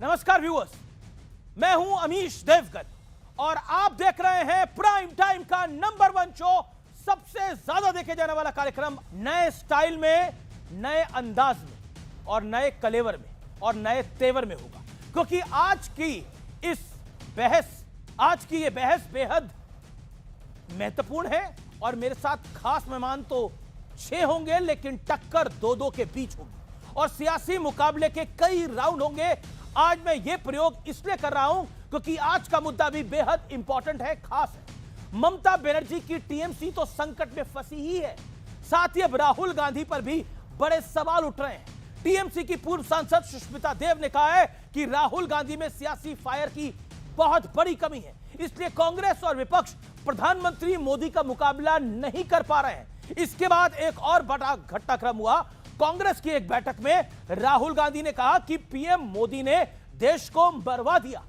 नमस्कार व्यूअर्स, मैं हूं अमीश देवगन और आप देख रहे हैं प्राइम टाइम का नंबर 1 शो, सबसे ज्यादा देखे जाने वाला कार्यक्रम। नए स्टाइल में, नए अंदाज में और नए कलेवर में और नए तेवर में होगा, क्योंकि आज की ये बहस बेहद महत्वपूर्ण है और मेरे साथ खास मेहमान तो 6 होंगे, लेकिन टक्कर 2-2 के बीच होगी और सियासी मुकाबले के कई राउंड होंगे। आज मैं ये प्रयोग इसलिए कर रहा हूं क्योंकि आज का मुद्दा भी बेहद इंपॉर्टेंट है, खास है। ममता बनर्जी की टीएमसी तो संकट में फंसी ही है, साथ ही अब राहुल गांधी पर भी बड़े सवाल उठ रहे हैं। टीएमसी की पूर्व सांसद सुष्मिता देव ने कहा है कि राहुल गांधी में सियासी फायर की बहुत बड़ी कमी है, इसलिए कांग्रेस और विपक्ष प्रधानमंत्री मोदी का मुकाबला नहीं कर पा रहे हैं। इसके बाद एक और बड़ा घटनाक्रम हुआ। कांग्रेस की एक बैठक में राहुल गांधी ने कहा कि पीएम मोदी ने देश को मरवा दिया,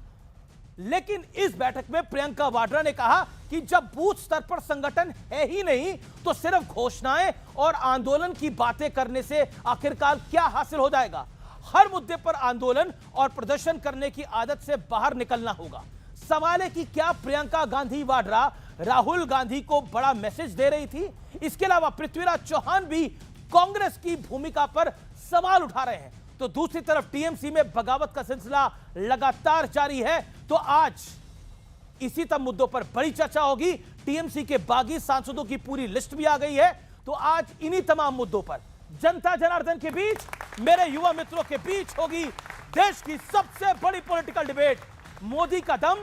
लेकिन इस बैठक में प्रियंका वाड्रा ने कहा कि जब बूथ स्तर पर संगठन है ही नहीं तो सिर्फ घोषणाएं और आंदोलन की बातें करने से आखिरकार क्या हासिल हो जाएगा। हर मुद्दे पर आंदोलन और प्रदर्शन करने की आदत से बाहर निकलना होगा। सवाल है कि क्या प्रियंका गांधी वाड्रा राहुल गांधी को बड़ा मैसेज दे रही थी? इसके अलावा पृथ्वीराज चौहान भी कांग्रेस की भूमिका पर सवाल उठा रहे हैं, तो दूसरी तरफ टीएमसी में बगावत का सिलसिला लगातार जारी है। तो आज इसी तब मुद्दों पर बड़ी चर्चा होगी। टीएमसी के बागी सांसदों की पूरी लिस्ट भी आ गई है, तो आज इन्हीं तमाम मुद्दों पर जनता जनार्दन के बीच, मेरे युवा मित्रों के बीच होगी देश की सबसे बड़ी पॉलिटिकल डिबेट। मोदी का दम,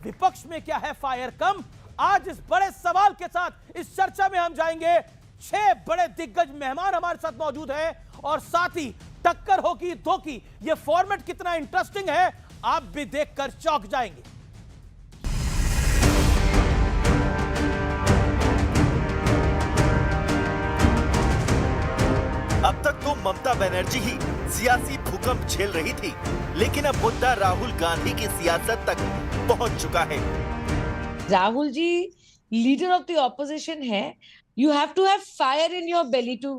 विपक्ष में क्या है फायर कम? आज इस बड़े सवाल के साथ इस चर्चा में हम जाएंगे। 6 बड़े दिग्गज मेहमान हमारे साथ मौजूद हैं और साथ ही टक्कर होगी दो की। यह फॉर्मेट कितना इंटरेस्टिंग है आप भी देखकर चौंक जाएंगे। अब तक तो ममता बनर्जी ही सियासी भूकंप झेल रही थी, लेकिन अब मुद्दा राहुल गांधी की सियासत तक पहुंच चुका है। Rahul ji leader of the opposition है। You have to have fire in your belly to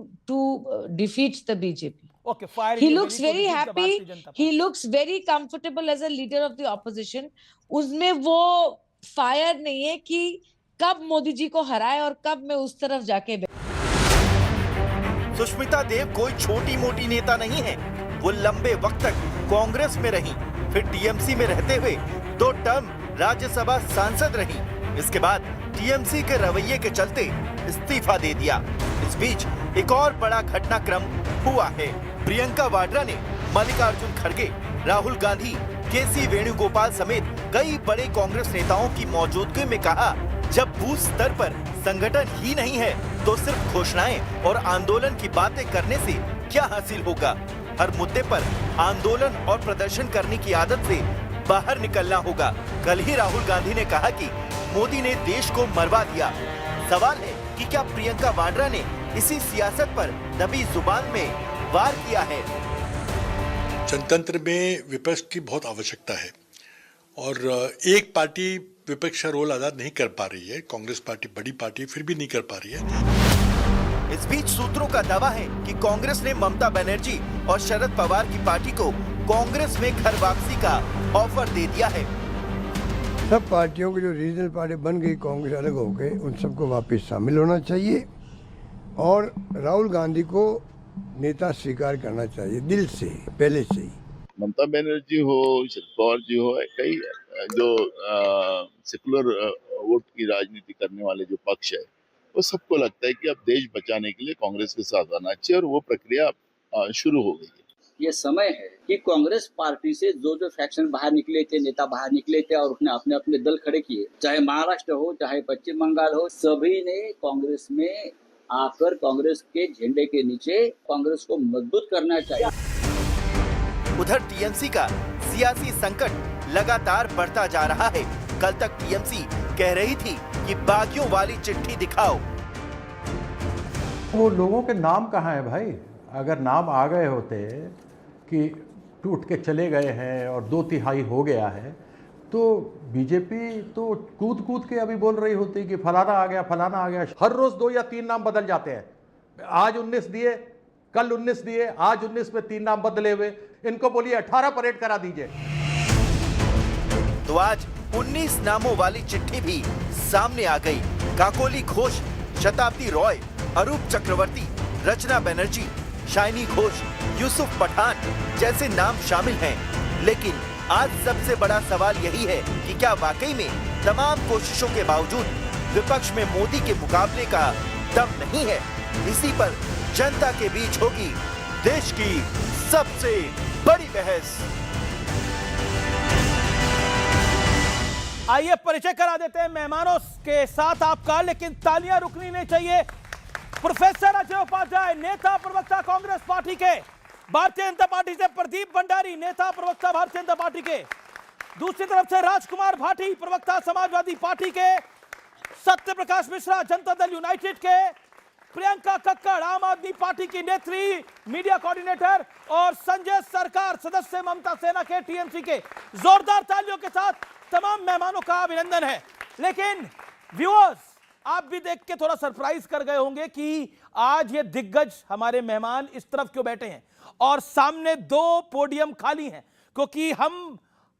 defeat the BJP. Okay, fire. He looks very happy. He looks very comfortable as a leader of the opposition. उसमें वो fire नहीं है कि कब मोदी जी को हराए और कब मैं उस तरफ जाके। सुष्मिता देव कोई छोटी मोटी नेता नहीं है। वो लंबे वक्त तक कांग्रेस में रही, फिर टीएमसी में रहते हुए 2 टर्म राज्यसभा सांसद रही। इसके बाद टीएमसी के रवैये के चलते इस्तीफा दे दिया। इस बीच एक और बड़ा घटनाक्रम हुआ है। प्रियंका वाड्रा ने मल्लिकार्जुन खड़गे, राहुल गांधी, केसी वेणुगोपाल समेत कई बड़े कांग्रेस नेताओं की मौजूदगी में कहा, जब बूथ स्तर पर संगठन ही नहीं है तो सिर्फ घोषणाएं और आंदोलन की बातें करने से क्या हासिल होगा। हर मुद्दे पर आंदोलन और प्रदर्शन करने की आदत से बाहर निकलना होगा। कल ही राहुल गांधी ने कहा कि मोदी ने देश को मरवा दिया। सवाल है कि क्या प्रियंका वाड्रा ने इसी सियासत पर दबी जुबान में वार किया है? जनतंत्र में विपक्ष की बहुत आवश्यकता है और एक पार्टी विपक्ष का रोल अदा नहीं कर पा रही है। कांग्रेस पार्टी बड़ी पार्टी फिर भी नहीं कर पा रही है। इस बीच सूत्रों का दावा है कि कांग्रेस ने ममता बनर्जी और शरद पवार की पार्टी को कांग्रेस में घर वापसी का ऑफर दे दिया है। सब पार्टियों की जो रीजनल पार्टी बन गई, कांग्रेस अलग हो गए, उन सबको वापस शामिल होना चाहिए और राहुल गांधी को नेता स्वीकार करना चाहिए दिल से, पहले से ही। ममता बनर्जी हो, शरद पवार जी हो, कई जो सेकुलर वोट की राजनीति करने वाले जो पक्ष है, वो सबको लगता है कि अब देश बचाने के लिए कांग्रेस के साथ आना चाहिए और वो प्रक्रिया शुरू हो गई है। ये समय है कि कांग्रेस पार्टी से जो फैक्शन बाहर निकले थे, नेता बाहर निकले थे और उसने अपने अपने दल खड़े किए, चाहे महाराष्ट्र हो चाहे पश्चिम बंगाल हो, सभी ने कांग्रेस में आकर कांग्रेस के झंडे के नीचे कांग्रेस को मजबूत करना चाहिए। उधर टीएमसी का सियासी संकट लगातार बढ़ता जा रहा है। कल तक टीएमसी कह रही थी कि बागियों वाली चिट्ठी दिखाओ। वो लोगों के नाम कहाँ है भाई? अगर नाम आ गए होते कि टूट के चले गए हैं और 2/3 हो गया है, तो बीजेपी तो कूद कूद के अभी बोल रही होती कि फलाना आ गया, फलाना आ गया। हर रोज 2 या 3 नाम बदल जाते हैं। आज 19 दिए, कल 19 दिए, आज 19 में 3 नाम बदले हुए। इनको बोलिए 18 परेड करा दीजिए। तो आज 19 नामों वाली चिट्ठी भी सामने आ गई। काकोली घोष, शताब्दी रॉय, अरूप चक्रवर्ती, रचना बनर्जी, शाइनी घोष, यूसुफ पठान जैसे नाम शामिल हैं। लेकिन आज सबसे बड़ा सवाल यही है कि क्या वाकई में तमाम कोशिशों के बावजूद विपक्ष में मोदी के मुकाबले का दम नहीं है? इसी पर जनता के बीच होगी देश की सबसे बड़ी बहस। आइए परिचय करा देते हैं मेहमानों के साथ आपका, लेकिन तालियां रुकनी नहीं चाहिए। प्रोफेसर अजय उपाध्याय, नेता प्रवक्ता कांग्रेस पार्टी के, भारतीय जनता पार्टी से प्रदीप भंडारी, नेता प्रवक्ता भारतीय जनता पार्टी के, दूसरी तरफ से राजकुमार भाटी, प्रवक्ता समाजवादी पार्टी के, सत्य प्रकाश मिश्रा, जनता दल यूनाइटेड के, प्रियंका कक्कड़, आम आदमी पार्टी की नेत्री, मीडिया कोऑर्डिनेटर, और संजय सरकार, सदस्य ममता सेना के, टीएमसी के। जोरदार तालियों के साथ तमाम मेहमानों का अभिनंदन है। लेकिन व्यूअर्स, आप भी देख के थोड़ा सरप्राइज कर गए होंगे कि आज ये दिग्गज हमारे मेहमान इस तरफ क्यों बैठे हैं और सामने 2 पोडियम खाली हैं, क्योंकि हम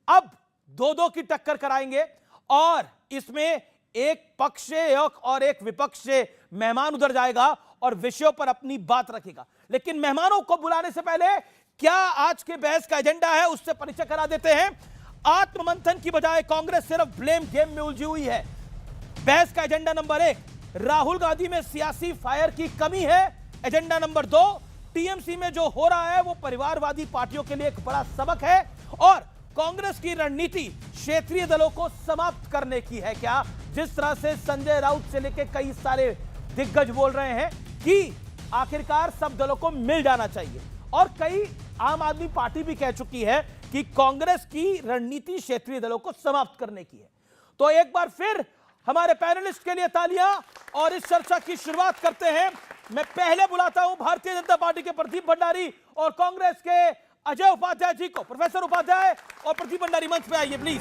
अब 2-2 की टक्कर कराएंगे और इसमें एक पक्ष से और एक विपक्ष से मेहमान उधर जाएगा और विषयों पर अपनी बात रखेगा। लेकिन मेहमानों को बुलाने से पहले क्या आज के बहस का एजेंडा है, उससे परिचय करा देते हैं। आत्ममंथन की बजाय कांग्रेस सिर्फ ब्लेम गेम में उलझी हुई है। बहस का एजेंडा नंबर 1, राहुल गांधी में सियासी फायर की कमी है। एजेंडा नंबर 2, टीएमसी में जो हो रहा है वो परिवारवादी पार्टियों के लिए एक बड़ा सबक है। और कांग्रेस की रणनीति क्षेत्रीय दलों को समाप्त करने की है क्या? जिस तरह से संजय राउत से लेकर कई सारे दिग्गज बोल रहे हैं कि आखिरकार सब दलों को मिल जाना चाहिए, और कई आम आदमी पार्टी भी कह चुकी है कि कांग्रेस की रणनीति क्षेत्रीय दलों को समाप्त करने की है। तो एक बार फिर हमारे पैनलिस्ट के लिए तालियां, और इस चर्चा की शुरुआत करते हैं। मैं पहले बुलाता हूं भारतीय जनता पार्टी के प्रदीप भंडारी और कांग्रेस के अजय उपाध्याय जी को। प्रोफेसर उपाध्याय और प्रदीप भंडारी मंच पे आइए प्लीज।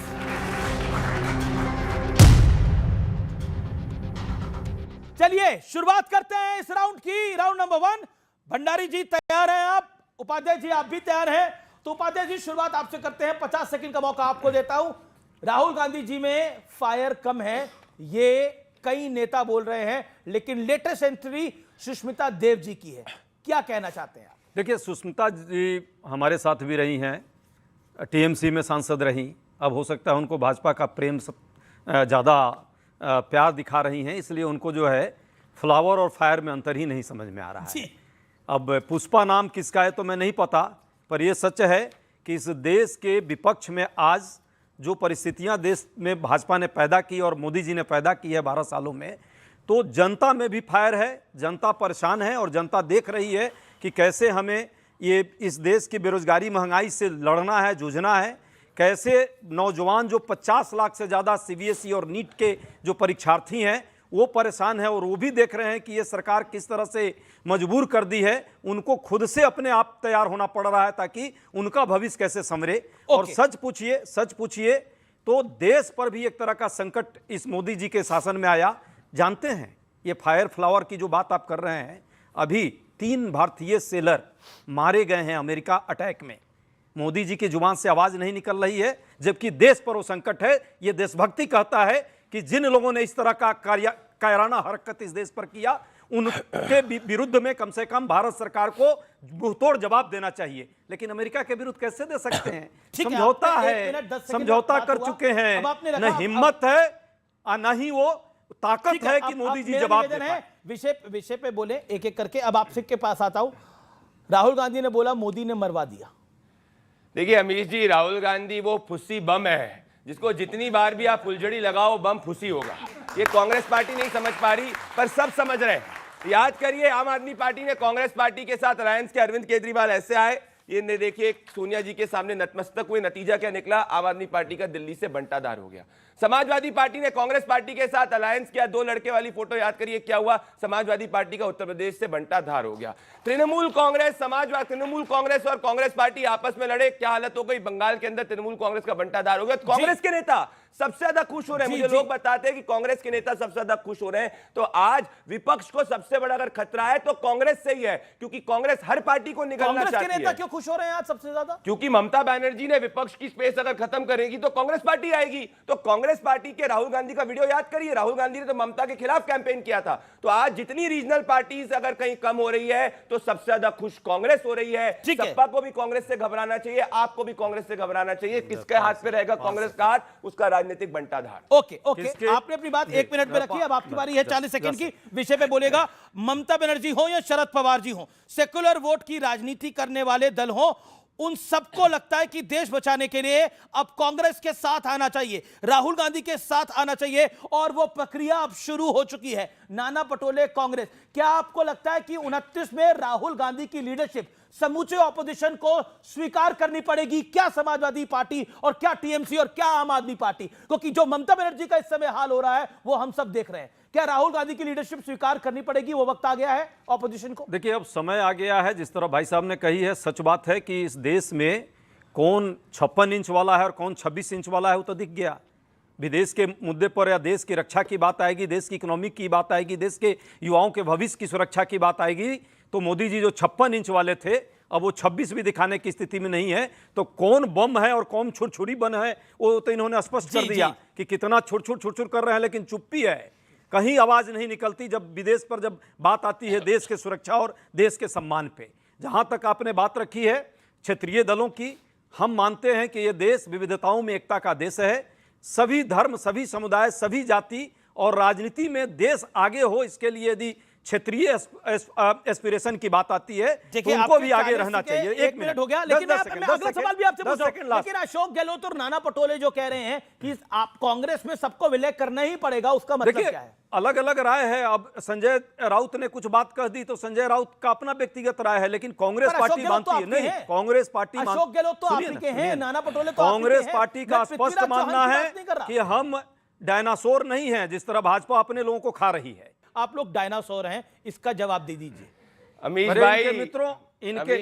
चलिए शुरुआत करते हैं इस राउंड की। राउंड नंबर 1, भंडारी जी तैयार हैं आप? उपाध्याय जी आप भी तैयार हैं? तो उपाध्याय जी शुरुआत आपसे करते हैं। 50 सेकंड का मौका आपको देता हूं। राहुल गांधी जी में फायर कम है, ये कई नेता बोल रहे हैं, लेकिन लेटेस्ट एंट्री सुष्मिता देव जी की है। क्या कहना चाहते हैं आप? देखिए, सुष्मिता जी हमारे साथ भी रही हैं, टीएमसी में सांसद रहीं। अब हो सकता है उनको भाजपा का प्रेम ज़्यादा प्यार दिखा रही हैं, इसलिए उनको जो है फ्लावर और फायर में अंतर ही नहीं समझ में आ रहा है। अब पुष्पा नाम किसका है तो मैं नहीं पता, पर यह सच है कि इस देश के विपक्ष में आज जो परिस्थितियां देश में भाजपा ने पैदा की और मोदी जी ने पैदा की है 12 सालों में, तो जनता में भी फायर है। जनता परेशान है और जनता देख रही है कि कैसे हमें ये इस देश की बेरोजगारी महंगाई से लड़ना है, जूझना है। कैसे नौजवान जो 50 लाख से ज़्यादा सीबीएसई और नीट के जो परीक्षार्थी हैं वो परेशान है, और वो भी देख रहे हैं कि ये सरकार किस तरह से मजबूर कर दी है। उनको खुद से अपने आप तैयार होना पड़ रहा है ताकि उनका भविष्य कैसे संवरे। और सच पूछिए तो देश पर भी एक तरह का संकट इस मोदी जी के शासन में आया। जानते हैं ये फायर फ्लावर की जो बात आप कर रहे हैं, अभी 3 भारतीय सेलर मारे गए हैं अमेरिका अटैक में। मोदी जी की जुबान से आवाज नहीं निकल रही है, जबकि देश पर वो संकट है। ये देशभक्ति कहता है कि जिन लोगों ने इस तरह का कायराना हरकत इस देश पर किया, उनके विरुद्ध में कम से कम भारत सरकार को मुंहतोड़ जवाब देना चाहिए। लेकिन अमेरिका के विरुद्ध कैसे दे सकते हैं? समझौता है, समझौता कर चुके हैं, न हिम्मत है और न ही वो ताकत है कि मोदी जी जवाब दे पाए। विषय पे बोले एक एक करके। अब आपसे के पास आता हूं। राहुल गांधी ने बोला मोदी ने मरवा दिया। देखिए अमीश जी, राहुल गांधी वो फुस्सी बम है जिसको जितनी बार भी आप फुलझड़ी लगाओ बम फुसी होगा। ये कांग्रेस पार्टी नहीं समझ पा रही, पर सब समझ रहे हैं। याद करिए, आम आदमी पार्टी ने कांग्रेस पार्टी के साथ अलायंस के अरविंद केजरीवाल ऐसे आए, ये देखिए सोनिया जी के सामने नतमस्तक हुए, नतीजा क्या निकला? आम आदमी पार्टी का दिल्ली से बंटाधार हो गया। समाजवादी पार्टी ने कांग्रेस पार्टी के साथ अलायंस किया, 2 लड़के वाली फोटो याद करिए क्या हुआ, समाजवादी पार्टी का उत्तर प्रदेश से बंटाधार हो गया। तृणमूल कांग्रेस और कांग्रेस पार्टी आपस में लड़े, क्या हालत हो गई, बंगाल के अंदर तृणमूल कांग्रेस का बंटाधार हो गया। तो कांग्रेस के नेता सबसे ज्यादा खुश हो रहे हैं, मुझे लोग बताते हैं कि कांग्रेस के नेता सबसे ज्यादा खुश हो रहे हैं। तो आज विपक्ष को सबसे बड़ा अगर खतरा है तो कांग्रेस से ही है, क्योंकि कांग्रेस हर पार्टी को निगलना चाहती है। कांग्रेस के नेता क्यों खुश हो रहे हैं आज सबसे ज्यादा? क्योंकि ममता बनर्जी ने विपक्ष की स्पेस अगर खत्म करेगी तो कांग्रेस पार्टी आएगी। तो कांग्रेस पार्टी के राहुल गांधी का वीडियो याद करिए, राहुल गांधी ने तो ममता के खिलाफ कैंपेन किया था। तो आज जितनी रीजनल पार्टीज अगर कहीं कम हो रही है तो सबसे ज्यादा खुश कांग्रेस हो रही है। सपा को भी कांग्रेस से घबराना चाहिए, आपको भी कांग्रेस से घबराना चाहिए। किसके हाथ पे रहेगा कांग्रेस का हाथ, उसका राजनीतिक बंटाधार। ओके आपने अपनी बात 1 मिनट में रखी, अब आपकी बारी है 40 सेकंड की। विषय पे बोलेगा ममता बनर्जी हो या शरद पवार जी हो, सेक्युलर वोट की राजनीति करने वाले दल हो, उन सबको लगता है कि देश बचाने के लिए अब कांग्रेस के साथ आना चाहिए, राहुल गांधी के साथ आना चाहिए, और वो प्रक्रिया अब शुरू हो चुकी है। नाना पटोले कांग्रेस, क्या आपको लगता है कि 29 में राहुल गांधी की लीडरशिप समूचे ऑपोजिशन को स्वीकार करनी पड़ेगी? क्या समाजवादी पार्टी और क्या टीएमसी और क्या आम आदमी पार्टी? क्योंकि जो ममता बनर्जी का इस समय हाल हो रहा है वो हम सब देख रहे हैं। क्या राहुल गांधी की लीडरशिप स्वीकार करनी पड़ेगी? वो वक्त आ गया है ऑपोजिशन को। देखिए, अब समय आ गया है, जिस तरह भाई साहब ने कही है, सच बात है कि इस देश में कौन 56 इंच वाला है और कौन 26 इंच वाला है वो तो दिख गया। विदेश के मुद्दे पर या देश की रक्षा की बात आएगी, देश की इकोनॉमिक की बात आएगी, देश के युवाओं के भविष्य की सुरक्षा की बात आएगी, तो मोदी जी जो 56 इंच वाले थे अब वो 26 भी दिखाने की स्थिति में नहीं है। तो कौन बम है और कौन छुरछुरी बन है वो तो इन्होंने स्पष्ट कर दिया कि कितना छुरछुर कर रहे हैं, लेकिन चुप्पी है, कहीं आवाज नहीं निकलती जब विदेश पर जब बात आती है देश के सुरक्षा और देश के सम्मान पे। जहां तक आपने बात रखी है क्षेत्रीय दलों की, हम मानते हैं कि ये देश विविधताओं में एकता का देश है। सभी धर्म, सभी समुदाय, सभी जाति और राजनीति में देश आगे हो, इसके लिए यदि क्षेत्रीय एस्पिरेशन की बात आती है तो उनको भी आगे रहना चाहिए। 1 मिनट हो गया, लेकिन मैं अगला सवाल भी आपसे पूछूं। लेकिन अशोक गहलोत और नाना पटोले जो कह रहे हैं कि आप कांग्रेस में सबको विलय करना ही पड़ेगा, उसका मतलब क्या है? अलग अलग राय है। अब संजय राउत ने कुछ बात कह दी तो संजय राउत का अपना व्यक्तिगत राय है, लेकिन कांग्रेस पार्टी मानती है नहीं। कांग्रेस पार्टी, अशोक गहलोत तो आप ही के हैं, नाना पटोले तो कांग्रेस पार्टी का स्पष्ट मानना है कि हम डायनासोर नहीं है, जिस तरह भाजपा अपने लोगों को खा रही है। आप लोग डायनासोर हैं, इसका जवाब दे दीजिए। अमीश भाई, मित्रों, इनके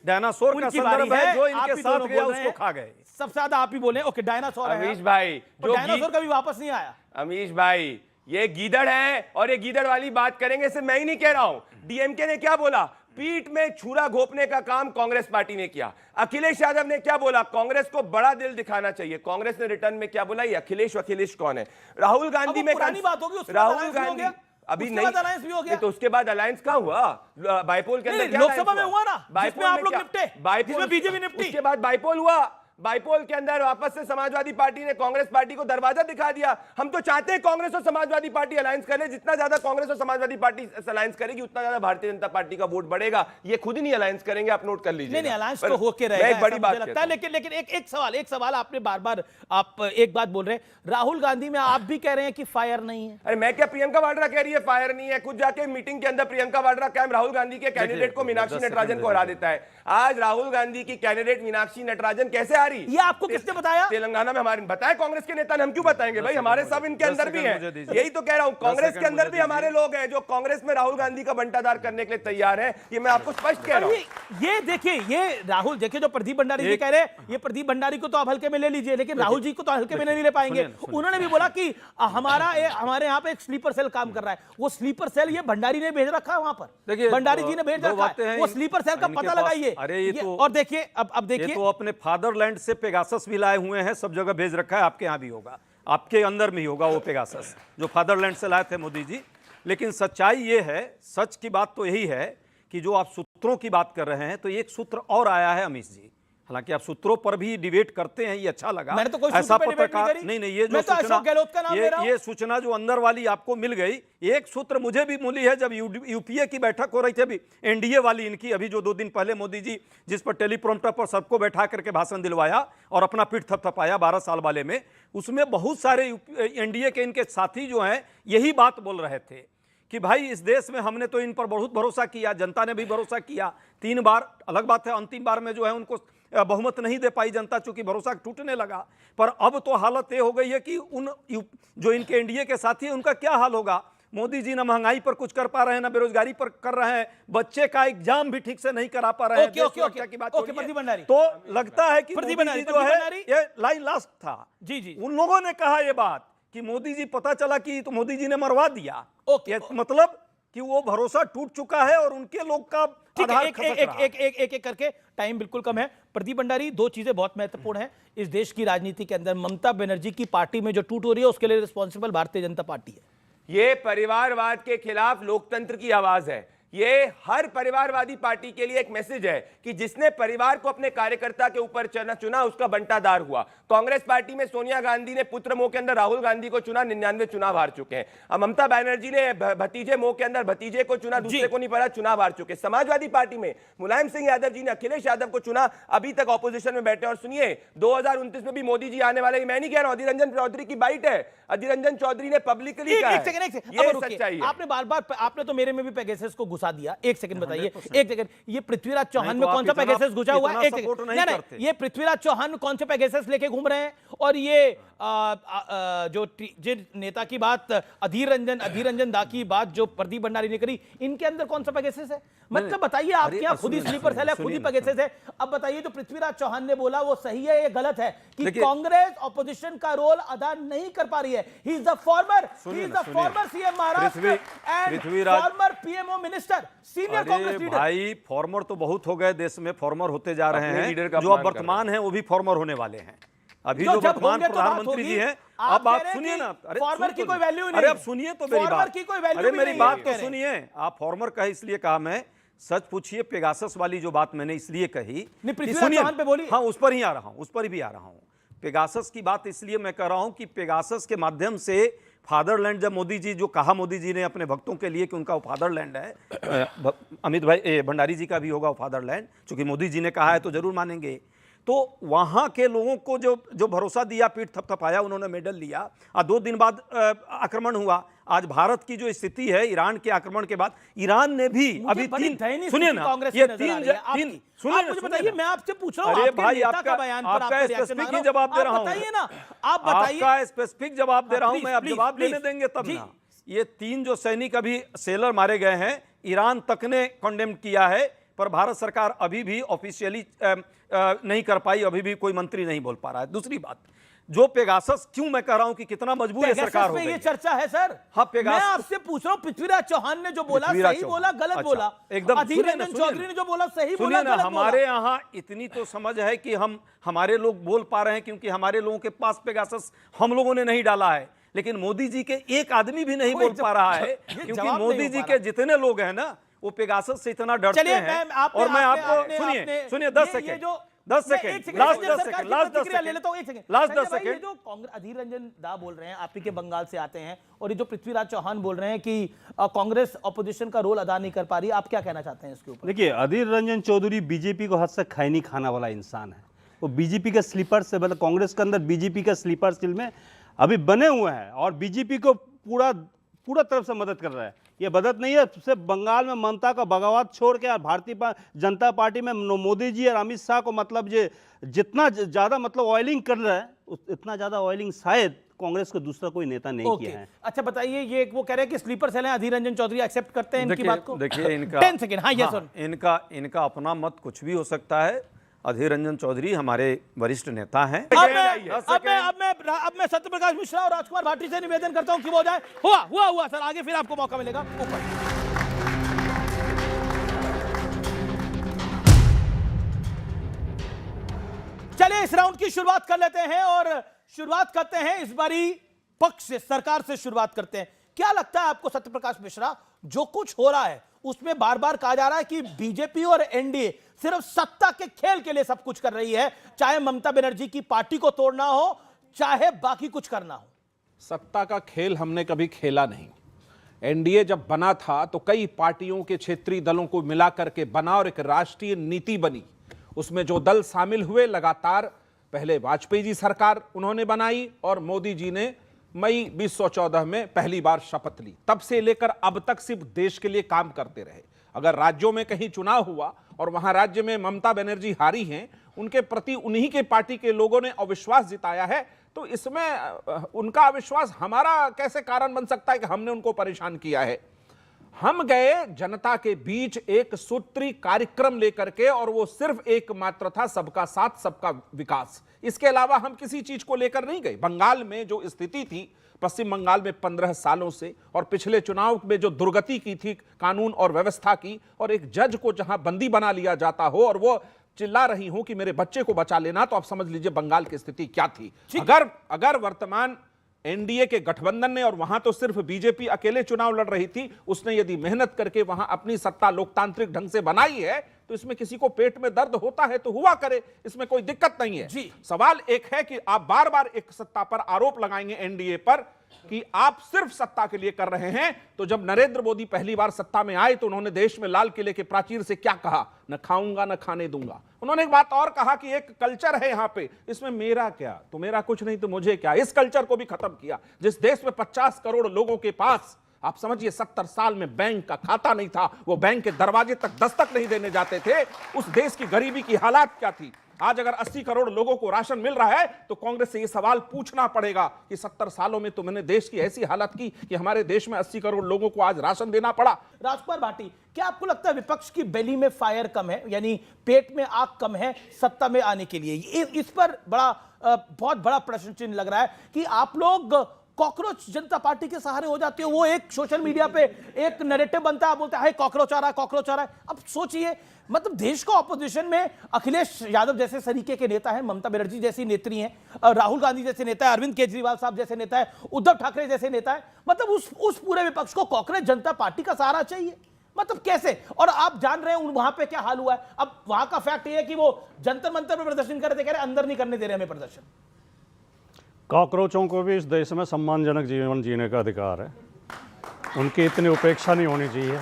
डायनासोर का संदर्भ है जो इनके साथ गया उसको खा गए। सबसे ज्यादा आप ही बोले। ओके, डायनासोर है अमीश भाई, जो डायनासोर कभी वापस नहीं आया। अमीश भाई, ये गीदड़ है और ये गीदड़ वाली बात करेंगे, सिर्फ मैं ही नहीं कह रहा हूं। डीएमके ने क्या बोला, पीठ में छुरा घोंपने का काम कांग्रेस पार्टी ने किया। अखिलेश यादव ने क्या बोला, कांग्रेस को बड़ा दिल दिखाना चाहिए। कांग्रेस ने रिटर्न में क्या बोला, ये अखिलेश कौन है? राहुल गांधी में बात होगी, राहुल गांधी अभी नहीं, अलायंस भी हो गया। तो उसके बाद अलायंस कहाँ हुआ? बाइपोल के अंदर क्या लोकसभा में हुआ ना, जिसमें आप लोग निपटे, जिसमें बीजेपी निपटी। उसके बाद बाइपोल हुआ, बाइपोल के अंदर वापस से समाजवादी पार्टी ने कांग्रेस पार्टी को दरवाजा दिखा दिया। हम तो चाहते हैं कांग्रेस और समाजवादी पार्टी अलायंस करे, जितना ज्यादा कांग्रेस और समाजवादी पार्टी अलायंस करेगी उतना ज्यादा भारतीय जनता पार्टी का वोट बढ़ेगा। ये खुद ही नहीं अलायंस करेंगे, आप नोट कर लीजिए। नहीं, अलायंस तो होके रहेगा, एक बड़ी बात लगता है। लेकिन एक सवाल आपने बार-बार आप एक बात बोल रहे हैं, राहुल गांधी में आप भी कह रहे हैं कि फायर नहीं है। अरे मैं क्या, प्रियंका वाड्रा कह रही है फायर नहीं है। खुद जाके मीटिंग के अंदर प्रियंका वाड्रा कैंप राहुल गांधी के कैंडिडेट को मीनाक्षी नटराजन को हरा देता है। आज राहुल गांधी की कैंडिडेट मीनाक्षी नटराजन कैसे आ रही, ये आपको किसने बताया? तेलंगाना में हमारे बताया कांग्रेस के नेता ने। हम क्यों बताएंगे भाई, हमारे सब इनके अंदर भी हैं। यही तो कह रहा हूं, कांग्रेस के अंदर भी हमारे लोग हैं जो कांग्रेस में राहुल गांधी का बंटाधार करने के लिए तैयार हैं। ये मैं आपको स्पष्ट कह रहा हूं। ये देखिए, ये राहुल, देखिए जो प्रदीप भंडारी जी कह रहे हैं, ये प्रदीप भंडारी को तो आप हल्के में ले लीजिए, लेकिन राहुल जी को तो हल्के में नहीं ले पाएंगे। उन्होंने भी बोला कि हमारे यहाँ पे एक स्लीपर सेल काम कर रहा है। वो स्लीपर सेल ये भंडारी ने भेज रखा है वहां पर, भंडारी जी ने भेज रखा है। वो स्लीपर सेल का पता लगाइए। और देखिए, अब देखिए, तो अपने फादरलैंड से पेगासस भी लाए हुए हैं, सब जगह भेज रखा है। आपके यहाँ भी होगा, आपके अंदर में ही होगा वो पेगासस जो फादरलैंड से लाए थे मोदी जी। लेकिन सच्चाई ये है, सच की बात तो यही है कि जो आप सूत्रों की बात कर रहे हैं, तो एक सूत्र और आया है अमीश जी। हालांकि आप सूत्रों पर भी डिबेट करते हैं, ये अच्छा लगा। मैंने तो कोई ऐसा पत्रकार नहीं, ये जो सूचना, ये सूचना जो अंदर वाली आपको मिल गई, एक सूत्र मुझे भी मिली है। जब यूपीए की बैठक हो रही थी, अभी एनडीए वाली इनकी, अभी जो 2 दिन पहले मोदी जी जिस पर टेलीप्रॉम्प्टर पर सबको बैठा करके भाषण दिलवाया और अपना पीठ थपथपाया 12 साल वाले में, उसमें बहुत सारे एनडीए के इनके साथी जो हैं यही बात बोल रहे थे कि भाई इस देश में हमने तो इन पर बहुत भरोसा किया, जनता ने भी भरोसा किया 3 बार। अलग बात है अंतिम बार में जो है उनको बहुमत नहीं दे पाई जनता, चूंकि भरोसा टूटने लगा। पर अब तो हालत ये हो गई है कि जो इनके एनडीए के साथी हैं उनका क्या हाल होगा। मोदी जी ना महंगाई पर कुछ कर पा रहे हैं, ना बेरोजगारी पर कर रहे हैं, बच्चे का एग्जाम भी ठीक से नहीं करा पा रहे हैं। की बात छोड़िए। तो लगता है कि मोदी जी जो है ये लाइन लास्ट था। जी उन लोगों ने कहा ये बात कि मोदी जी, पता चला कि तो मोदी जी ने मरवा दिया। मतलब कि वो भरोसा टूट चुका है और उनके लोग का आधार खसक रहा है। एक करके, टाइम बिल्कुल कम है। प्रदीप भंडारी, दो चीजें बहुत महत्वपूर्ण हैं इस देश की राजनीति के अंदर। ममता बनर्जी की पार्टी में जो टूट हो रही है उसके लिए रिस्पॉन्सिबल भारतीय जनता पार्टी है। ये परिवारवाद के खिलाफ लोकतंत्र की आवाज है। ये हर परिवारवादी पार्टी के लिए एक मैसेज है कि जिसने परिवार को अपने कार्यकर्ता के ऊपर चुना उसका बंटादार हुआ। कांग्रेस पार्टी में सोनिया गांधी ने पुत्र मोह के अंदर राहुल गांधी को चुना, 99 चुनाव हार चुके हैं। अब ममता बनर्जी ने भतीजे मोह के अंदर भतीजे को चुना, दूसरे को नहीं पड़ा, चुनाव हार चुके। समाजवादी पार्टी में मुलायम सिंह यादव जी ने अखिलेश यादव को चुना, अभी तक ऑपोजिशन में बैठे। और सुनिए, 2029 में भी मोदी जी आने वाले, मैं नहीं कह रहा हूं, अधीर रंजन चौधरी की बाइट है। अधीर रंजन चौधरी ने पब्लिकली कहा ये सच्चाई है। आपने बार-बार, आपने तो मेरे में भी पेगासस को घुसा दिया। एक सेकंड बताइए, एक सेकंड, ये पृथ्वीराज चौहान में कौन सा पेगासस घुसा हुआ है? एक सेकंड, नहीं, ये पृथ्वीराज चौहान में कौन से पेगासस लेके घूम रहे हैं? और ये जो जिन नेता की बात अधीर रंजन दा की बात जो प्रदीप भंडारी ने करी, इनके अंदर कौन सा पेगासस है? मतलब बताइए, आपके यहाँ खुद ही स्लीपर सेल है, खुद ही पेगासस है। अब बताइए, तो पृथ्वीराज चौहान ने बोला वो सही है, ये गलत है कि कांग्रेस ऑपोजिशन का रोल अदा नहीं कर पा रही है? He is the former CM Maharashtra and farmer PMO minister, senior Congress leader. भाई, फॉर्मर तो बहुत हो गए, देश में फॉर्मर होते जा रहे हैं। जो अब वर्तमान है वो भी फॉर्मर होने वाले हैं। अभी जो वर्तमान प्रधानमंत्री जी हैं, अब आप सुनिए ना। अरे फॉर्मर की कोई वैल्यू नहीं। अरे अब सुनिए तो मेरी बात, अरे मेरी बात तो सुनिए। आप फॉर्मर का इसलिए कहा, मैं सच पूछिए, पेगासस वाली जो बात मैंने इसलिए कही, सुनिए, हाँ उस पर ही आ रहा हूं, उस पर भी आ रहा हूं। पेगासस की बात इसलिए मैं कर रहा हूं कि पेगासस के माध्यम से फादरलैंड, जब मोदी जी जो कहा मोदी जी ने अपने भक्तों के लिए कि उनका वो फादरलैंड है, अमित भाई भंडारी जी का भी होगा वो फादरलैंड, क्योंकि मोदी जी ने कहा है तो जरूर मानेंगे। तो वहां के लोगों को जो भरोसा दिया, पीठ थपथपाया, उन्होंने मेडल लिया। 2 दिन बाद आक्रमण हुआ। आज भारत की जो स्थिति है, ईरान के आक्रमण के बाद ईरान ने भी अभी सुनिए ना, ये मुझे बताइए, मैं आपसे पूछ रहा हूं, अरे भाई, आपका स्पेसिफिक ही जवाब दे रहा हूं। बताइए ना, आप बताइए, आपका स्पेसिफिक जवाब दे रहा हूं मैं। आप जवाब देने देंगे तब ना। ये 3 जो सैनिक अभी सेलर मारे गए हैं, ईरान तक ने कंडेम किया है, पर भारत सरकार अभी भी ऑफिशियली नहीं कर पाई, अभी भी कोई मंत्री नहीं बोल पा रहा है। दूसरी बात, जो पेगासस, क्यों मैं कह रहा हूं कि कितना मजबूर है सरकार हो गई। ये चर्चा है सर। हाँ, पेगासस, मैं आपसे पूछ रहा हूं, पृथ्वीराज चौहान ने जो बोला सही बोला, गलत बोला? एकदम। अधीर रंजन चौधरी ने जो बोला सही बोला, गलत बोला? हमारे यहाँ इतनी तो समझ है कि हमारे लोग बोल पा रहे हैं, क्योंकि हमारे लोगों के पास पेगासस हम लोगों ने नहीं डाला है। लेकिन मोदी जी के एक आदमी भी नहीं बोल पा रहा है, क्योंकि मोदी जी के जितने लोग हैं ना, वो पेगासस से इतना डरते हैं। और मैं आपको सुनिए 10 second, 10 second, last 10 second, last 10 second, last 10 second. जो कांग्रेस, अधीर रंजन दा बोल रहे हैं, आप ही के बंगाल से आते हैं, और ये जो पृथ्वीराज चौहान बोल रहे हैं कि कांग्रेस ऑपोजिशन का रोल अदा नहीं कर पा रही, आप क्या कहना चाहते हैं इसके ऊपर? देखिए, अधीर रंजन चौधरी बीजेपी को हद से खैनी खाना वाला इंसान है। वो बीजेपी के स्लीपर से, मतलब कांग्रेस के अंदर बीजेपी के स्लीपर सेल में अभी बने हुए हैं और बीजेपी को पूरा तरफ से मदद कर रहा है। ये मदद नहीं है, सिर्फ बंगाल में ममता का बगावत छोड़ के भारतीय जनता पार्टी में मोदी जी और अमित शाह को, मतलब ये जितना ज़्यादा मतलब ऑयलिंग कर रहा है, इतना ज़्यादा ऑयलिंग शायद कांग्रेस को दूसरा कोई नेता नहीं किया है। अच्छा बताइए, ये वो कह रहे हैं कि स्लीपर सेल है, अधीर रंजन चौधरी एक्सेप्ट करते हैं इनकी बात को? देखिए, इनका 10 सेकंड, हाँ, ये सुन, इनका अपना मत कुछ भी हो सकता है। अधीर रंजन चौधरी हमारे वरिष्ठ नेता हैं। अब मैं सत्यप्रकाश मिश्रा और राजकुमार भाटी से निवेदन करता हूं कि वो जाए। हुआ सर, आगे फिर आपको मौका मिलेगा। ऊपर चलिए, इस राउंड की शुरुआत कर लेते हैं और शुरुआत करते हैं इस बारी पक्ष से, सरकार से शुरुआत करते हैं। क्या लगता है आपको सत्यप्रकाश मिश्रा, जो कुछ हो रहा है उसमें बार बार कहा जा रहा है कि बीजेपी और एनडीए सिर्फ सत्ता के खेल के लिए सब कुछ कर रही है, चाहे ममता बनर्जी की पार्टी को तोड़ना हो, चाहे बाकी कुछ करना हो? सत्ता का खेल हमने कभी खेला नहीं। एनडीए जब बना था तो कई पार्टियों के क्षेत्रीय दलों को मिला करके बना और एक राष्ट्रीय नीति बनी। उसमें जो दल शामिल हुए, लगातार पहले वाजपेयी जी सरकार उन्होंने बनाई और मोदी जी ने मई 2014 में पहली बार शपथ ली। तब से लेकर अब तक सिर्फ देश के लिए काम करते रहे। अगर राज्यों में कहीं चुनाव हुआ और वहां राज्य में ममता बनर्जी हारी हैं, उनके प्रति उन्हीं के पार्टी के लोगों ने अविश्वास जिताया है, तो इसमें उनका अविश्वास हमारा कैसे कारण बन सकता है कि हमने उनको परेशान किया है? हम गए जनता के बीच एक सूत्री कार्यक्रम लेकर के, और वो सिर्फ एक मात्र था, सबका साथ सबका विकास। इसके अलावा हम किसी चीज को लेकर नहीं गए। बंगाल में जो स्थिति थी, पश्चिम बंगाल में 15 सालों से, और पिछले चुनाव में जो दुर्गति की थी कानून और व्यवस्था की, और एक जज को जहां बंदी बना लिया जाता हो और वो चिल्ला रही हो कि मेरे बच्चे को बचा लेना, तो आप समझ लीजिए बंगाल की स्थिति क्या थी। अगर वर्तमान एनडीए के गठबंधन ने, और वहां तो सिर्फ बीजेपी अकेले चुनाव लड़ रही थी, उसने यदि मेहनत करके वहां अपनी सत्ता लोकतांत्रिक ढंग से बनाई है, तो इसमें किसी को पेट में दर्द होता है तो हुआ करे, इसमें कोई दिक्कत नहीं है। सवाल एक है कि आप बार बार एक सत्ता पर आरोप लगाएंगे एनडीए पर कि आप सिर्फ सत्ता के लिए कर रहे हैं। तो जब नरेंद्र मोदी पहली बार सत्ता में आए तो उन्होंने देश में लाल किले के प्राचीर से क्या कहा? न खाऊंगा न खाने दूंगा। उन्होंने एक बात और कहा कि एक कल्चर है यहां पे, इसमें मेरा क्या, तो मेरा कुछ नहीं तो मुझे क्या, इस कल्चर को भी खत्म किया। जिस देश में 50 करोड़ लोगों के पास, आप समझिए 70 साल में बैंक का खाता नहीं था, वो बैंक के दरवाजे तक दस्तक नहीं देने जाते थे, उस देश की गरीबी की हालात क्या थी। आज अगर 80 करोड़ लोगों को राशन मिल रहा है तो कांग्रेस से यह सवाल पूछना पड़ेगा कि 70 सालों में तुमने देश की ऐसी हालत की कि हमारे देश में 80 करोड़ लोगों को आज राशन देना पड़ा। राजकुमार भाटी, क्या आपको लगता है विपक्ष की बेली में फायर कम है, यानी पेट में आग कम है सत्ता में आने के लिए? इस पर बहुत बड़ा प्रश्न चिन्ह लग रहा है कि आप लोग कॉकरोच जनता पार्टी के सहारे हो जाते हो। वो एक सोशल मीडिया पे एक नैरेटिव बनता है, बोलते हैं कॉकरोच आ रहा है, कॉकरोच आ रहा है। अब सोचिए, मतलब देश को ऑपोजिशन में अखिलेश यादव जैसे सरीके के नेता हैं, ममता बनर्जी जैसी नेत्री हैं, राहुल गांधी जैसे नेता है, अरविंद केजरीवाल साहब जैसे नेता है, उद्धव ठाकरे जैसे नेता है। मतलब उस पूरे विपक्ष को कॉकरोच जनता पार्टी का सहारा चाहिए? मतलब कैसे? और आप जान रहे हैं वहां पे क्या हाल हुआ है। अब वहां का फैक्ट ये है कि वो जंतर मंतर पर प्रदर्शन कर रहे थे, कह रहे अंदर नहीं करने दे रहे हमें प्रदर्शन। कॉकरोचों को भी इस देश में सम्मानजनक जीवन जीने का अधिकार है, उनकी इतनी उपेक्षा नहीं होनी चाहिए।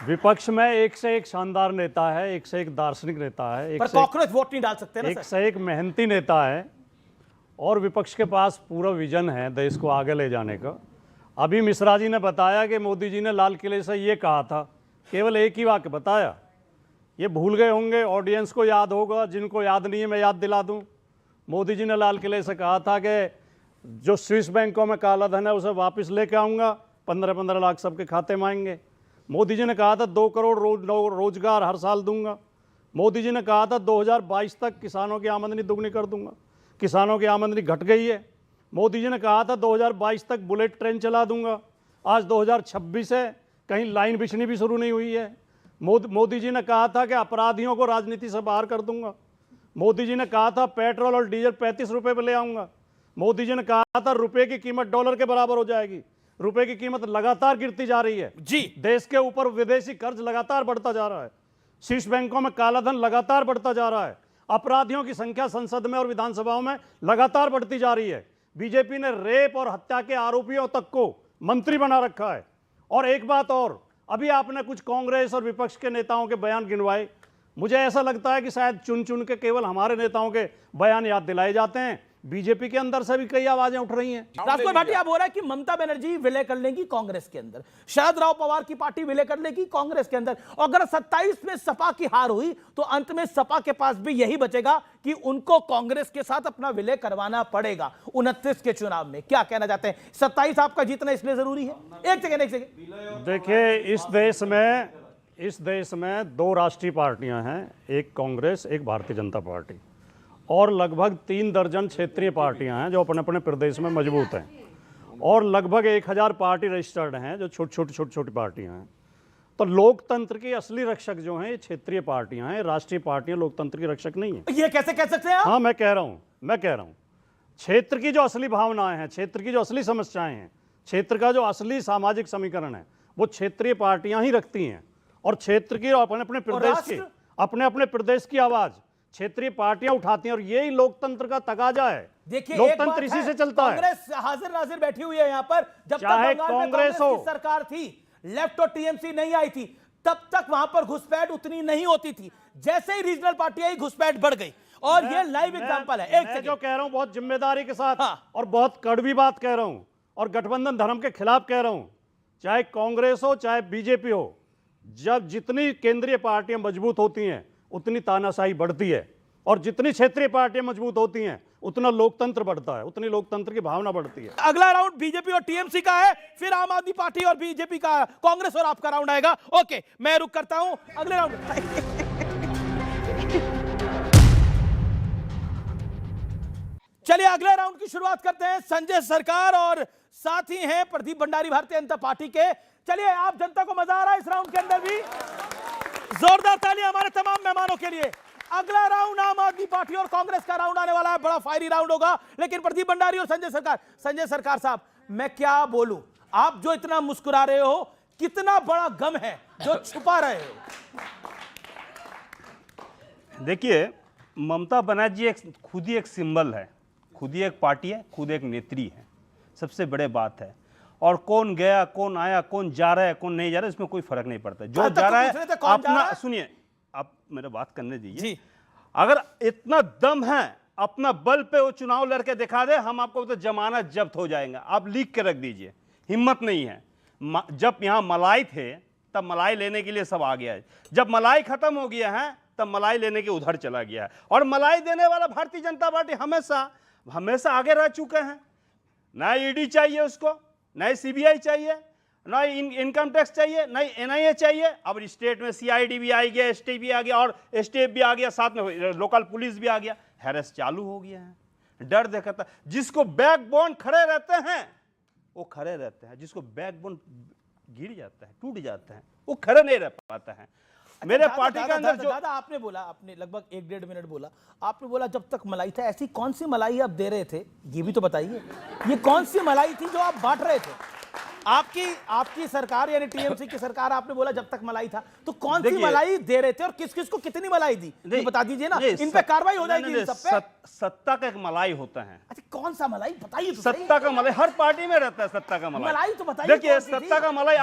विपक्ष में एक से एक शानदार नेता है, एक से एक दार्शनिक नेता है, पर कॉकरोच वोट नहीं डाल सकते ना, एक से एक मेहनती नेता है, और विपक्ष के पास पूरा विजन है देश को आगे ले जाने का। अभी मिश्रा जी ने बताया कि मोदी जी ने लाल किले से ये कहा था, केवल एक ही वाक्य बताया। ये भूल गए होंगे, ऑडियंस को याद होगा, जिनको याद नहीं है मैं याद दिला दूं। मोदी जी ने लाल किले से कहा था कि जो स्विस बैंकों में काला धन है उसे वापस लेके आऊँगा, 15-15 लाख सबके खाते में आएंगे। मोदी जी ने कहा था 2 करोड़ रोजगार हर साल दूंगा। मोदी जी ने कहा था 2022 तक किसानों की आमदनी दुगनी कर दूंगा। किसानों की आमदनी घट गई है। मोदी जी ने कहा था 2022 तक बुलेट ट्रेन चला दूंगा। आज 2026 है, कहीं लाइन बिछनी भी शुरू नहीं हुई है। मोदी जी ने कहा था कि अपराधियों को राजनीति से बाहर कर दूंगा। मोदी जी ने कहा था पेट्रोल और डीजल 35 रुपए पर ले आऊंगा। मोदी जी ने कहा था रुपए की कीमत डॉलर के बराबर हो जाएगी। रुपए की कीमत लगातार गिरती जा रही है जी। देश के ऊपर विदेशी कर्ज लगातार बढ़ता जा रहा है। शीर्ष बैंकों में कालाधन लगातार बढ़ता जा रहा है। अपराधियों की संख्या संसद में और विधानसभाओं में लगातार बढ़ती जा रही है। बीजेपी ने रेप और हत्या के आरोपियों तक को मंत्री बना रखा है। और एक बात और, अभी आपने कुछ कांग्रेस और विपक्ष के नेताओं के बयान गिनवाए। मुझे ऐसा लगता है कि शायद चुन चुन के केवल हमारे नेताओं के बयान याद दिलाए जाते हैं। बीजेपी के अंदर से भी कई आवाजें उठ रही हैं। राजकुमार भाटी, आप बोल रहे हैं कि ममता बनर्जी विलय कर लेंगी कांग्रेस के अंदर, शरद राव पवार की पार्टी विलय कर लेगी कांग्रेस के अंदर, और अगर 27 में सपा की हार हुई तो अंत में सपा के पास भी यही बचेगा कि उनको कांग्रेस के साथ अपना विलय करवाना पड़ेगा 29 के चुनाव में। क्या कहना चाहते हैं? 27 आपका जीतना इसलिए जरूरी है? एक सेकेंड देखिए, इस देश में 2 राष्ट्रीय पार्टियां हैं, एक कांग्रेस, एक भारतीय जनता पार्टी, और लगभग 3 दर्जन क्षेत्रीय पार्टियां हैं जो अपने अपने प्रदेश में मजबूत हैं, और लगभग 1000 पार्टी रजिस्टर्ड हैं जो छोटी पार्टियां हैं। तो लोकतंत्र की असली रक्षक जो हैं ये क्षेत्रीय पार्टियां हैं, राष्ट्रीय पार्टियां लोकतंत्र की रक्षक नहीं है। ये कैसे कह सकते हैं आप? हाँ, मैं कह रहा हूं क्षेत्र की जो असली भावनाएं हैं, क्षेत्र की जो असली समस्याएं हैं, क्षेत्र का जो असली सामाजिक समीकरण है, वो क्षेत्रीय पार्टियां ही रखती हैं। और क्षेत्र की अपने अपने प्रदेश की आवाज क्षेत्रीय पार्टियां उठाती हैं, और यही लोकतंत्र का तकाजा है। देखिए, लोकतंत्र इसी से चलता है। कांग्रेस हाजिर नाजिर बैठी हुई है यहां पर। जब चाहे तक बंगाल में कांग्रेस हो, की सरकार थी, लेफ्ट और टीएमसी नहीं आई थी, तब तक वहां पर घुसपैठ उतनी नहीं होती थी। जैसे ही रीजनल पार्टी आई, घुसपैठ बढ़ गई, और ये लाइव एग्जांपल है। मैं जो कह रहा हूं बहुत जिम्मेदारी के साथ और बहुत कड़वी बात कह रहा हूं, और गठबंधन धर्म के खिलाफ कह रहा हूं। चाहे कांग्रेस हो चाहे बीजेपी हो, जब जितनी केंद्रीय पार्टियां मजबूत होती हैं उतनी तानाशाही बढ़ती है। और जितनी क्षेत्रीय पार्टियां मजबूत होती हैं उतना लोकतंत्र बढ़ता है, उतनी लोकतंत्र की भावना बढ़ती है। अगला राउंड बीजेपी और टीएमसी का है, फिर आम आदमी पार्टी और बीजेपी का, कांग्रेस और आपका राउंड आएगा। ओके, मैं रुक करता हूं अगले राउंड। चलिए अगले राउंड की शुरुआत करते हैं। संजय सरकार और साथ ही हैं प्रदीप भंडारी भारतीय जनता पार्टी के। चलिए, आप जनता को मजा आ रहा है इस राउंड के अंदर भी? जोरदार तालियां हमारे तमाम मेहमानों के लिए। अगला राउंड आम आदमी पार्टी और कांग्रेस का राउंड आने वाला है, बड़ा फायरी राउंड होगा। लेकिन प्रदीप भंडारी और संजय सरकार साहब, मैं क्या बोलूं, आप जो इतना मुस्कुरा रहे हो, कितना बड़ा गम है जो छुपा रहे हो? देखिए, ममता बनर्जी खुद ही एक सिंबल है, खुद ही एक पार्टी है, खुद एक नेत्री है, सबसे बड़े बात है। और कौन गया, कौन आया, कौन जा रहा है, कौन नहीं जा रहा है, इसमें कोई फर्क नहीं पड़ता। जो जा रहा है अपना, सुनिए, आप मेरे बात करने दीजिए। अगर इतना दम है, अपना बल पे वो चुनाव लड़के दिखा दे, हम आपको तो जमानत जब्त हो जाएगा। आप लिख के रख दीजिए, हिम्मत नहीं है। जब यहाँ मलाई थे तब मलाई लेने के लिए सब आ गया है, जब मलाई खत्म हो गया है तब मलाई लेने के उधर चला गया है। और मलाई देने वाला भारतीय जनता पार्टी हमेशा आगे रह चुके हैं। ना ईडी चाहिए उसको, ना सीबीआई चाहिए, ना इनकम टैक्स चाहिए, ना एनआईए चाहिए। अब स्टेट में सीआईडी भी आ गया, एसटी भी आ गया और एसटीएफ भी आ गया, साथ में लोकल पुलिस भी आ गया। हैरेस चालू हो गया है, डर देखता। जिसको बैकबोन खड़े रहते हैं वो खड़े रहते हैं, जिसको बैकबोन गिर जाता है, टूट जाता है, वो खड़े नहीं रह पाता है। मेरे पार्टी के अंदर जो दादा आपने बोला, आपने लगभग 1-1.5 मिनट बोला, आपने बोला जब तक मलाई था। ऐसी कौन सी मलाई आप दे रहे थे, ये भी तो बताइए। ये कौन सी मलाई थी जो आप बांट रहे थे? आपकी सरकार यानी टीएमसी की सरकार, आपने बोला जब तक मलाई था, तो कौन सी मलाई दे रहे थे और किस किस को कितनी मलाई दी, ये बता दीजिए ना। इन पे कार्रवाई हो जाएगी। इन सब पे सत्ता का एक मलाई होता है। अच्छा, कौन सा मलाई बताइए तो? सत्ता का मलाई हर पार्टी में रहता है। सत्ता का मलाई तो बताइए। देखिए, सत्ता का मलाई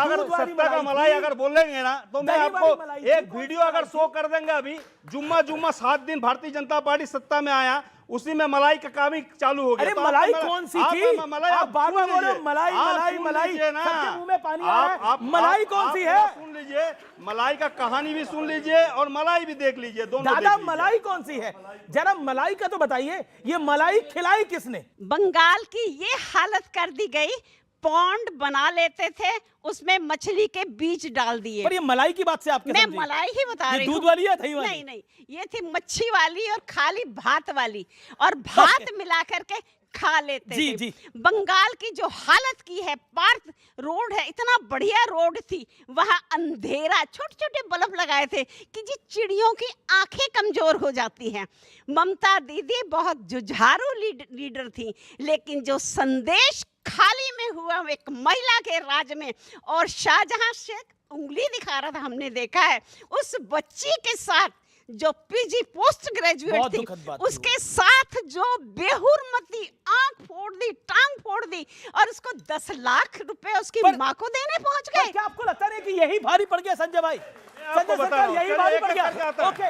अगर बोलेंगे ना तो मैं आपको एक वीडियो अगर शो कर देंगे। अभी जुम्मा 7 दिन भारतीय जनता पार्टी सत्ता में आया, उसी में मलाई का काम ही चालू हो गया। अरे मलाई कौन सी थी? आप बार बार बोल रहे हो मलाई मलाई मलाई, सबके मुंह में पानी आ रहा है। मलाई कौन सी है? सुन लीजिए, मलाई का कहानी भी सुन लीजिए और मलाई भी देख लीजिए, दोनों। दादा, मलाई कौन सी है? जरा मलाई का तो बताइए। ये मलाई खिलाई किसने? बंगाल की ये हालत कर दी गई, पॉन्ड बना लेते थे, उसमें मछली के बीज डाल दिए। पर ये मलाई की बात से आपके मैं मलाई ही बता रही हूँ। दूध वाली है, दही वाली? नहीं, ये थी मच्छी वाली और खाली भात वाली, और भात मिला करके खा लेते थे। बंगाल की जो हालत की है, पार्क रोड है, इतना बढ़िया रोड थी, वहां अंधेरा, छोटे छोटे बल्ब लगाए थे कि जी चिड़ियों की आंखें कमजोर हो जाती हैं। ममता दीदी बहुत जुझारू लीडर थी, लेकिन जो संदेश खाली में हुआ एक महिला के राज में, और शाहजहां शेख उंगली दिखा रहा था, हमने देखा है। उस बच्ची के साथ जो पीजी पोस्ट ग्रेजुएट थी, उसके साथ जो बेहुरमती आंख फोड़ दी, टांग फोड़ दी, और उसको 10 लाख रुपए उसकी माँ को देने पहुंच गए। क्या आपको लगता नहीं कि यही भारी पड़ गया संजय भाई? संजय सरकार यही भारी पड़ गया। ओके,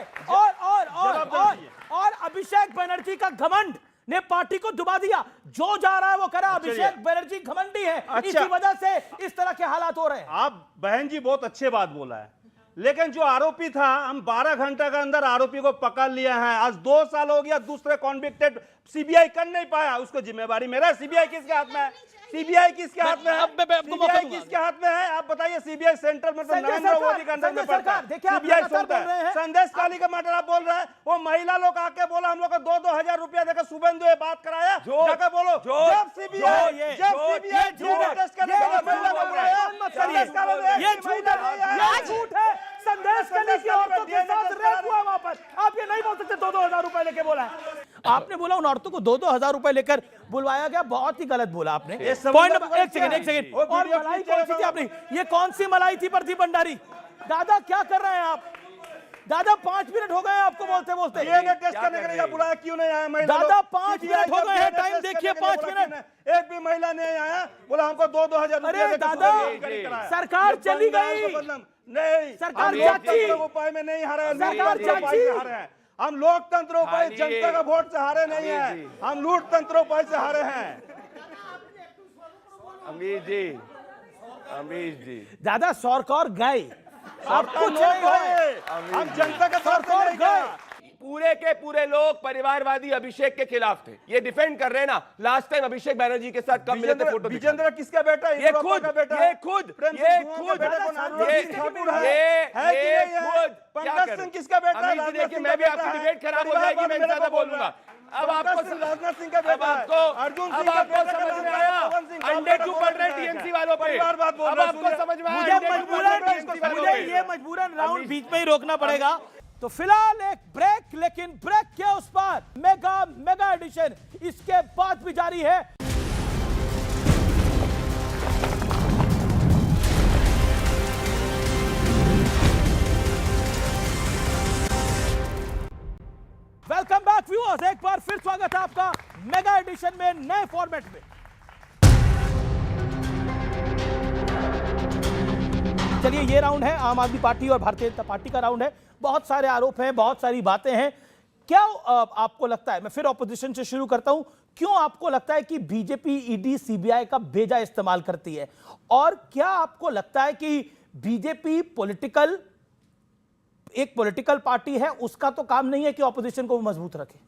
और अभिषेक बनर्जी का घमंड ने पार्टी को डुबा दिया। जो जा रहा है वो करा। अभिषेक बनर्जी घमंडी है, इसी वजह से इस तरह के हालात हो रहे हैं। आप बहन जी बहुत अच्छे बात बोला है, लेकिन जो आरोपी था, हम 12 घंटे के अंदर आरोपी को पकड़ लिया है। आज 2 साल हो गया, दूसरे कॉन्विक्टेड सीबीआई कर नहीं पाया, उसको जिम्मेवारी मेरा। सीबीआई किसके हाथ में है? सीबीआई किसके हाथ में है? सीबीआई किसके हाथ में है? आप बताइए। सीबीआई सेंट्रल में तो नरेंद्र मोदी के अंडर में पड़ता है। सीबीआई सुनता है। संदेश काली का मैटर आप बोल रहे हैं। वो महिला लोग आके बोला हम लोग को 2-2 हजार रुपया देकर शुभेंदु ये बात कराया, जाकर बोलो जब सीबीआई टेस्ट करने वाला महिला को बुलाया, संदेश काली ने ये झूठ है। संदेश काली की औरतों के साथ रेप हुआ वहां पर। आप ये नहीं बोल सकते 2-2 हजार रुपए लेके बोला है। आपने बोला उन औरतों को 2-2 हजार रुपए लेकर बुलवाया गया, बहुत ही गलत बोला आपने। पॉइंट नंबर एक सेकंड। और मलाई कौन सी थी आपने? ये कौन सी मलाई थी प्रदीप भंडारी? दादा क्या कर रहे हैं आप? दादा 5 मिनट हो गए आपको बोलते बोलते। ये टेस्ट करने के लिए बुलाया क्यों नहीं आया महिला? दादा 5 मिनट हो गए हैं, टाइम देखिए 5 मिनट। एक भी महिला नहीं आया, बोला हमको 2-2 हजार। अरे दादा, सरकार चली गई। नहीं, सरकार चाची उपाय में नहीं हारे, सरकार चाची हारे हैं। हम लोकतंत्र उपाय जनता का वोट से हारे नहीं है, हम लूट तंत्र उपाय से हारे हैं। अमीश जी दादा सरकार गए, हम जनता का सरकार गए। पूरे के पूरे लोग परिवारवादी अभिषेक के खिलाफ थे। ये डिफेंड कर रहे हैं ना। लास्ट टाइम अभिषेक बैनर्जी के साथ कब मिले थे? फोटो विजेंद्र किसका बेटा है? ये खुद पंकज सिंह किसका बेटा है? देखिए, मैं भी आपकी डिबेट खराब हो जाएगी, मैं ज्यादा बोलूंगा। अब आपको राजनाथ सिंह का बेटा है, अर्जुन सिंह का बेटा समझ में आया? अंडे क्यों पड़ रहे टीएमसी वालों पे? अब आपको समझ में आया? मुझे ये मजबूरन राउंड बीच में ही रोकना पड़ेगा। तो फिलहाल एक ब्रेक, लेकिन ब्रेक के उस पार मेगा एडिशन इसके बाद भी जारी है। वेलकम बैक व्यूअर्स, एक बार फिर स्वागत है आपका मेगा एडिशन में, नए फॉर्मेट में। चलिए, ये राउंड है आम आदमी पार्टी और भारतीय जनता पार्टी का राउंड है। बहुत सारे आरोप हैं, बहुत सारी बातें हैं। क्या आपको लगता है, मैं फिर ऑपोजिशन से शुरू करता हूं, क्यों आपको लगता है कि बीजेपी ईडी सीबीआई का बेजा इस्तेमाल करती है? और क्या आपको लगता है कि बीजेपी एक पॉलिटिकल पार्टी है, उसका तो काम नहीं है कि ऑपोजिशन को मजबूत रखे?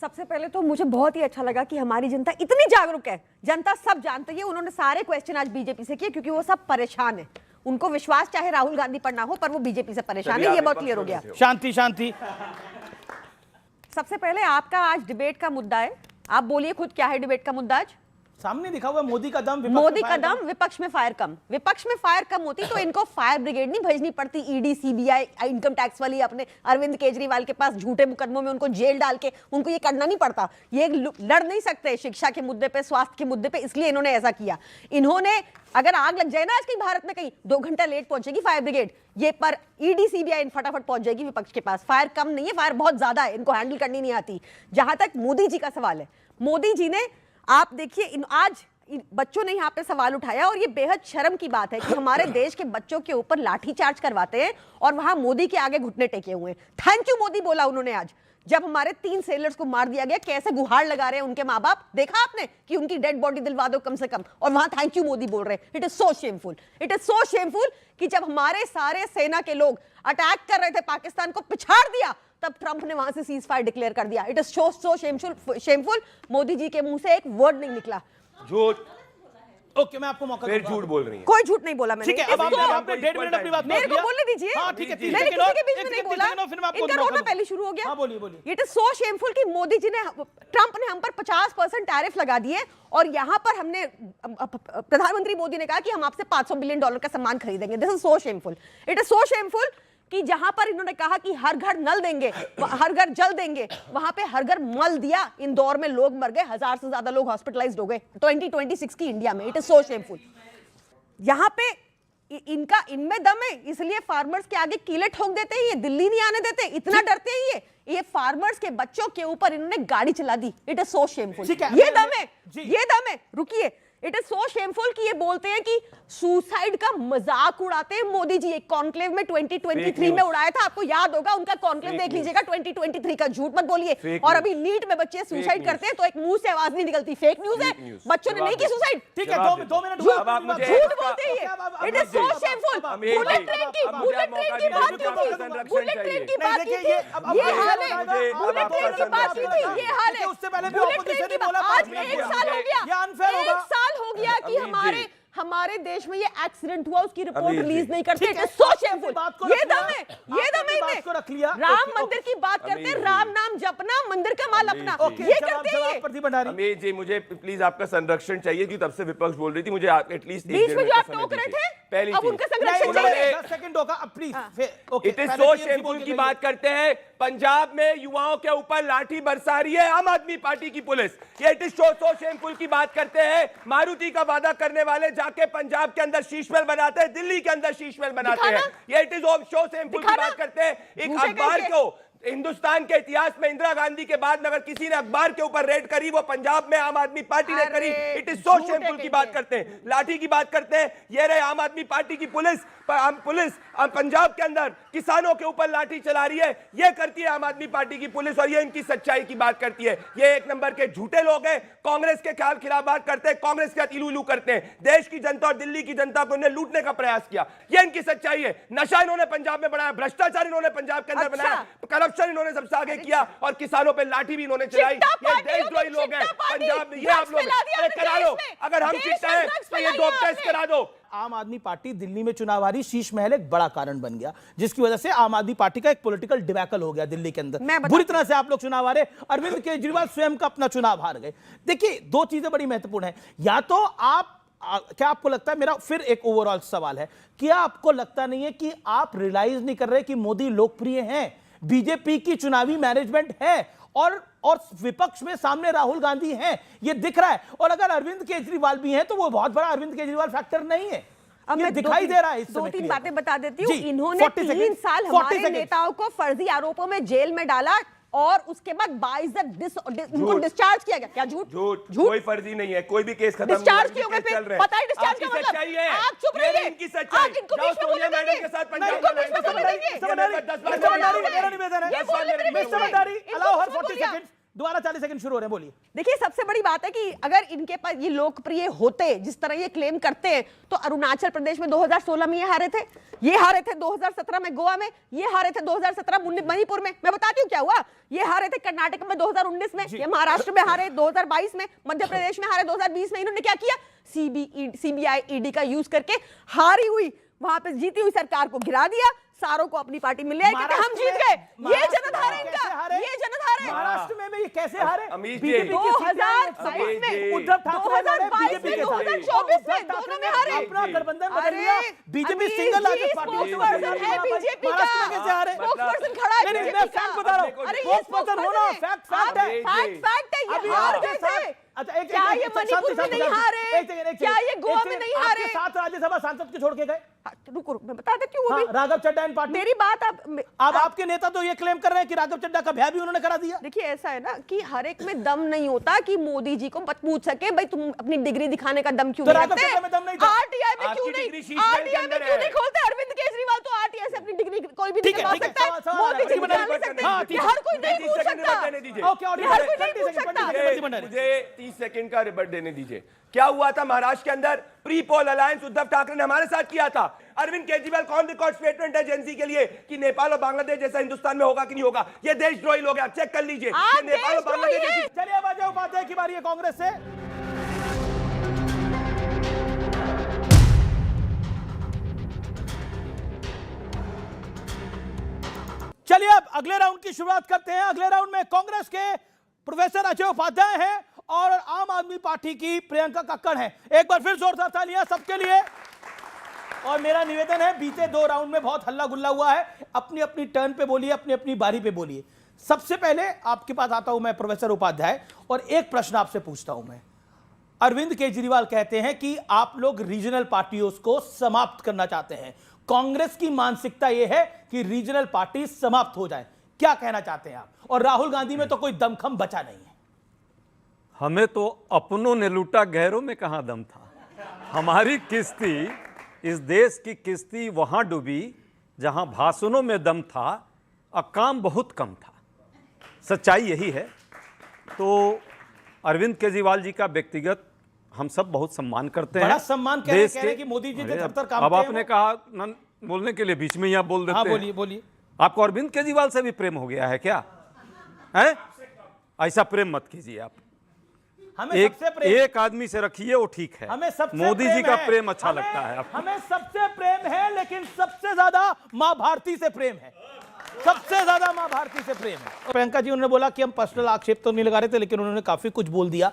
सबसे पहले तो मुझे बहुत ही अच्छा लगा कि हमारी जनता इतनी जागरूक है। जनता सब जानती है। उन्होंने सारे क्वेश्चन आज बीजेपी से किए क्योंकि वो सब परेशान है। उनको विश्वास चाहे राहुल गांधी पर ना हो, पर वो बीजेपी से परेशान है। ये बहुत क्लियर हो गया। शांति शांति। सबसे पहले आपका आज डिबेट का मुद्दा है, आप बोलिए खुद क्या है डिबेट का मुद्दा आज? सामने दिखा हुआ मोदी का दम, विपक्ष में फायर कम। विपक्ष में फायर कम होती तो इनको फायर ब्रिगेड नहीं भेजनी पड़ती, ईडी सीबीआई इनकम टैक्स वाली अपने अरविंद केजरीवाल के पास झूठे मुकदमों में उनको जेल डाल के उनको ये करना नहीं पड़ता। ये लड़ नहीं सकते शिक्षा के मुद्दे पे, स्वास्थ्य के मुद्दे पे, इसलिए इन्होंने ऐसा किया। इन्होंने अगर आग लग जाए ना आज कहीं भारत में, कहीं 2 घंटा लेट पहुंचेगी फायर ब्रिगेड, ये पर ईडी सीबीआई फटाफट पहुंच जाएगी विपक्ष के पास। फायर कम नहीं है, फायर बहुत ज्यादा है, इनको हैंडल करनी नहीं आती। जहां तक मोदी जी का सवाल है, मोदी जी ने, आप देखिए आज बच्चों ने यहाँ पे सवाल उठाया और ये बेहद शर्म की बात है कि हमारे देश के बच्चों के ऊपर लाठीचार्ज करवाते हैं और वहां मोदी के आगे घुटने टेके हुए हैं। थैंक यू मोदी बोला उन्होंने आज, जब हमारे 3 सेलर्स को मार दिया गया, कैसे गुहार लगा रहे हैं उनके माँ बाप, देखा आपने कि उनकी डेड बॉडी दिलवा दो कम से कम, और वहां थैंक यू मोदी बोल रहे हैं। It is so shameful, it is so shameful कि जब हमारे सारे सेना के लोग अटैक कर रहे थे, पाकिस्तान को पिछाड़ दिया, तब ट्रंप ने वहां से सीज फायर डिक्लेयर कर दिया। It is so shameful. Modi ji के मुंह से एक वर्ड नहीं निकला झूठ। ओके, मैं आपको मौका दूंगा। झूठ बोल रही है। कोई झूठ नहीं बोला मैंने। ठीक है, अब आपने 1.5 मिनट अपनी बात मेरे को बोलने दीजिए। हाँ, ठीक है, मैंने किसी के बीच में नहीं बोला। इनका रोना पहले शुरू हो गया। हाँ, बोलिए। इट इज सो शेमफुल कि मोदी जी ने, ट्रंप ने हम पर 50% टैरिफ लगा दिए और यहाँ पर हमने, प्रधानमंत्री मोदी ने कहा कि हम आपसे $500 बिलियन का सामान खरीदेंगे। This is so shameful. It is so shameful कि जहां पर इन्होंने कहा कि हर घर नल देंगे, हर घर जल देंगे, वहां पे हर घर मल दिया। इंदौर में लोग मर गए, 1000 से ज्यादा लोग हॉस्पिटलाइज्ड हो गए 2026 की इंडिया में। It is so shameful. यहाँ पे इनमें दम है, इसलिए फार्मर्स के आगे कीले ठोक देते हैं, ये दिल्ली नहीं आने देते, इतना डरते हैं ये फार्मर्स के बच्चों के ऊपर इन्होंने गाड़ी चला दी। It is so shameful. ये दम है, रुकिए। इट इज सो शेमफुल कि ये बोलते हैं कि सुसाइड का मजाक उड़ाते हैं मोदी जी। एक कॉन्क्लेव में 2023 में उड़ाया था, आपको याद होगा, उनका कॉन्क्लेव देख लीजिएगा 2023 का। झूठ मत बोलिए। और अभी नीट में बच्चे सुसाइड करते हैं तो एक मुंह से आवाज नहीं निकलती। फेक न्यूज है, बच्चों ने नहीं की सुसाइड। ठीक है, 2 मिनट झूठ बोलते हैं। It is so shameful. Bullet train की बात की थी, बुलेट ट्रेन की बात की थी, ये हाल है। बुलेट ट्रेन की बात की थी, ये हाल है। उससे पहले भी ऑपोजिशन ने बोला आज 1 साल हो गया, ये अनफेयर होगा। 1 साल हो गया कि हमारे देश में ये एक्सीडेंट हुआ, उसकी रिपोर्ट रिलीज नहीं करते। सो शेमफुल। ये दम है इनमें। राम मंदिर की बात करते हैं, राम नाम जपना, मंदिर का माल अपना, ये करते हैं। अमित जी, मुझे प्लीज आपका संरक्षण चाहिए कि तब से विपक्ष बोल रही थी, मुझे एटलीस्ट बीच में जो आप टोक रहे थे, पहली अब उनका संरक्षण चाहिए। 10 सेकंड होगा अब please. It is so shameful की बात करते हैं। पंजाब में युवाओं के ऊपर लाठी बरसा रही है आम आदमी पार्टी की पुलिस। ये इट इज सो शेमफुल की बात करते हैं। मारुति का वादा करने वाले जाके पंजाब के अंदर शीश महल बनाते हैं, दिल्ली के अंदर शीश महल बनाते हैं। ये इट इज सो शेमफुल की बात करते हैं। एक अखबार को, हिंदुस्तान के इतिहास में इंदिरा गांधी के बाद अगर किसी ने अखबार के ऊपर रेड करी, वो पंजाब में आम आदमी पार्टी ने करी। इट इज सो शेमफुल की बात करते हैं। लाठी की बात करते हैं, ये रहे आम आदमी पार्टी की पुलिस। पुलिस पंजाब के अंदर किसानों के ऊपर लाठी चला रही है, ये करती है आम आदमी पार्टी की पुलिस, और ये इनकी सच्चाई की बात करती है। ये एक नंबर के झूठे लोग हैं, कांग्रेस के खिलाफ बात करते हैं, कांग्रेस के इलू करते हैं, देश की जनता और दिल्ली की जनता को इन्हें लूटने का प्रयास किया, ये इनकी सच्चाई है। नशा इन्होंने पंजाब में बढ़ाया, भ्रष्टाचार इन्होंने पंजाब के अंदर बनाया, करप्शन इन्होंने सबसे आगे किया, और किसानों पर लाठी भी इन्होंने चलाई। ये देशद्रोही लोग हैं पंजाब में, ये आप लोग करा लो, अगर हम चिट्टा है तो ये डोप टेस्ट करा दो। आम आदमी पार्टी दिल्ली में चुनाव हारी, शीश महल एक बड़ा कारण बन गया, जिसकी वजह से आम आदमी पार्टी का एक पॉलिटिकल डिबैकल हो गया दिल्ली के अंदर। बुरी तरह से आप लोग चुनाव हारे, अरविंद केजरीवाल स्वयं का अपना चुनाव हार गए। देखिए, दो चीजें बड़ी महत्वपूर्ण है। या तो आप क्या आपको लगता है, मेरा फिर एक ओवरऑल सवाल है, क्या आपको लगता नहीं है कि आप रियलाइज नहीं कर रहे कि मोदी लोकप्रिय हैं, बीजेपी की चुनावी मैनेजमेंट है, और विपक्ष में सामने राहुल गांधी हैं, ये दिख रहा है। और अगर अरविंद केजरीवाल भी हैं तो वो बहुत बड़ा अरविंद केजरीवाल फैक्टर नहीं है, अब ये मैं दिखाई दे रहा है। दो तीन बातें बता देती हूँ। इन्होंने 3 साल हमारे नेताओं को फर्जी आरोपों में जेल में डाला, और उसके बाद उनको डिस्चार्ज किया गया। क्या झूठ? झूठ, कोई फर्जी नहीं है, कोई भी केस खत्म डिस्चार्ज क्यों गए? पता है डिस्चार्ज का मतलब? आप चुप रहिए, इनकी सच्चाई। आप इनको बीच में बोलने देंगे, के साथ इनको बीच में बोलने देंगे। दोबारा 40 सेकंड शुरू हो रहे हैं, बोलिए। देखिए, सबसे बड़ी बात है कि अगर इनके पास ये लोकप्रिय होते, जिस तरह ये क्लेम करते हैं, तो अरुणाचल प्रदेश में 2016 में ये हारे थे, ये हारे थे 2017 में गोवा में, ये हारे थे 2017 मणिपुर में। मैं बताती हूँ क्या हुआ। ये हारे थे कर्नाटक में 2019 में, ये महाराष्ट्र में हारे 2022 में, मध्य प्रदेश में हारे 2020 में। इन्होंने क्या किया? सीबीआई ईडी का यूज करके हारी हुई, वहां पे जीती हुई सरकार को गिरा दिया, सारों को अपनी पार्टी मिल रही है कि हम जीत गए। ये जनधारा इनका, ये जनधारा है। महाराष्ट्र में ये कैसे हारे? 2022 में, उद्धव ठाकरे 2022 में, 2024 में, दोनों में हारे। अपना गठबंधन बदल लिया, बीजेपी सिंगल लार्जेस्ट पार्टी है बीजेपी का। कैसे हारे? स्पोक्सपर्सन खड़ा है नहीं, मैं फैक्ट बता रहा हूं। अरे ये स्पोक्सपर्सन होना फैक्ट है, फैक्ट है। ये हार गए थे। अच्छा, क्या ये मणिपुर में नहीं हारे? क्या ये गोवा में नहीं हारे? 7 राज्यसभा सांसद को छोड़ के गए। रुको, मैं बता देती हूँ। Raghav Chadha and party. मेरी बात अब आपके नेता तो ये क्लेम कर रहे हैं कि राघव चड्ढा का ब्याह भी उन्होंने करा दिया। देखिए, ऐसा है ना कि हर एक में दम नहीं होता कि मोदी जी को पूछ सके भाई तुम अपनी डिग्री दिखाने का दम क्यों नहीं रखते? आरटीआई में क्यों नहीं खोलते? अरविंद केजरीवाल तो आरटीआई से अपनी डिग्री कोई भी निकलवा सकता है, मोदी जी निकाल नहीं सकते। हर कोई नहीं पूछ सकता, हर कोई नहीं पूछ सकता। मुझे 30 सेकंड का रिबट देने दीजिए। क्या हुआ था महाराष्ट्र के अंदर? Pre poll alliance Uddhav Thackeray ने हमारे साथ किया था। अरविंद केजरीवाल कौन रिकॉर्ड स्टेटमेंट है एजेंसी के लिए कि नेपाल और बांग्लादेश जैसा हिंदुस्तान में होगा कि नहीं होगा? ये देशद्रोही लोग हैं, आप चेक कर लीजिए। नेपाल और बांग्लादेश। चलिए अब अजय उपाध्याय की बारी है कांग्रेस से। चलिए अब अगले राउंड की शुरुआत करते हैं। अगले राउंड में कांग्रेस के प्रोफेसर अजय उपाध्याय हैं और आम आदमी पार्टी की प्रियंका कक्कड़ हैं। एक बार फिर जोरदार तालियां सबके लिए। और मेरा निवेदन है, बीते 2 राउंड में बहुत हल्ला गुल्ला हुआ है, अपनी अपनी टर्न पे बोलिए, अपनी अपनी बारी पे बोलिए। सबसे पहले आपके पास आता हूं मैं प्रोफेसर उपाध्याय, और एक प्रश्न आपसे पूछता हूं मैं। अरविंद केजरीवाल कहते हैं कि आप लोग रीजनल पार्टियों को समाप्त करना चाहते हैं, कांग्रेस की मानसिकता यह है कि रीजनल पार्टी समाप्त हो जाए, क्या कहना चाहते हैं आप? और राहुल गांधी में तो कोई दमखम बचा नहीं है। हमें तो अपनों ने लूटा, गैरों में कहां दम था। हमारी किस्ती, इस देश की किस्ती वहां डूबी जहां भाषणों में दम था और काम बहुत कम था। सच्चाई यही है। तो अरविंद केजरीवाल जी का व्यक्तिगत हम सब बहुत सम्मान करते हैं। बड़ा सम्मान कह रहे हैं कि मोदी जी थर-थर कांपते हैं। अब आपने कहा न बोलने के लिए, बीच में ही आप बोल देते हैं। बोलिए बोलिए। आपको अरविंद केजरीवाल से भी प्रेम हो गया है क्या? है? ऐसा प्रेम मत कीजिए आप। एक आदमी से रखिए, वो ठीक है। हमें सबसे मोदी जी का प्रेम अच्छा लगता है आपको। हमें सबसे प्रेम है, लेकिन सबसे ज्यादा मां भारती से प्रेम है, सबसे ज्यादा मां भारती से प्रेम है। प्रियंका जी, उन्होंने बोला कि हम पर्सनल आक्षेप तो नहीं लगा रहे थे, लेकिन उन्होंने काफी कुछ बोल दिया।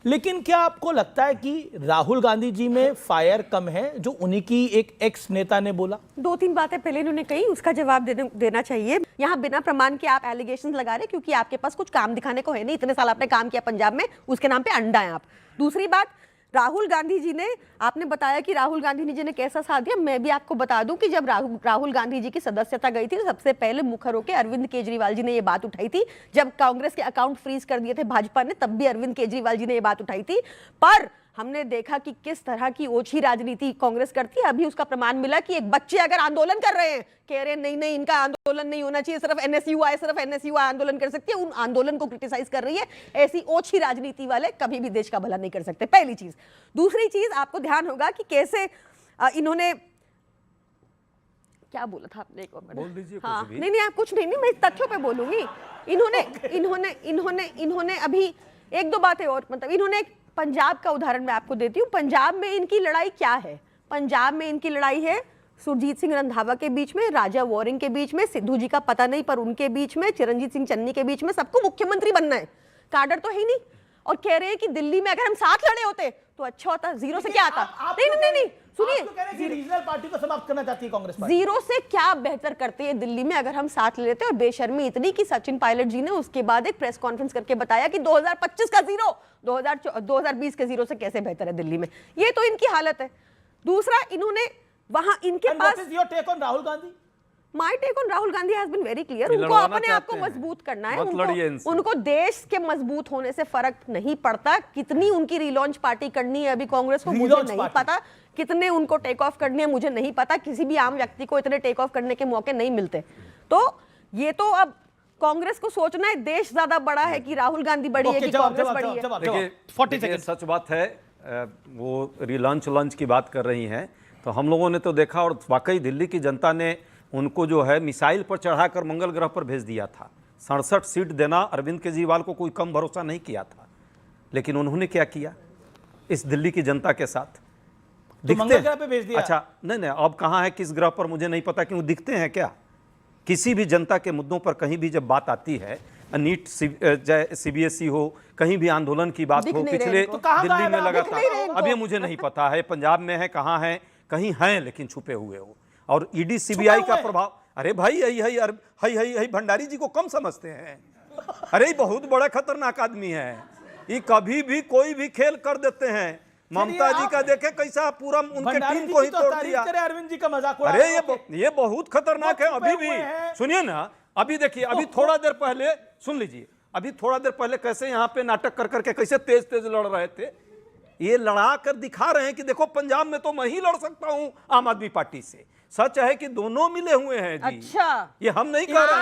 लेकिन क्या आपको लगता है कि राहुल गांधी जी में फायर कम है, जो उन्हीं की एक एक्स नेता ने बोला? 2-3 बातें पहले इन्होंने कही, उसका जवाब देना चाहिए। यहाँ बिना प्रमाण के आप एलिगेशंस लगा रहे, क्योंकि आपके पास कुछ काम दिखाने को है नहीं। इतने साल आपने काम किया पंजाब में, उसके नाम पे अंडा है आप। दूसरी बात, राहुल गांधी जी ने, आपने बताया कि राहुल गांधी जी ने कैसा साथ दिया। मैं भी आपको बता दूं कि जब राहुल गांधी जी की सदस्यता गई थी, तो सबसे पहले मुखर होकर अरविंद केजरीवाल जी ने ये बात उठाई थी। जब कांग्रेस के अकाउंट फ्रीज कर दिए थे भाजपा ने, तब भी अरविंद केजरीवाल जी ने ये बात उठाई थी। पर हमने देखा कि किस तरह की ओछी राजनीति कांग्रेस करती है। अभी उसका प्रमाण मिला कि एक बच्चे अगर आंदोलन कर रहे हैं, कह रहे हैं नहीं नहीं इनका आंदोलन नहीं होना चाहिए, सिर्फ एनएसयूआई आंदोलन कर सकती है, उन आंदोलन को क्रिटिसाइज कर रही है। ऐसी ओछी राजनीति वाले कभी भी देश का भला नहीं कर सकते, पहली चीज। दूसरी चीज, आपको ध्यान होगा कि कैसे इन्होंने क्या बोला था आपने, एक और बोल दीजिए। हाँ, नहीं आप कुछ नहीं, मैं तथ्यों पे बोलूंगी। इन्होंने अभी एक दो बातें और, मतलब इन्होंने पंजाब का उदाहरण मैं आपको देती हूँ। पंजाब में इनकी लड़ाई क्या है? पंजाब में इनकी लड़ाई है सुरजीत सिंह रंधावा के बीच में, राजा वॉरिंग के बीच में, सिद्धू जी का पता नहीं पर उनके बीच में, चिरंजीत सिंह चन्नी के बीच में। सबको मुख्यमंत्री बनना है, काडर तो है ही नहीं। और कह रहे हैं कि दिल्ली में अगर हम साथ लड़े होते तो अच्छा होता, जीरो से क्या आता? नहीं, सुनिए, रीजनल पार्टी को समाप्त करना चाहती है कांग्रेस पार्टी। जीरो से क्या बेहतर करते हैं दिल्ली में अगर हम साथ ले लेते। और बेशर्मी इतनी कि सचिन पायलट जी ने उसके बाद एक प्रेस कॉन्फ्रेंस करके बताया कि 2025 का जीरो 2020 के जीरो से कैसे बेहतर है दिल्ली में। ये तो इनकी हालत है। दूसरा, इन्होंने वहां इनके पास your take on Rahul Gandhi? My take on Rahul Gandhi has been very clear. उनको अपने आप को मजबूत करना है, उनको देश के मजबूत होने से फर्क नहीं पड़ता। कितनी उनकी रिलॉन्च पार्टी करनी है अभी कांग्रेस को मुझे नहीं पता, कितने उनको टेक ऑफ करने हैं मुझे नहीं पता। किसी भी आम व्यक्ति को इतने टेक ऑफ करने के मौके नहीं मिलते। तो ये तो अब कांग्रेस को सोचना है, देश ज्यादा बड़ा है कि राहुल गांधी बड़ी है कि कांग्रेस बड़ी है। देखिए सच बात है, वो रिलॉन्च लॉन्च की बात कर रही हैं, तो हम लोगों ने तो देखा और वाकई दिल्ली की जनता ने उनको जो है मिसाइल पर चढ़ाकर मंगल ग्रह पर भेज दिया था। 67 सीट देना अरविंद केजरीवाल को कोई कम भरोसा नहीं किया था, लेकिन उन्होंने क्या किया इस दिल्ली की जनता के साथ? तो मंगल ग्रह पे भेज दिया। अच्छा, नहीं, अब कहाँ है किस ग्रह पर मुझे नहीं पता, क्यों दिखते हैं क्या? किसी भी जनता के मुद्दों पर कहीं भी जब बात आती है, नीट CBSE हो, कहीं भी आंदोलन की बात हो, पिछले दिल्ली में लगा था, अब ये मुझे नहीं पता है पंजाब में है कहाँ है, कहीं हैं लेकिन छुपे हुए हो। और ED CBI का प्रभाव, अरे भाई यही भंडारी जी को कम समझते हैं। अरे बहुत बड़ा खतरनाक आदमी है, ये कभी भी कोई भी खेल कर देते हैं। ममता जी का देखे कैसा पूरा उनके टीम को ही तोड़ दिया। अरविंद जी का मजाक। अरे ये बहुत खतरनाक है। अभी भी सुनिए ना, अभी देखिए, अभी थोड़ा देर पहले सुन लीजिए, अभी थोड़ा देर पहले कैसे यहाँ पे नाटक कर करके कैसे तेज तेज लड़ रहे थे। ये लड़ा कर दिखा रहे हैं कि देखो पंजाब में तो मैं ही लड़ सकता हूं आम आदमी पार्टी से। सच है कि दोनों मिले हुए हैं जी। अच्छा, ये हम नहीं कह रहे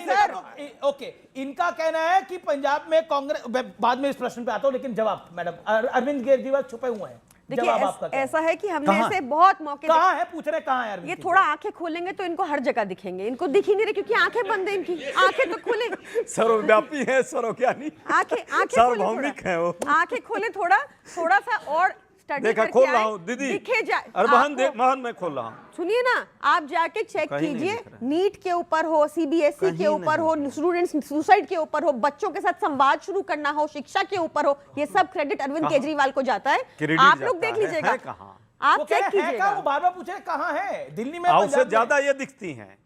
हैं। ओके, इनका कहना है कि पंजाब में कांग्रेस, बाद में इस प्रश्न पे आता हूं, लेकिन जवाब मैडम, अरविंद केजरीवाल छुपे हुए हैं। देखिए ऐसा है कि हमने ऐसे बहुत मौके कहाँ है, पूछ रहे कहाँ है अरविंद? ये थोड़ा आंखें खोलेंगे तो इनको हर जगह दिखेंगे। इनको दिख ही नहीं रहे क्योंकि आंखें बंद है इनकी। आंखें तो खोले, सर्वव्यापी है, सर्वज्ञानी, आंखें सार्वभौमिक है वो। आंखें खोले, थोड़ा सा और स्टडी देखा, खोल रहा हूँ दीदी, दिखे जाए। और महन मैं खोल रहा हूँ। सुनिए ना, आप जाके चेक कीजिए, नीट के ऊपर हो, CBSE के ऊपर हो, स्टूडेंट्स सुसाइड के ऊपर हो, बच्चों के साथ संवाद शुरू करना हो, शिक्षा के ऊपर हो, ये सब क्रेडिट अरविंद केजरीवाल को जाता है। आप लोग देख लीजिएगा, आप चेक कीजिएगा। वो बार-बार पूछे कहाँ है, दिल्ली में, उससे ज्यादा ये दिखती हैं।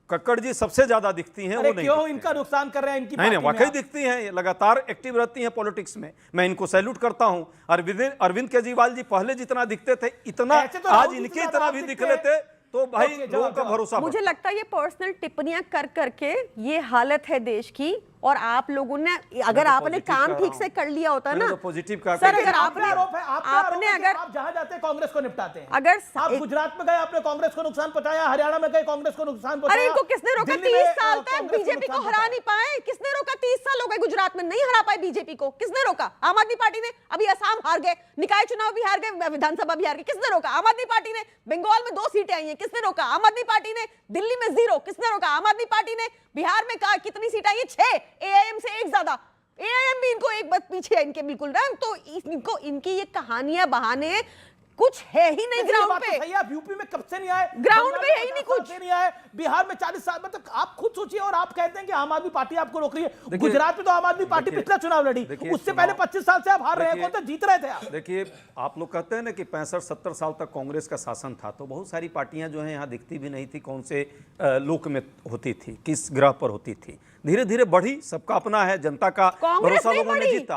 कक्कड़ जी सबसे ज्यादा दिखती हैं। वो नहीं क्यों इनका नुकसान कर रहे हैं इनकी? नहीं, वाकई दिखती हैं, लगातार एक्टिव रहती हैं पॉलिटिक्स में। मैं इनको सैल्यूट करता हूं। अरविंद केजरीवाल जी पहले जितना दिखते थे, इतना आज इनके इतना भी दिख लेते तो भाई लोगों का भरोसा। मुझे लगता है ये पर्सनल टिप्पणियां कर करके ये हालत है देश की। और आप लोगों ने, अगर आपने काम ठीक से कर लिया होता ना, पॉजिटिव सर, अगर आपने अगर आप जहां जाते कांग्रेस को निपटाते हैं। अगर आप गुजरात में गए, आपने कांग्रेस को नुकसान पहुंचाया, हरियाणा में गए, कांग्रेस को नुकसान पहुंचाया। अरे इनको किसने रोका? 30 साल तक बीजेपी को हरा नहीं पाए। किसने रोका? 30 साल हो गए गुजरात में, नहीं हरा पाए बीजेपी को। किसने रोका? आम आदमी पार्टी ने। अभी असम हार गए, निकाय चुनाव भी हार गए, विधानसभा भी हार गए। किसने रोका? आम आदमी पार्टी ने। बंगाल में 2 सीटें आई हैं, किसने रोका? आम आदमी पार्टी ने। दिल्ली में 0, किसने रोका? आम आदमी पार्टी ने। बिहार में कितनी सीट आई है? 6, AIM से 1 ज्यादा। AIM भी इनको एक बात पीछे है इनके, बिल्कुल ना। तो इनको, इनकी ये कहानियां बहाने कुछ है ही नहीं ग्राउंड पे। सही, आप यूपी में कब से नहीं आए? ग्राउंड पे है ही नहीं कुछ, नहीं आए। बिहार में 40 साल, मतलब आप खुद सोचिए। और आप कहते हैं कि आम आदमी पार्टी आपको रोक रही है। गुजरात में तो आम आदमी पार्टी पिछला चुनाव लड़ी, उससे पहले 25 साल से आप हार रहे हैं, कौन तो जीत रहे थे आप। देखिए, आप लोग कहते हैं ना कि 65-70 साल तक कांग्रेस का शासन था, तो बहुत सारी पार्टियां जो है यहाँ दिखती भी नहीं थी, कौन से लोक में होती थी, किस ग्रह पर होती थी। धीरे धीरे बढ़ी, सबका अपना है, जनता का भरोसा लोगों ने जीता।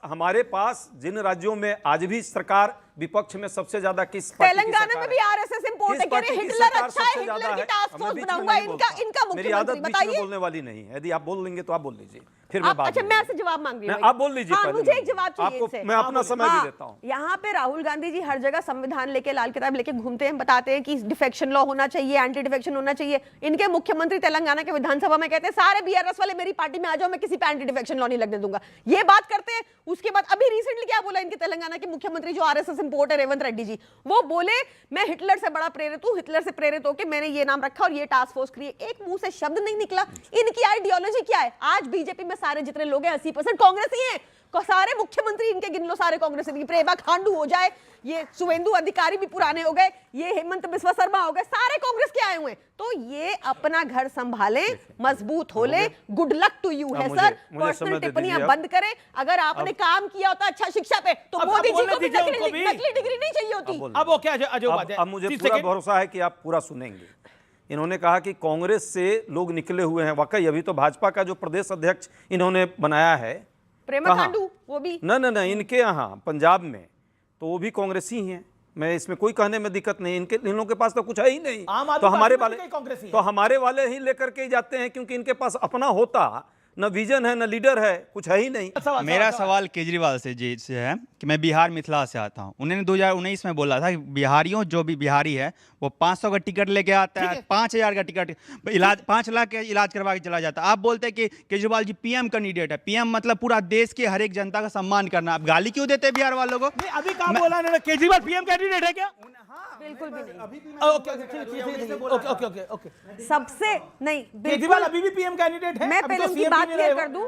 हमारे पास जिन राज्यों में आज भी सरकार विपक्ष में सबसे ज्यादा किस पार्टी की तेलंगाना सरकार में भी है? आरएसएस इंपोर्ट किस है, कह पार्टी रहे की हिटलर सरकार अच्छा है, सबसे ज्यादा हिटलर की है? टास्क मैं फोर्स बीच में बनाऊंगा, नहीं इनका बोलता। इनका मेरी आदत मुख्यमंत्री बीच में बताइए। बोलने वाली नहीं है। यदि आप बोल लेंगे तो आप बोल लीजिए, फिर मैं आप, बात अच्छा मैं आपसे जवाब मांग रही हूँ। आप बोल लीजिए हाँ, पहले, मुझे एक जवाब चाहिए आपको इनसे। मैं अपना समय भी देता हूँ। यहाँ पे राहुल गांधी जी हर जगह संविधान लेके, लाल किताब लेके घूमते हैं, बताते हैं कि डिफेक्शन लॉ होना चाहिए, एंटी डिफेक्शन होना चाहिए। इनके मुख्यमंत्री तेलंगाना के विधानसभा में कहते हैं सारे बीआरएस वाले मेरी पार्टी में आ जाओ, मैं किसी पे एंटी डिफेक्शन लॉ नहीं लगने दूंगा। ये बात करते हैं। उसके बाद अभी रिसेंटली क्या बोला इनके तेलंगाना के मुख्यमंत्री जो आरएसएस इंपोर्ट है, रेवंत रेड्डी जी, वो बोले मैं हिटलर से बड़ा प्रेरित हूं, हिटलर से प्रेरित होकर मैंने ये नाम रखा और ये टास्क फोर्स क्रिएट। एक मुंह से शब्द नहीं निकला। इनकी आइडियोलॉजी क्या है? आज बीजेपी में सारे जितने लोग हैं 80% कांग्रेसी हैं। सारे मुख्यमंत्री इनके गिन लो, सारे कांग्रेसी। प्रेमा खांडू हो जाए, ये शुवेंदु अधिकारी भी पुराने हो गए, ये हेमंत बिस्वा शर्मा हो गए, सारे कांग्रेस के आए हुए हैं। तो ये अपना घर संभाले, मजबूत हो ले। गुड लक टू यू है सर। पर्सनल टिप्पणियां बंद करें। अगर आपने काम किया होता अच्छा शिक्षा पे तो मोदी जी को भी नकली डिग्री नहीं चाहिए होती। अब वो क्या अजय, अब मुझे पूरा भरोसा है कि आप पूरा सुनेंगे। इन्होंने कहा कि कांग्रेस से लोग निकले हुए हैं। वाकई अभी तो भाजपा का जो प्रदेश अध्यक्ष इन्होंने बनाया है, प्रेमा खांडू, वो भी न इनके यहाँ पंजाब में तो वो भी कांग्रेसी ही हैं। मैं इसमें कोई कहने में दिक्कत नहीं। इन लोगों के पास तो कुछ है ही नहीं, तो हमारे वाले ही लेकर के जाते हैं, क्योंकि इनके पास अपना होता न विजन है, न लीडर है, कुछ है ही नहीं। मेरा सवाल केजरीवाल से जी से है कि मैं बिहार मिथिला से आता हूँ। उन्होंने 2019 में बोला था कि बिहारियों, जो भी बिहारी है वो 500 का टिकट लेके आता है, 5000 का टिकट, इलाज 5 लाख का इलाज करवा के चला जाता है। आप बोलते हैं कि केजरीवाल जी पीएम कैंडिडेट है। पीएम मतलब पूरा देश के हर एक जनता का सम्मान करना। आप गाली क्यों देते हैं बिहार वालों को? अभी कहाँ बोला ना केजरीवाल पीएम कैंडिडेट है क्या? बिल्कुल भी नहीं। ओके, सबसे नहीं, केजरीवाल अभी भी पीएम कैंडिडेट है। मैं पहले उनकी बात क्लियर कर दूं।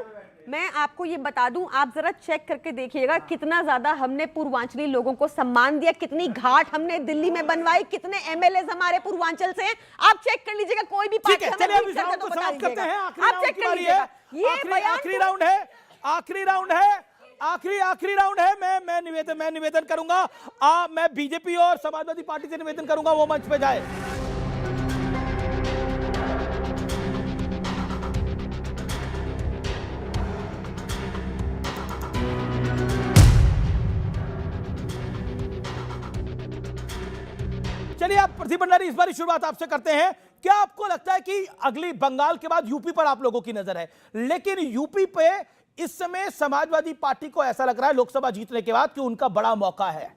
मैं आपको ये बता दूं, आप जरा चेक करके देखिएगा कितना ज्यादा हमने पूर्वांचली लोगों को सम्मान दिया, कितनी घाट हमने दिल्ली में बनवाई, कितने एमएलए हमारे पूर्वांचल से हैं। आप चेक कर लीजिएगा, कोई भी पार्टी हमें बीट करके तो बता दीजिएगा। आप चेक कर लीजिएगा। ये आखिरी राउंड है, आखिरी राउंड है। मैं निवेदन करूंगा, मैं बीजेपी और समाजवादी पार्टी से निवेदन करूंगा वो मंच पे जाए। चलिए, आप प्रदीप भंडारी, इस बार शुरुआत आपसे करते हैं। क्या आपको लगता है कि अगली बंगाल के बाद यूपी पर आप लोगों की नजर है, लेकिन यूपी पे इस समय समाजवादी पार्टी को ऐसा लग रहा है लोकसभा जीतने के बाद कि उनका बड़ा मौका है?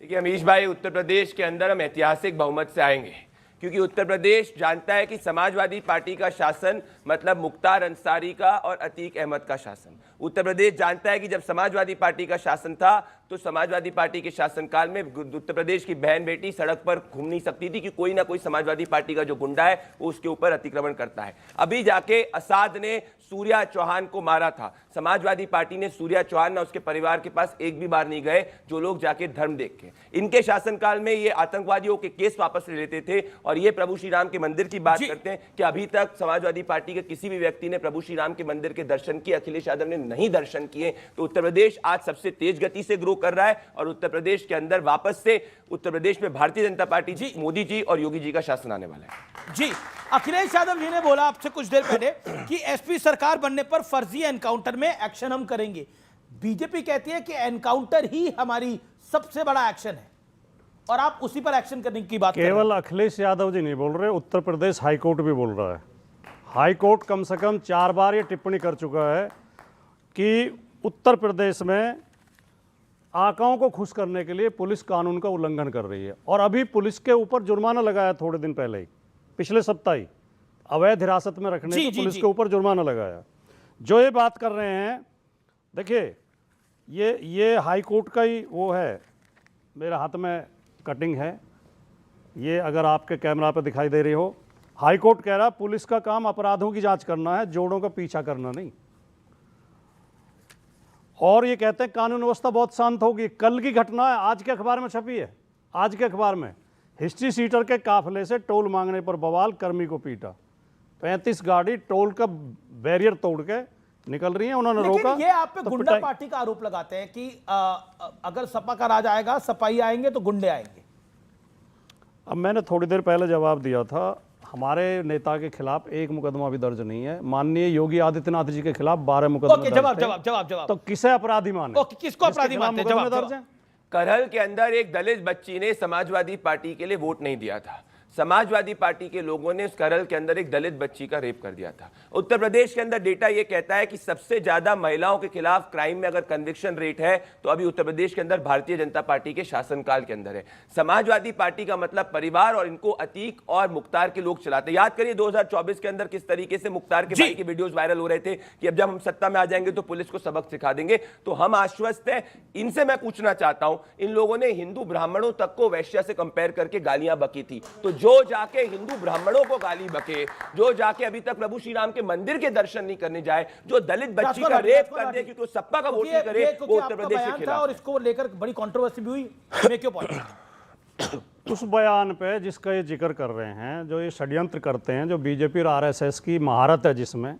देखिए अमीश भाई, उत्तर प्रदेश के अंदर हम ऐतिहासिक बहुमत से आएंगे, क्योंकि उत्तर प्रदेश जानता है कि समाजवादी पार्टी का शासन मतलब मुख्तार अंसारी का और अतीक अहमद का शासन। उत्तर प्रदेश जानता है कि जब समाजवादी पार्टी का शासन था तो समाजवादी पार्टी के शासनकाल में उत्तर प्रदेश की बहन बेटी सड़क पर घूम नहीं सकती थी कि कोई ना कोई समाजवादी पार्टी का जो गुंडा है वो उसके ऊपर अतिक्रमण करता है। अभी जाके असाद ने सूर्या चौहान को मारा था, समाजवादी पार्टी ने सूर्या चौहान ना उसके परिवार के पास एक भी बार नहीं गए, जो लोग जाके धर्म देख के। इनके शासनकाल में ये आतंकवादियों के केस वापस ले लेते थे। और ये प्रभु श्री राम के मंदिर की बात करते हैं कि अभी तक समाजवादी पार्टी के किसी भी व्यक्ति ने प्रभु श्री राम के मंदिर के दर्शन किए, अखिलेश यादव ने नहीं दर्शन किए। तो उत्तर प्रदेश आज सबसे तेज गति से ग्रो कर रहा है और उत्तर प्रदेश के अंदर वापस से उत्तर प्रदेश में भारतीय जनता पार्टी जी, मोदी जी और योगी जी का शासन आने वाला है। जी, अखिलेश यादव जी ने बोला आपसे कुछ देर पहले कि एसपी सरकार बनने पर फर्जी एनकाउंटर में एक्शन हम करेंगे। बीजेपी कहती है कि एनकाउंटर ही हमारी सबसे बड़ा एक्शन है और आप उसी पर एक्शन करने की बात कर रहे हैं। केवल अखिलेश यादव जी नहीं बोल रहे, उत्तर प्रदेश हाईकोर्ट भी बोल रहा है। हाईकोर्ट कम से कम 4 बार ये टिप्पणी कर चुका है कि उत्तर प्रदेश में आकाओं को खुश करने के लिए पुलिस कानून का उल्लंघन कर रही है। और अभी पुलिस के ऊपर जुर्माना लगाया थोड़े दिन पहले ही, पिछले सप्ताह ही, अवैध हिरासत में रखने को पुलिस के ऊपर जुर्माना लगाया। जो ये बात कर रहे हैं, देखिए ये हाई कोर्ट का ही वो है। मेरे हाथ में कटिंग है, ये अगर आपके कैमरा पे दिखाई दे रही हो। हाई कोर्ट कह रहा पुलिस का काम अपराधों की जांच करना है, जोड़ों का पीछा करना नहीं। और ये कहते हैं कानून व्यवस्था बहुत शांत होगी। कल की घटना है, आज के अखबार में छपी है। आज के अखबार में हिस्ट्री सीटर के काफिले से टोल मांगने पर बवाल, कर्मी को पीटा। 35 गाड़ी टोल का बैरियर तोड़ के निकल रही है, उन्होंने रोका। ये आप पे तो गुंडा पार्टी का आरोप लगाते हैं कि अगर सपा का राज आएगा, सपाई आएंगे तो गुंडे आएंगे। अब मैंने थोड़ी देर पहले जवाब दिया था, हमारे नेता के खिलाफ एक मुकदमा भी दर्ज नहीं है। माननीय योगी आदित्यनाथ जी के खिलाफ 12 मुकदमे दर्ज थे। जवाब। तो किसे अपराधी माने? किसको अपराधी मानते हैं? दर्ज है। करहल के अंदर एक दलित बच्ची ने समाजवादी पार्टी के लिए वोट नहीं दिया था। समाजवादी पार्टी के लोगों ने उस करहल के अंदर एक दलित बच्ची का रेप कर दिया था। उत्तर प्रदेश के अंदर डेटा यह कहता है कि सबसे ज्यादा महिलाओं के खिलाफ क्राइम में अगर कन्विक्शन रेट है तो अभी उत्तर प्रदेश के अंदर भारतीय जनता पार्टी के शासनकाल के अंदर है। समाजवादी पार्टी का मतलब परिवार, और इनको अतीक और मुख्तार के लोग चलाते। याद करिए 2024 के अंदर किस तरीके से मुख्तार के भाई के वीडियोस वायरल हो रहे थे कि अब जब हम सत्ता में आ जाएंगे तो पुलिस को सबक सिखा देंगे। तो हम आश्वस्त हैं। इनसे मैं पूछना चाहता हूं, इन लोगों ने हिंदू ब्राह्मणों तक को वैश्या से कंपेयर करके गालियां बकी थी, तो जो जाके हिंदू ब्राह्मणों को गाली बके, जो जाके अभी तक प्रभु श्री राम के मंदिर के दर्शन नहीं करने जाए, जो दलित बच्ची का रेप कर दे क्योंकि वो सपा का वोट नहीं करे, वो उत्तर प्रदेश के खिलाफ। और इसको लेकर बड़ी कंट्रोवर्सी भी हुई, मैं क्यों उस बयान पे जिसका ये जिक्र कर रहे हैं, जो ये षड्यंत्र करते हैं, जो बीजेपी और आरएसएस की महारत है जिसमें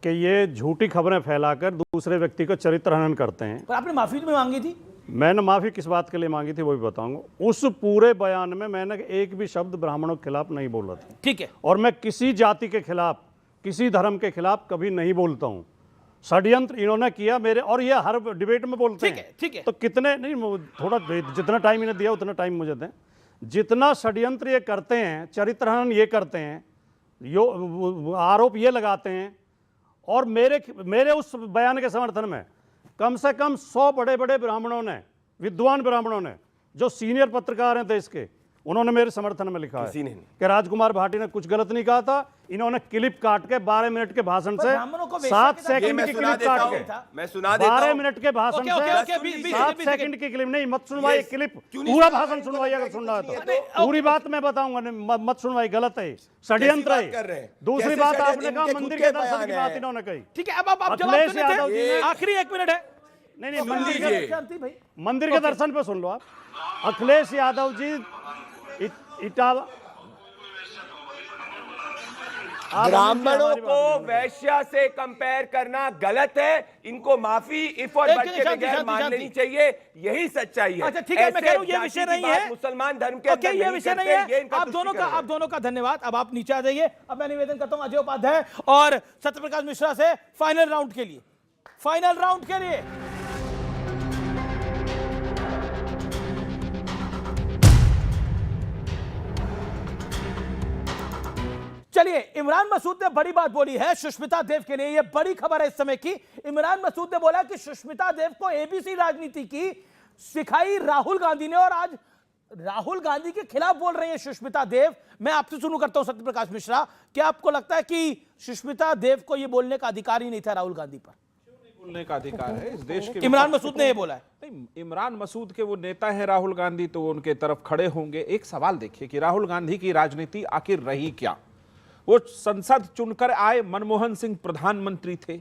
कि ये झूठी खबरें फैलाकर दूसरे व्यक्ति का चरित्र हनन करते हैं। पर आपने माफी भी मांगी थी। मैंने माफी किस बात के लिए मांगी थी वो भी बताऊंगा। उस पूरे बयान में मैंने एक भी शब्द ब्राह्मणों के खिलाफ नहीं बोला था। ठीक है। और मैं किसी जाति के खिलाफ, किसी धर्म के खिलाफ कभी नहीं बोलता हूं। षड्यंत्र इन्होंने किया मेरे, और ये हर डिबेट में बोलते हैं। ठीक है। तो कितने नहीं, थोड़ा जितना टाइम इन्हें दिया उतना टाइम मुझे दें। जितना षड्यंत्र ये करते हैं, चरित्र हनन ये करते हैं, आरोप ये लगाते हैं, और मेरे उस बयान के समर्थन में कम से कम 100 बड़े बड़े ब्राह्मणों ने, विद्वान ब्राह्मणों ने, जो सीनियर पत्रकार हैं देश के, उन्होंने मेरे समर्थन में लिखा है कि राजकुमार भाटी ने कुछ गलत नहीं कहा था। इन्होंने क्लिप काट के 12 मिनट के भाषण से 7 सेकंड की क्लिप काट के, मैं सुना देता हूं। 12 मिनट के भाषण से 7 सेकंड की क्लिप नहीं, मत सुनवाइए क्लिप, पूरा भाषण सुनवाइए अगर सुनना है तो। पूरी बात मैं बताऊंगा, मत सुनवाइए, गलत है, षड्यंत्र है। दूसरी बात आपने कहा मंदिर के दर्शन की बात इन्होंने कही। ठीक है, अब अखिलेश यादव जी, आखिरी 1 मिनट है। नहीं, मंदिर के दर्शन पे सुन लो आप। अखिलेश यादव जी ब्राह्मणों को वैश्या से कंपेयर करना गलत है। इनको माफी इफ और बट के बगैर मान लेनी चाहिए, यही सच्चाई है। अच्छा ठीक है, मैं कह रहा हूं ये विषय नहीं है, मुसलमान धर्म के अंदर ये विषय नहीं है। आप दोनों का धन्यवाद। अब आप नीचे आ जाइए। अब मैं निवेदन करता हूं अजय उपाध्याय और सत्यप्रकाश मिश्रा से फाइनल राउंड के लिए। चलिए, इमरान मसूद ने बड़ी बात बोली है सुष्मिता देव के लिए। यह बड़ी खबर है इस समय की। इमरान मसूद ने बोला कि सुष्मिता देव को एबीसी राजनीति की सिखाई राहुल गांधी ने, और आज राहुल गांधी के खिलाफ बोल रही है सुष्मिता देव। मैं आपसे शुरू करता हूं सत्यप्रकाश मिश्रा, क्या आपको लगता है कि सुष्मिता देव को यह बोलने का अधिकार ही नहीं था राहुल गांधी पर? बोलने का अधिकार है इस देश के। इमरान मसूद ने यह बोला है। नहीं, इमरान मसूद के वो नेता हैं राहुल गांधी, तो वो उनके तरफ खड़े होंगे। एक सवाल देखिए कि राहुल गांधी की राजनीति आखिर रही क्या। वो संसद चुनकर आए, मनमोहन सिंह प्रधानमंत्री थे,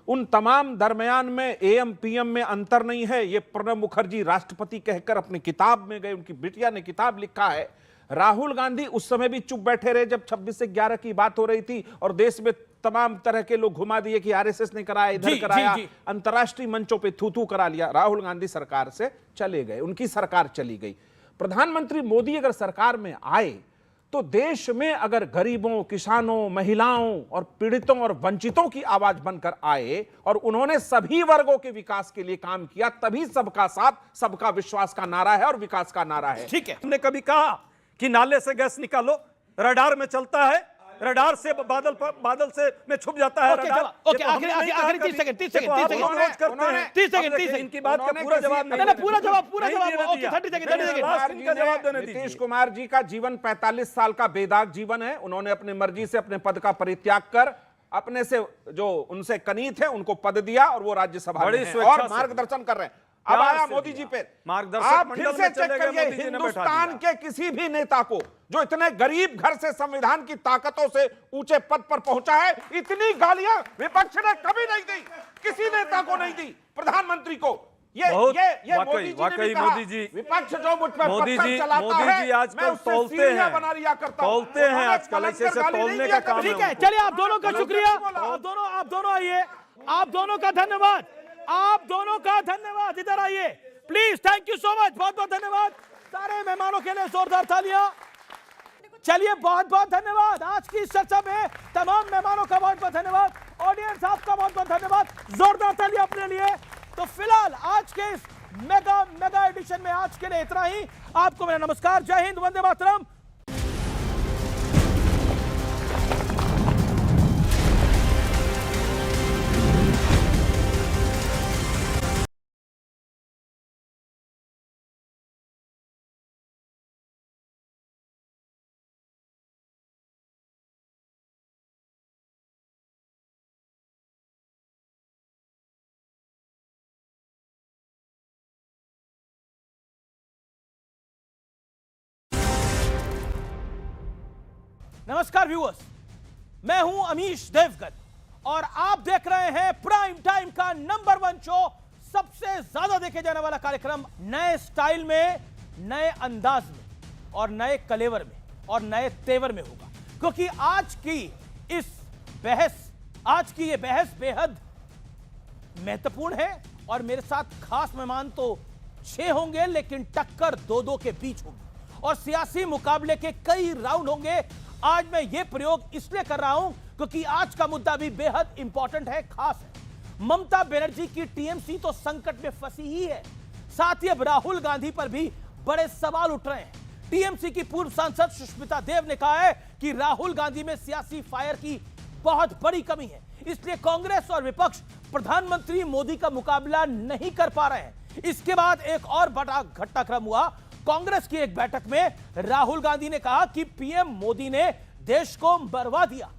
उन तमाम दरमियान में एएम पीएम में अंतर नहीं है। ये प्रणब मुखर्जी राष्ट्रपति कहकर अपनी किताब में गए, उनकी बिटिया ने किताब लिखा है। राहुल गांधी उस समय भी चुप बैठे रहे जब 26 से 11 की बात हो रही थी और देश में तमाम तरह के लोग घुमा दिए कि आरएसएस ने कराया, इधर कराया, अंतर्राष्ट्रीय मंचों पे थू करा लिया। राहुल गांधी सरकार से चले गए, उनकी सरकार चली गई। प्रधानमंत्री मोदी अगर सरकार में आए तो देश में अगर गरीबों, किसानों, महिलाओं और पीड़ितों और वंचितों की आवाज बनकर आए और उन्होंने सभी वर्गों के विकास के लिए काम किया, तभी सबका साथ, सबका विश्वास का नारा है और विकास का नारा है। ठीक है, हमने कभी कहा कि नाले से गैस निकालो, रडार में चलता है, रडार से बादल से में छुप जाता है रडार। ओके, आखिरी 30 सेकंड इनकी बात का पूरा जवाब नीतीश कुमार जी का जीवन 45 साल का बेदाग जीवन है। उन्होंने अपनी मर्जी से अपने पद का परित्याग कर अपने से जो उनसे कनीत है उनको पद दिया और वो राज्यसभा में और मार्गदर्शन कर रहे हैं। अब आया मोदी जी पे, आप फिर से चेक करिए हिंदुस्तान के किसी भी नेता को जो इतने गरीब घर से संविधान की ताकतों से ऊंचे पद पर पहुंचा है, इतनी गालियां विपक्ष ने कभी नहीं दी, किसी नेता को नहीं दी, प्रधानमंत्री को। ये मोदी जी विपक्ष जो मुझ पर पत्थर चलाता है, मैं उससे सीढ़ियां बना लिया करता हूं। तौलते हैं आजकल, ऐसे तौलने का काम है। ठीक है, चलिए आप दोनों का शुक्रिया, आप दोनों आइए, आप दोनों का धन्यवाद, इधर आइए please. Thank you so much, बहुत बहुत धन्यवाद सारे मेहमानों के लिए, जोरदार तालियां। चलिए, बहुत बहुत धन्यवाद आज की इस चर्चा में तमाम मेहमानों का बहुत बहुत धन्यवाद, ऑडियंस आपका बहुत बहुत धन्यवाद, जोरदार तालियां अपने लिए। तो फिलहाल आज के इस मेगा एडिशन में आज के लिए इतना ही। आपको मेरा नमस्कार, जय हिंद, वंदे मातरम। नमस्कार व्यूअर्स, मैं हूं अमीश देवगन और आप देख रहे हैं प्राइम टाइम का नंबर 1 शो, सबसे ज्यादा देखे जाने वाला कार्यक्रम। नए स्टाइल में, नए अंदाज में और नए कलेवर में और नए तेवर में होगा, क्योंकि आज की ये बहस बेहद महत्वपूर्ण है और मेरे साथ खास मेहमान तो 6 होंगे, लेकिन टक्कर 2-2 के बीच होगी और सियासी मुकाबले के कई राउंड होंगे। आज मैं ये प्रयोग इसलिए कर रहा हूं क्योंकि आज का मुद्दा भी बेहद इंपॉर्टेंट है, खास है। ममता बनर्जी की टीएमसी तो संकट में फंसी ही है, साथ ही अब राहुल गांधी पर भी बड़े सवाल उठ रहे हैं। टीएमसी की पूर्व सांसद सुष्मिता देव ने कहा है कि राहुल गांधी में सियासी फायर की बहुत बड़ी कमी है, इसलिए कांग्रेस और विपक्ष प्रधानमंत्री मोदी का मुकाबला नहीं कर पा रहे हैं। इसके बाद एक और बड़ा घटनाक्रम हुआ। कांग्रेस की एक बैठक में राहुल गांधी ने कहा कि पीएम मोदी ने देश को मरवा दिया,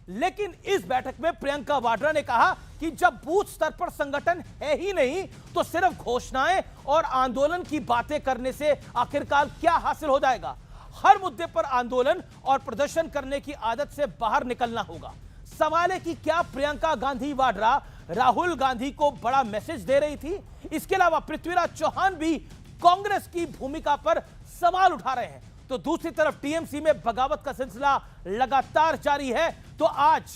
लेकिन इस बैठक में प्रियंका वाड्रा ने कहा कि जब बूथ स्तर पर संगठन है ही नहीं तो सिर्फ घोषणाएं और आंदोलन की बातें करने से आखिरकार क्या हासिल हो जाएगा। हर मुद्दे पर आंदोलन और प्रदर्शन करने की आदत से बाहर निकलना होगा। सवाल है कि क्या प्रियंका गांधी वाड्रा राहुल गांधी को बड़ा मैसेज दे रही थी? इसके अलावा पृथ्वीराज चौहान भी कांग्रेस की भूमिका पर सवाल उठा रहे हैं, तो दूसरी तरफ टीएमसी में बगावत का सिलसिला लगातार जारी है। तो आज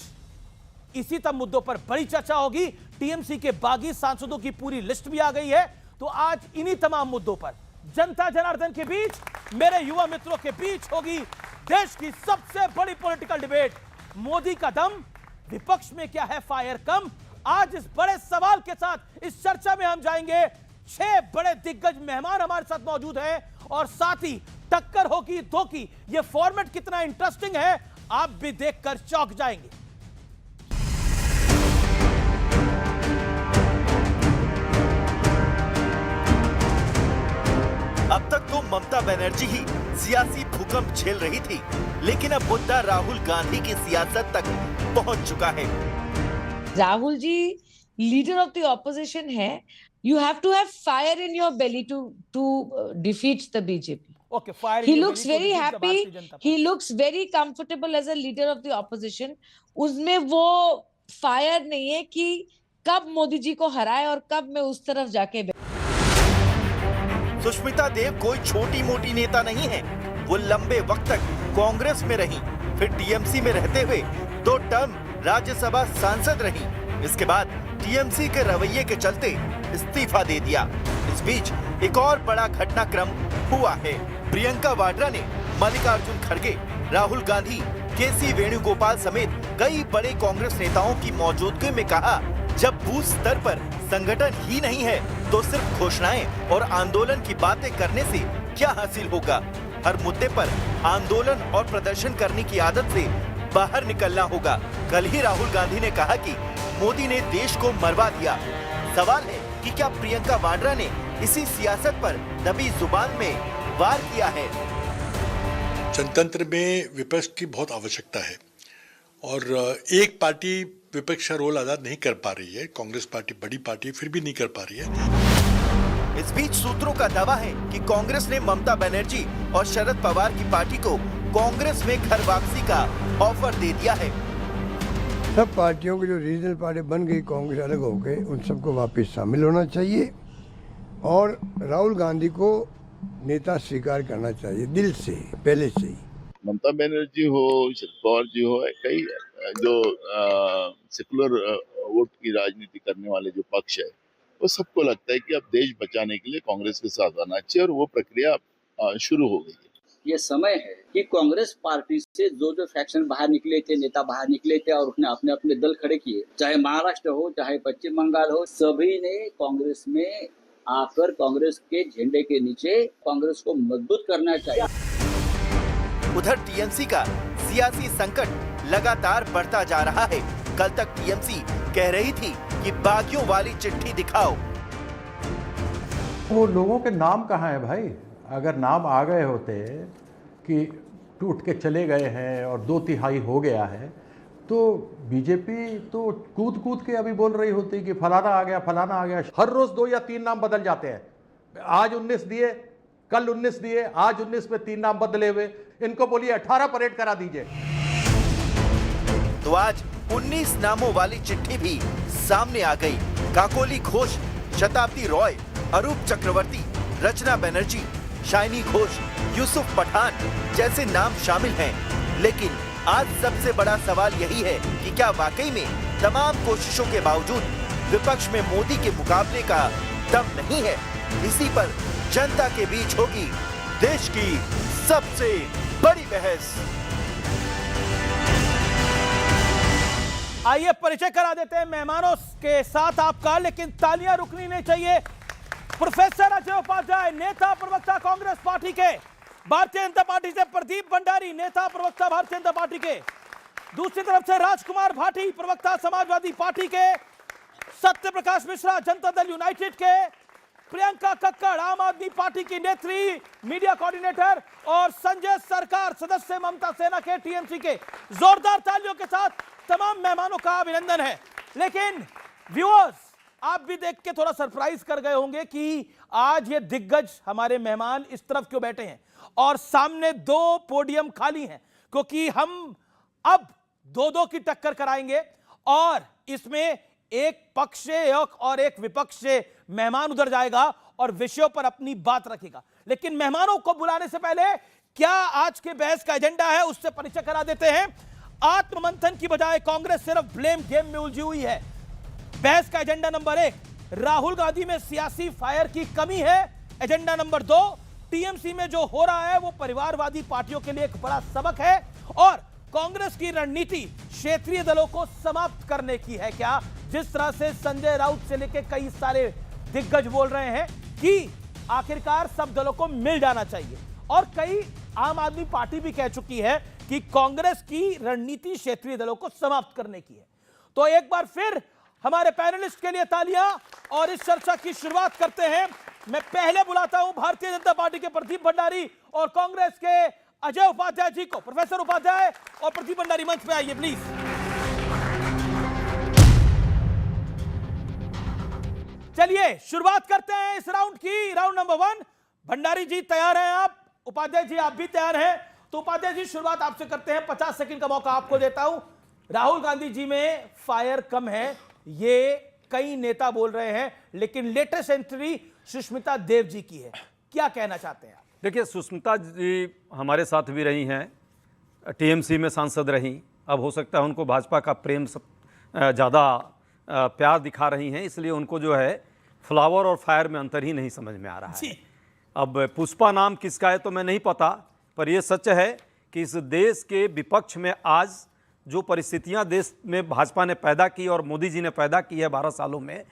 इसी तब मुद्दों पर बड़ी चर्चा होगी। टीएमसी के बागी सांसदों की पूरी लिस्ट भी आ गई है, तो आज इन्हीं तमाम मुद्दों पर जनता जनार्दन के बीच, मेरे युवा मित्रों के बीच होगी देश की सबसे बड़ी पॉलिटिकल डिबेट। मोदी का दम, विपक्ष में क्या है फायर कम। आज इस बड़े सवाल के साथ इस चर्चा में हम जाएंगे। 6 बड़े दिग्गज मेहमान हमारे साथ मौजूद हैं और साथ ही टक्कर होगी 2 की। यह फॉर्मेट कितना इंटरेस्टिंग है आप भी देखकर चौंक जाएंगे। अब तक तो ममता बनर्जी ही सियासी भूकंप झेल रही थी, लेकिन अब मुद्दा राहुल गांधी की सियासत तक पहुंच चुका है। Rahul ji leader of the opposition है। You have to have fire in your belly to defeat the BJP. Okay, fire. He looks very happy. He looks very comfortable as a leader of the opposition. उसमें वो fire नहीं है कि कब मोदी जी को हराए और कब मैं उस तरफ जाके। सुष्मिता देव कोई छोटी मोटी नेता नहीं है। वो लंबे वक्त तक कांग्रेस में रही, फिर टीएमसी में रहते हुए 2 टर्म राज्यसभा सांसद रही। इसके बाद टीएमसी के रवैये के चलते इस्तीफा दे दिया। इस बीच एक और बड़ा घटनाक्रम हुआ है। प्रियंका वाड्रा ने मल्लिकार्जुन खड़गे, राहुल गांधी, केसी वेणुगोपाल समेत कई बड़े कांग्रेस नेताओं की मौजूदगी में कहा, जब बूथ स्तर पर संगठन ही नहीं है तो सिर्फ घोषणाएं और आंदोलन की बातें करने से क्या हासिल होगा। हर मुद्दे पर आंदोलन और प्रदर्शन करने की आदत से बाहर निकलना होगा। कल ही राहुल गांधी ने कहा कि मोदी ने देश को मरवा दिया। सवाल है कि क्या प्रियंका वाड्रा ने इसी सियासत पर दबी जुबान में वार किया है? जनतंत्र में विपक्ष की बहुत आवश्यकता है और एक पार्टी विपक्ष का रोल अदा नहीं कर पा रही है। कांग्रेस पार्टी बड़ी पार्टी फिर भी नहीं कर पा रही है। इस बीच सूत्रों का दावा है कि कांग्रेस ने ममता बनर्जी और शरद पवार की पार्टी को कांग्रेस में घर वापसी का ऑफर दे दिया है। सब पार्टियों की जो रीजनल पार्टी बन गई कांग्रेस अलग हो गए, उन सबको वापस शामिल होना चाहिए और राहुल गांधी को नेता स्वीकार करना चाहिए दिल से, पहले से ही। ममता बनर्जी हो, शरद पवार जी हो, कई जो सेकुलर वोट की राजनीति करने वाले जो पक्ष है, वो सबको लगता है कि अब देश बचाने के लिए कांग्रेस के साथ आना चाहिए और वो प्रक्रिया शुरू हो गई है। ये समय है कि कांग्रेस पार्टी से जो फैक्शन बाहर निकले थे, नेता बाहर निकले थे और उसने अपने अपने दल खड़े किए, चाहे महाराष्ट्र हो चाहे पश्चिम बंगाल हो, सभी ने कांग्रेस में आकर कांग्रेस के झंडे के नीचे कांग्रेस को मजबूत करना चाहिए। उधर टीएमसी का सियासी संकट लगातार बढ़ता जा रहा है। कल तक टीएमसी कह रही थी कि बागियों वाली चिट्ठी दिखाओ। वो लोगों के नाम कहाँ है भाई? अगर नाम आ गए होते कि टूट के चले गए हैं और 2/3 हो गया है, तो बीजेपी तो कूद कूद के अभी बोल रही होती कि फलाना आ गया, फलाना आ गया। हर रोज 2 या 3 नाम बदल जाते हैं। आज 19 दिए, कल 19 दिए, आज 19 में 3 नाम बदले हुए। इनको बोलिए 18 परेड करा दीजिए। तो आज 19 नामों वाली चिट्ठी भी सामने आ गई। काकोली घोष, शताब्दी रॉय, अरूप चक्रवर्ती, रचना बनर्जी, शाइनी घोष, यूसुफ पठान जैसे नाम शामिल हैं। लेकिन आज सबसे बड़ा सवाल यही है कि क्या वाकई में तमाम कोशिशों के बावजूद विपक्ष में मोदी के मुकाबले का दम नहीं है? इसी पर जनता के बीच होगी देश की सबसे बड़ी बहस। आइए परिचय करा देते हैं मेहमानों के साथ आपका, लेकिन तालियां रुकनी नहीं चाहिए। प्रोफेसर अजय उपाध्याय, नेता प्रवक्ता कांग्रेस पार्टी के, भारतीय जनता पार्टी से प्रदीप भंडारी, नेता प्रवक्ता भारतीय जनता पार्टी के, दूसरी तरफ से राजकुमार भाटी, प्रवक्ता समाजवादी पार्टी के, सत्य प्रकाश मिश्रा, जनता दल यूनाइटेड के, प्रियंका कक्कड़, आम आदमी पार्टी की नेत्री, मीडिया कोऑर्डिनेटर, और संजय सरकार, सदस्य ममता सेना के टीएमसी के। जोरदार तालियों के साथ तमाम मेहमानों का अभिनंदन है। लेकिन व्यूअर्स, आप भी देख के थोड़ा सरप्राइज कर गए होंगे कि आज ये दिग्गज हमारे मेहमान इस तरफ क्यों बैठे हैं और सामने 2 पोडियम खाली हैं, क्योंकि हम अब 2-2 की टक्कर कराएंगे और इसमें एक पक्ष से और एक विपक्ष से मेहमान उधर जाएगा और विषयों पर अपनी बात रखेगा। लेकिन मेहमानों को बुलाने से पहले क्या आज के बहस का एजेंडा है, उससे परिचय करा देते हैं। आत्ममंथन की बजाय कांग्रेस सिर्फ ब्लेम गेम में उलझी हुई है। बहस का एजेंडा नंबर 1, राहुल गांधी में सियासी फायर की कमी है। एजेंडा नंबर 2, टीएमसी में जो हो रहा है वो परिवारवादी पार्टियों के लिए एक बड़ा सबक है। और कांग्रेस की रणनीति क्षेत्रीय दलों को समाप्त करने की है क्या? जिस तरह से संजय राउत से लेकर कई सारे दिग्गज बोल रहे हैं कि आखिरकार सब दलों को मिल जाना चाहिए, और कई आम आदमी पार्टी भी कह चुकी है कि कांग्रेस की रणनीति क्षेत्रीय दलों को समाप्त करने की है। तो एक बार फिर हमारे पैनलिस्ट के लिए तालियां, और इस चर्चा की शुरुआत करते हैं। मैं पहले बुलाता हूं भारतीय जनता पार्टी के प्रदीप भंडारी और कांग्रेस के अजय उपाध्याय जी को। प्रोफेसर उपाध्याय और प्रदीप भंडारी मंच पे आइए प्लीज। चलिए शुरुआत करते हैं इस राउंड की। राउंड नंबर 1, भंडारी जी तैयार हैं आप, उपाध्याय जी आप भी तैयार हैं? तो उपाध्याय जी शुरुआत आपसे करते हैं, 50 सेकंड का मौका आपको देता हूं। राहुल गांधी जी में फायर कम है, ये कई नेता बोल रहे हैं, लेकिन लेटेस्ट एंट्री सुष्मिता देव जी की है, क्या कहना चाहते हैं आप? देखिए, सुष्मिता जी हमारे साथ भी रही हैं, टीएमसी में सांसद रहीं। अब हो सकता है उनको भाजपा का प्रेम ज़्यादा प्यार दिखा रही हैं, इसलिए उनको जो है फ्लावर और फायर में अंतर ही नहीं समझ में आ रहा है। अब पुष्पा नाम किसका है तो मैं नहीं पता, पर यह सच है कि इस देश के विपक्ष में आज जो परिस्थितियां देश में भाजपा ने पैदा की और मोदी जी ने पैदा की है 12 सालों में,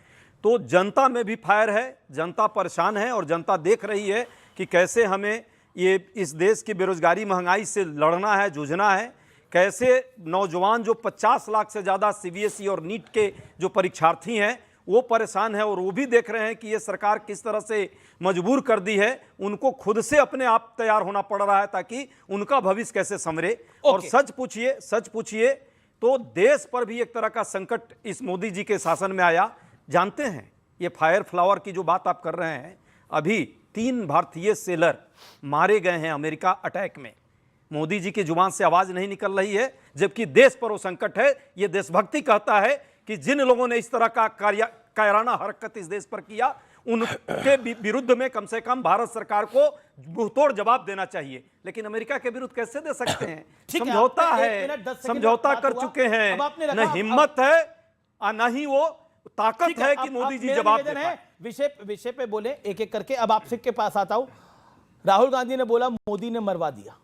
तो जनता में भी फायर है, जनता परेशान है और जनता देख रही है कि कैसे हमें ये इस देश की बेरोजगारी महंगाई से लड़ना है, जूझना है। कैसे नौजवान जो 50 लाख से ज़्यादा सीबीएसई और नीट के जो परीक्षार्थी हैं वो परेशान है, और वो भी देख रहे हैं कि ये सरकार किस तरह से मजबूर कर दी है, उनको खुद से अपने आप तैयार होना पड़ रहा है ताकि उनका भविष्य कैसे संवरे। और सच पूछिए तो देश पर भी एक तरह का संकट इस मोदी जी के शासन में आया। जानते हैं ये फायर फ्लावर की जो बात आप कर रहे हैं, अभी 3 भारतीय सेलर मारे गए हैं अमेरिका अटैक में। मोदी जी की जुबान से आवाज नहीं निकल रही है, जबकि देश पर वो संकट है। ये देशभक्ति कहता है कि जिन लोगों ने इस तरह का कायराना हरकत इस देश पर किया, उनके विरुद्ध में कम से कम भारत सरकार को मुंहतोड़ जवाब देना चाहिए। लेकिन अमेरिका के विरुद्ध कैसे दे सकते हैं? समझौता है, समझौता कर चुके हैं, न हिम्मत है और न ही वो ताकत है कि मोदी जी जवाब दे पाए। विषय पे बोले एक एक करके। अब आपसे के पास आता हूं। राहुल गांधी ने बोला मोदी ने मरवा दिया।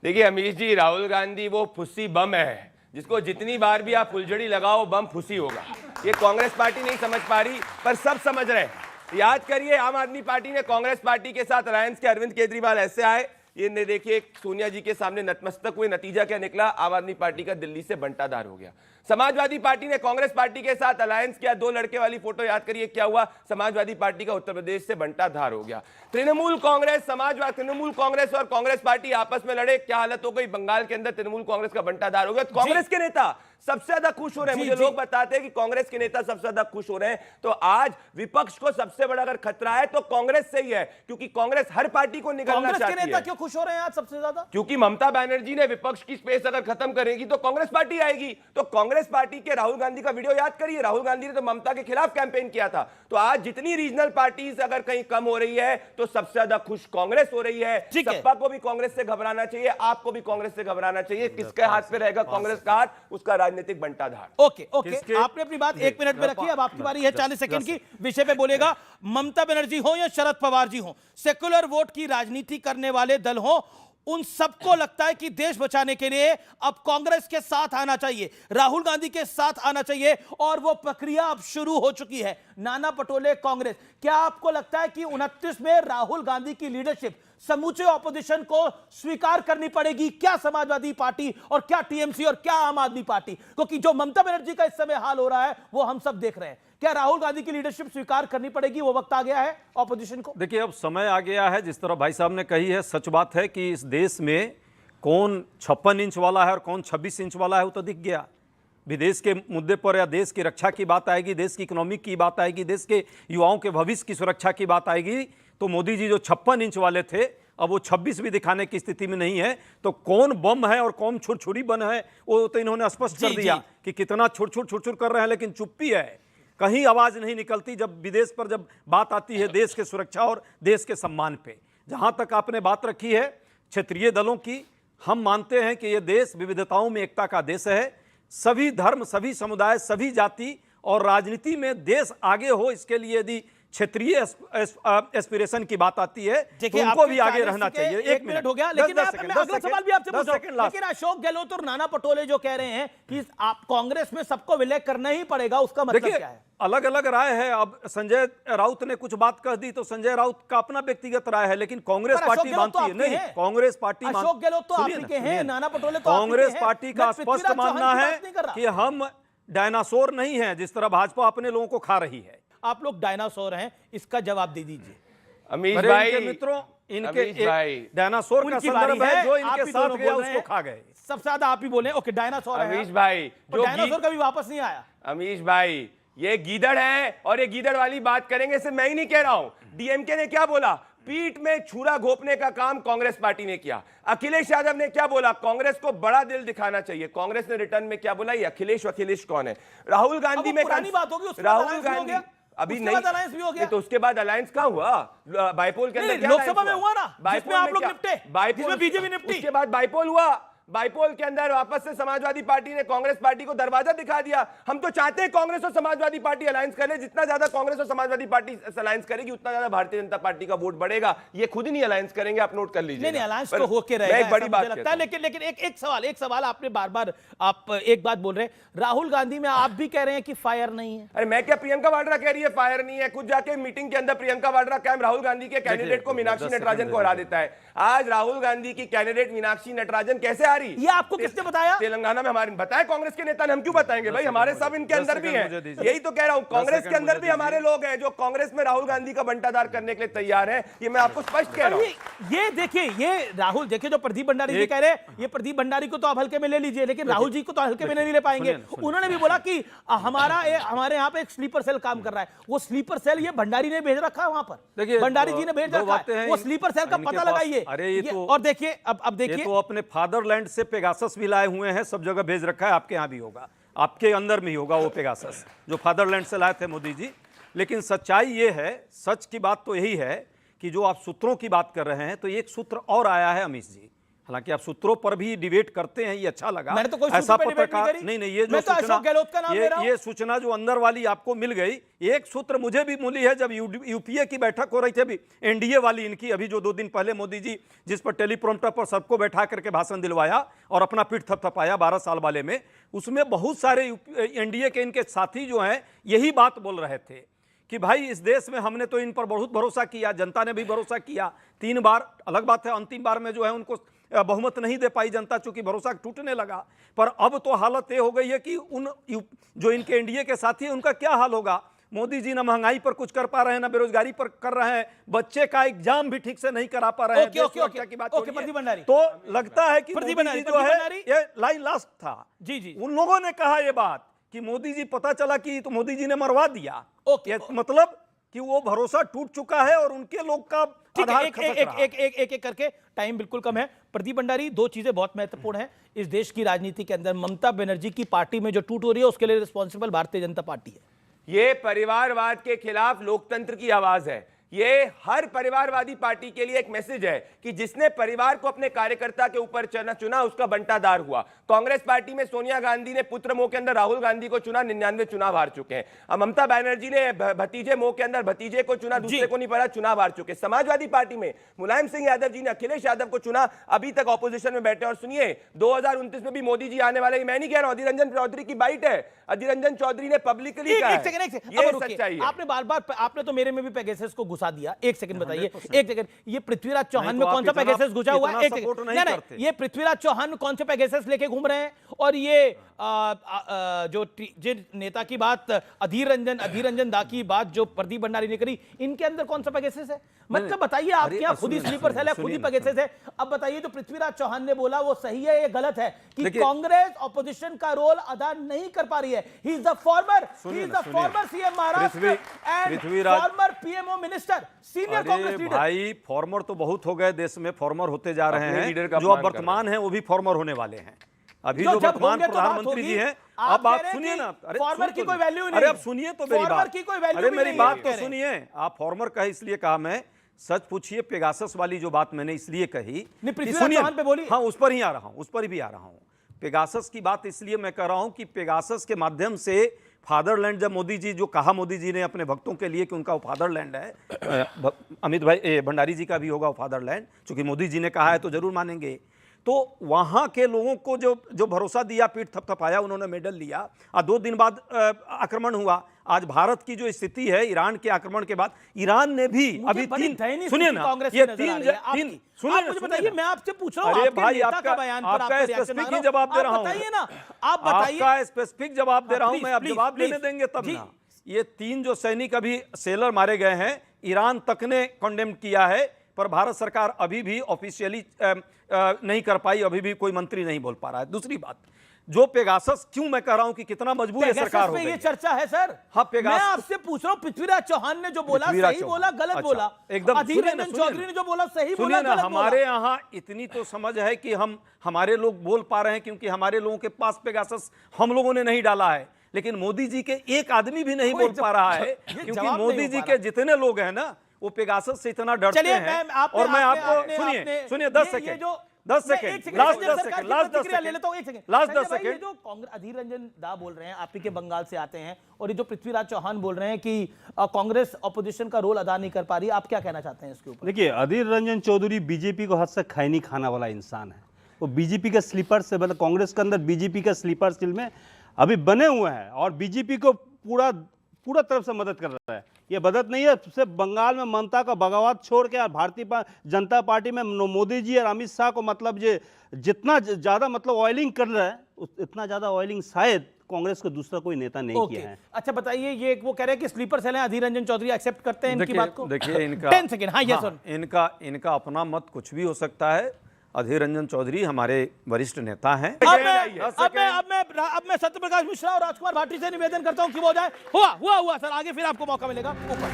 देखिए अमीश जी, राहुल गांधी वो फुस्सी बम है जिसको जितनी बार भी आप फुलझड़ी लगाओ बम फुसी होगा। ये कांग्रेस पार्टी नहीं समझ पा रही, पर सब समझ रहे हैं। याद करिए, आम आदमी पार्टी ने कांग्रेस पार्टी के साथ अलायंस के अरविंद केजरीवाल ऐसे आए, ये देखिए सोनिया जी के सामने नतमस्तक हुए, नतीजा क्या निकला? आम आदमी पार्टी का दिल्ली से बंटाधार हो गया। समाजवादी पार्टी ने कांग्रेस पार्टी के साथ अलायंस किया, 2 लड़के वाली फोटो याद करिए क्या हुआ? समाजवादी पार्टी का उत्तर प्रदेश से बंटाधार हो गया। तृणमूल कांग्रेस और कांग्रेस पार्टी आपस में लड़े, क्या हालत हो गई? बंगाल के अंदर तृणमूल कांग्रेस का बंटाधार हो गया। तो कांग्रेस के नेता सबसे ज्यादा खुश हो रहे हैं। मुझे लोग बताते हैं कि कांग्रेस के नेता सबसे ज्यादा खुश हो रहे हैं। तो आज विपक्ष को सबसे बड़ा अगर खतरा है तो कांग्रेस से ही है, क्योंकि कांग्रेस हर पार्टी को निकालना चाहती है। कांग्रेस के नेता क्यों खुश हो रहे हैं आज सबसे ज्यादा? क्योंकि ममता बनर्जी ने विपक्ष की स्पेस अगर खत्म करेगी तो कांग्रेस पार्टी आएगी। तो कांग्रेस पार्टी के राहुल गांधी का वीडियो याद करिए, राहुल गांधी ने तो ममता के खिलाफ कैंपेन किया था। तो आज जितनी रीजनल पार्टीज अगर कहीं कम हो रही है तो सबसे ज्यादा खुश कांग्रेस हो रही है। सपा को भी कांग्रेस से घबराना चाहिए, आपको भी कांग्रेस से घबराना चाहिए। किसके हाथ पे रहेगा कांग्रेस का हाथ, उसका राजनीतिक बंटाधार। ओके, आपने अपनी बात 1 मिनट में रखी, अब आपकी बारी है 40 सेकंड की। विषय पे बोलेगा ममता बनर्जी हो या शरद पवार जी हो, सेकुलर वोट की राजनीति करने वाले दल हो, उन सबको लगता है कि देश बचाने के लिए अब कांग्रेस के साथ आना चाहिए, राहुल गांधी के साथ आना चाहिए, और वो प्रक्रिया अब शुरू हो चुकी है। नाना पटोले कांग्रेस, क्या आपको लगता है कि 29 में राहुल गांधी की लीडरशिप समूचे ऑपोजिशन को स्वीकार करनी पड़ेगी? क्या समाजवादी पार्टी और क्या टीएमसी और क्या आम आदमी पार्टी? क्योंकि जो ममता बनर्जी का इस समय हाल हो रहा है वो हम सब देख रहे हैं। क्या राहुल गांधी की लीडरशिप स्वीकार करनी पड़ेगी? वो वक्त आ गया है ऑपोजिशन को। देखिए, अब समय आ गया है, जिस तरह भाई साहब ने कही है, सच बात है कि इस देश में कौन 56 इंच वाला है और कौन 26 इंच वाला है वो तो दिख गया। विदेश के मुद्दे पर या देश की रक्षा की बात आएगी, देश की इकोनॉमिक की बात आएगी, देश के युवाओं के भविष्य की सुरक्षा की बात आएगी, तो मोदी जी जो 56 इंच वाले थे अब वो 26 भी दिखाने की स्थिति में नहीं है। तो कौन बम है और कौन छुरछुरी बन है वो तो इन्होंने स्पष्ट कर दिया कि कितना छुरछुर कर रहे हैं, लेकिन चुप्पी है, कहीं आवाज नहीं निकलती जब विदेश पर जब बात आती है देश के सुरक्षा और देश के सम्मान पे। जहां तक आपने बात रखी है क्षेत्रीय दलों की, हम मानते हैं कि ये देश विविधताओं में एकता का देश है। सभी धर्म, सभी समुदाय, सभी जाति और राजनीति में देश आगे हो, इसके लिए यदि क्षेत्रीय एस्पिरेशन की बात आती है तो उनको भी आगे रहना चाहिए। 1 मिनट हो गया, लेकिन मैं अगला सवाल भी आपसे पूछूं। लेकिन अशोक गहलोत और नाना पटोले जो कह रहे हैं कि आप कांग्रेस में सबको विलय करना ही पड़ेगा, उसका मतलब क्या है? अलग अलग राय है। अब संजय राउत ने कुछ बात कह दी तो संजय राउत का अपना व्यक्तिगत राय है, लेकिन कांग्रेस पार्टी मानती है नहीं। कांग्रेस पार्टी, अशोक गहलोत तो आप ही के हैं, नाना पटोले तो कांग्रेस पार्टी का स्पष्ट मानना है कि हम डायनासोर नहीं है, जिस तरह भाजपा अपने लोगों को खा रही है। आप लोग डायनासोर हैं, इसका जवाब दे दीजिए। अमीश भाई, मित्रों, इनके डायनासोर का संदर्भ है, जो इनके साथ गया उसको खा गए। सबसे ज्यादा आप ही बोले। ओके, डायनासोर है अमीश भाई, जो डायनासोर कभी वापस नहीं आया। अमीश भाई, ये गीदड़ है और ये गीदड़ वाली बात करेंगे, सिर्फ मैं ही नहीं कह रहा हूं। डीएमके ने क्या बोला? पीठ में छुरा घोंपने का काम कांग्रेस पार्टी ने किया। अखिलेश यादव ने क्या बोला? कांग्रेस को बड़ा दिल दिखाना चाहिए। कांग्रेस ने रिटर्न में क्या बोला? ये अखिलेश कौन है? राहुल गांधी में राहुल गांधी अभी नहीं, भी हो गया। तो उसके बाद अलायंस कहां हुआ? बाइपोल के अंदर लोकसभा में हुआ ना, जिसमें आप लोग निपटे, जिसमें बीजेपी निपटी। उसके बाद बाइपोल हुआ, बाइपोल के अंदर वापस से समाजवादी पार्टी ने कांग्रेस पार्टी को दरवाजा दिखा दिया। हम तो चाहते हैं कांग्रेस और समाजवादी पार्टी अलायंस करे। जितना ज्यादा कांग्रेस और समाजवादी पार्टी अलायंस करेगी उतना ज्यादा भारतीय जनता पार्टी का वोट बढ़ेगा। ये खुद ही नहीं अलायंस करेंगे, आप नोट कर लीजिए। नहीं, अलायंस तो होके रहेगा, एक बड़ी बात लगता है। लेकिन एक सवाल आपने बार-बार आप एक बात बोल रहे हैं, राहुल गांधी में आप भी कह रहे हैं कि फायर नहीं है। अरे मैं क्या, प्रियंका वाड्रा कह रही है फायर नहीं है। खुद जाके मीटिंग के अंदर प्रियंका वाड्रा कैंप राहुल गांधी के कैंडिडेट को मीनाक्षी नटराजन को हरा देता है। आज राहुल गांधी की कैंडिडेट मीनाक्षी नटराजन कैसे आ रही? ये आपको किसने बताया? तेलंगाना में हमारे बताया कांग्रेस के नेता ने। हम क्यों बताएंगे भाई, हमारे सब इनके अंदर भी हैं। यही तो कह रहा हूं, कांग्रेस के अंदर भी हमारे लोग हैं जो कांग्रेस में राहुल गांधी का बंटाधार करने के लिए तैयार हैं। ये मैं आपको स्पष्ट कह रहा हूं। ये देखिए, ये राहुल, देखिए जो प्रदीप भंडारी जी कह रहे हैं, ये प्रदीप भंडारी को तो आप हल्के में ले लीजिए, लेकिन राहुल जी को तो हल्के में नहीं ले पाएंगे। उन्होंने भी बोला कि हमारे यहाँ पे एक स्लीपर सेल काम कर रहा है। वो स्लीपर सेल ये भंडारी ने भेज रखा है वहां पर, भंडारी जी ने भेज रखा है। वो स्लीपर सेल का पता लगाइए। और देखिए, अब देखिए, तो अपने फादरलैंड से पेगासस भी लाए हुए हैं, सब जगह भेज रखा है। आपके यहाँ भी होगा, आपके अंदर में ही होगा वो पेगासस जो फादरलैंड से लाए थे मोदी जी। लेकिन सच्चाई ये है, सच की बात तो यही है कि जो आप सूत्रों की बात कर रहे हैं, तो एक सूत्र और आया है अमीश जी। हालांकि आप सूत्रों पर भी डिबेट करते हैं, ये अच्छा लगा। मैंने तो कोई ऐसा पत्रकार नहीं, ये जो सूचना, ये सूचना जो अंदर वाली आपको मिल गई, एक सूत्र मुझे भी मिली है। जब यूपीए की बैठक हो रही थी, अभी एनडीए वाली इनकी, अभी जो 2 दिन पहले मोदी जी जिस पर टेलीप्रॉम्प्टर पर सबको बैठा करके भाषण दिलवाया और अपना पीठ थपथपाया 12 साल वाले में, उसमें बहुत सारे एनडीए के इनके साथी जो हैं यही बात बोल रहे थे कि भाई इस देश में हमने तो इन पर बहुत भरोसा किया, जनता ने भी भरोसा किया 3 बार। अलग बात है अंतिम बार में जो है उनको बहुमत नहीं दे पाई जनता, चूंकि भरोसा टूटने लगा। पर अब तो हालत ये हो गई है कि उन जो इनके एनडीए के साथी हैं उनका क्या हाल होगा। मोदी जी ना महंगाई पर कुछ कर पा रहे हैं, ना बेरोजगारी पर कर रहे हैं, बच्चे का एग्जाम भी ठीक से नहीं करा पा रहे हैं। की बात तो लगता है कि मोदी जी जो है ये लाइन लास्ट था। जी उन लोगों ने कहा ये बात कि मोदी जी, पता चला कि तो मोदी जी ने मरवा दिया। मतलब कि वो भरोसा टूट चुका है और उनके लोग का आधार खसक रहा है। एक करके, टाइम बिल्कुल कम है। प्रदीप भंडारी, 2 चीजें बहुत महत्वपूर्ण हैं इस देश की राजनीति के अंदर। ममता बनर्जी की पार्टी में जो टूट हो रही है उसके लिए रिस्पॉन्सिबल भारतीय जनता पार्टी है। ये परिवारवाद के खिलाफ लोकतंत्र की आवाज है। ये हर परिवारवादी पार्टी के लिए एक मैसेज है कि जिसने परिवार को अपने कार्यकर्ता के ऊपर चुना उसका बंटादार हुआ। कांग्रेस पार्टी में सोनिया गांधी ने पुत्र मोह के अंदर राहुल गांधी को चुना, 99 चुनाव हार चुके हैं। अब ममता बनर्जी ने भतीजे मोह के अंदर भतीजे को चुना, दूसरे को नहीं पड़ा, चुनाव हार चुके। समाजवादी पार्टी में मुलायम सिंह यादव जी ने अखिलेश यादव को चुना, अभी तक ऑपोजिशन में बैठे। और सुनिए, 2029 में भी मोदी जी आने वाले, मैं नहीं कह रहा हूं, अधीर रंजन चौधरी की बाइट है। अधीर रंजन चौधरी ने पब्लिकली कहा है, सच्चाई है। आपने बार-बार, आपने तो मेरे में भी पेगासस को घुसा दिया। एक सेकंड बताइए, एक सेकंड, ये पृथ्वीराज चौहान में कौन सा पेगासस घुसा हुआ है? एक सेकंड, नहीं, ये पृथ्वीराज चौहान में कौन से पेगासस लेके घूम रहे हैं? और ये जो जिन नेता की बात अधीर रंजन दा की बात जो प्रदीप भंडारी ने करी, इनके अंदर कौन सा पेगासस है? मतलब बताइए, आपके यहाँ खुद ही स्लीपर सेल है, खुद ही पेगासस है। अब बताइए, तो पृथ्वीराज चौहान ने बोला वो सही है, ये गलत है कि कांग्रेस ऑपोजिशन का रोल अदा नहीं कर पा रही है। He is the former CM Maharashtra and farmer PMO minister, senior Congress leader. भाई फॉर्मर तो बहुत हो गए, देश में फॉर्मर होते जा रहे हैं। जो अब वर्तमान है वो भी फॉर्मर होने वाले हैं। अभी जो वर्तमान प्रधानमंत्री जी हैं, अब आप सुनिए ना। अरे फॉर्मर की कोई वैल्यू नहीं। अरे अब सुनिए तो मेरी बात, अरे मेरी बात तो सुनिए। आप फॉर्मर का इसलिए कहा, मैं सच पूछिए, पेगासस वाली जो बात मैंने इसलिए कही, सुनिए, हाँ उस पर ही आ रहा हूं, उस पर भी आ रहा हूं। पेगासस की बात इसलिए मैं कर रहा हूं कि पेगासस के माध्यम से फादरलैंड, जब मोदी जी जो कहा मोदी जी ने अपने भक्तों के लिए कि उनका वो फादरलैंड है, अमित भाई भंडारी जी का भी होगा वो फादरलैंड, क्योंकि मोदी जी ने कहा है तो जरूर मानेंगे। तो वहां के लोगों को जो भरोसा दिया, पीठ थपथपाया, उन्होंने मेडल लिया। 2 दिन बाद आक्रमण हुआ। आज भारत की जो स्थिति है, ईरान के आक्रमण के बाद ईरान ने भी अभी 3, सुनिए ना, ये 3 सुनिए, मुझे बताइए, मैं आपसे पूछ रहा हूं, अरे भाई आपका स्पेसिफिक जवाब दे रहा हूं, बताइए ना, आप बताइए, आपका स्पेसिफिक जवाब दे रहा हूं मैं। अब जवाब देने देंगे तब ना। ये 3 जो सैनिक अभी सेलर मारे गए हैं, ईरान तक ने कंडेम किया है, पर भारत सरकार अभी भी ऑफिशियली नहीं कर पाई, अभी भी कोई मंत्री नहीं बोल पा रहा है। दूसरी बात, जो पेगासस, क्यों मैं कह रहा हूं कि कितना मजबूर है सरकार हो गई। ये चर्चा है सर। हाँ, मैं आपसे पूछ रहा हूं, पृथ्वीराज चौहान ने जो बोला सही बोला, गलत बोला? एकदम। अधीर रंजन चौधरी ने जो बोला सही बोला, गलत बोला? हमारे यहाँ इतनी तो समझ है कि हमारे लोग बोल पा रहे हैं, क्योंकि हमारे लोगों के पास पेगासस हम लोगों ने नहीं डाला है। लेकिन मोदी जी के एक आदमी भी नहीं बोल पा रहा है, क्योंकि मोदी जी के जितने लोग हैं ना, वो पेगासस से इतना डरते हैं। और मैं आपको सुनिए 10 सेकंड, लास्ट 10 सेकंड। जो अधीर रंजन दा बोल रहे हैं, आप ही के बंगाल से आते हैं, और ये जो पृथ्वीराज चौहान बोल रहे हैं कि कांग्रेस ऑपोजिशन का रोल अदा नहीं कर पा रही, आप क्या कहना चाहते हैं इसके ऊपर? देखिए, अधीर रंजन चौधरी बीजेपी को हद से खैनी खाना वाला इंसान है। वो बीजेपी के स्लीपर से, मतलब कांग्रेस के अंदर बीजेपी का स्लीपर सेल में अभी बने हुए हैं और बीजेपी को पूरा तरफ से मदद कर रहा है। ये मदद नहीं है, सिर्फ बंगाल में ममता का बगावत छोड़ के भारतीय जनता पार्टी में मोदी जी और अमित शाह को मतलब जितना ज़्यादा मतलब ऑयलिंग कर रहा है, इतना ज़्यादा ऑयलिंग शायद कांग्रेस को दूसरा कोई नेता नहीं किया है। अच्छा बताइए, ये वो कह रहे हैं कि स्लीपर सेल है, अधीर रंजन चौधरी एक्सेप्ट करते हैं इनकी बात को? देखिए, इनका 10 सेकंड, हाँ ये सुन, इनका अपना मत कुछ भी हो सकता है। अधीर रंजन चौधरी हमारे वरिष्ठ नेता हैं। अब मैं सत्यप्रकाश मिश्रा और राजकुमार भाटी से निवेदन करता हूं कि वो जाए। हुआ सर, आगे फिर आपको मौका मिलेगा। ऊपर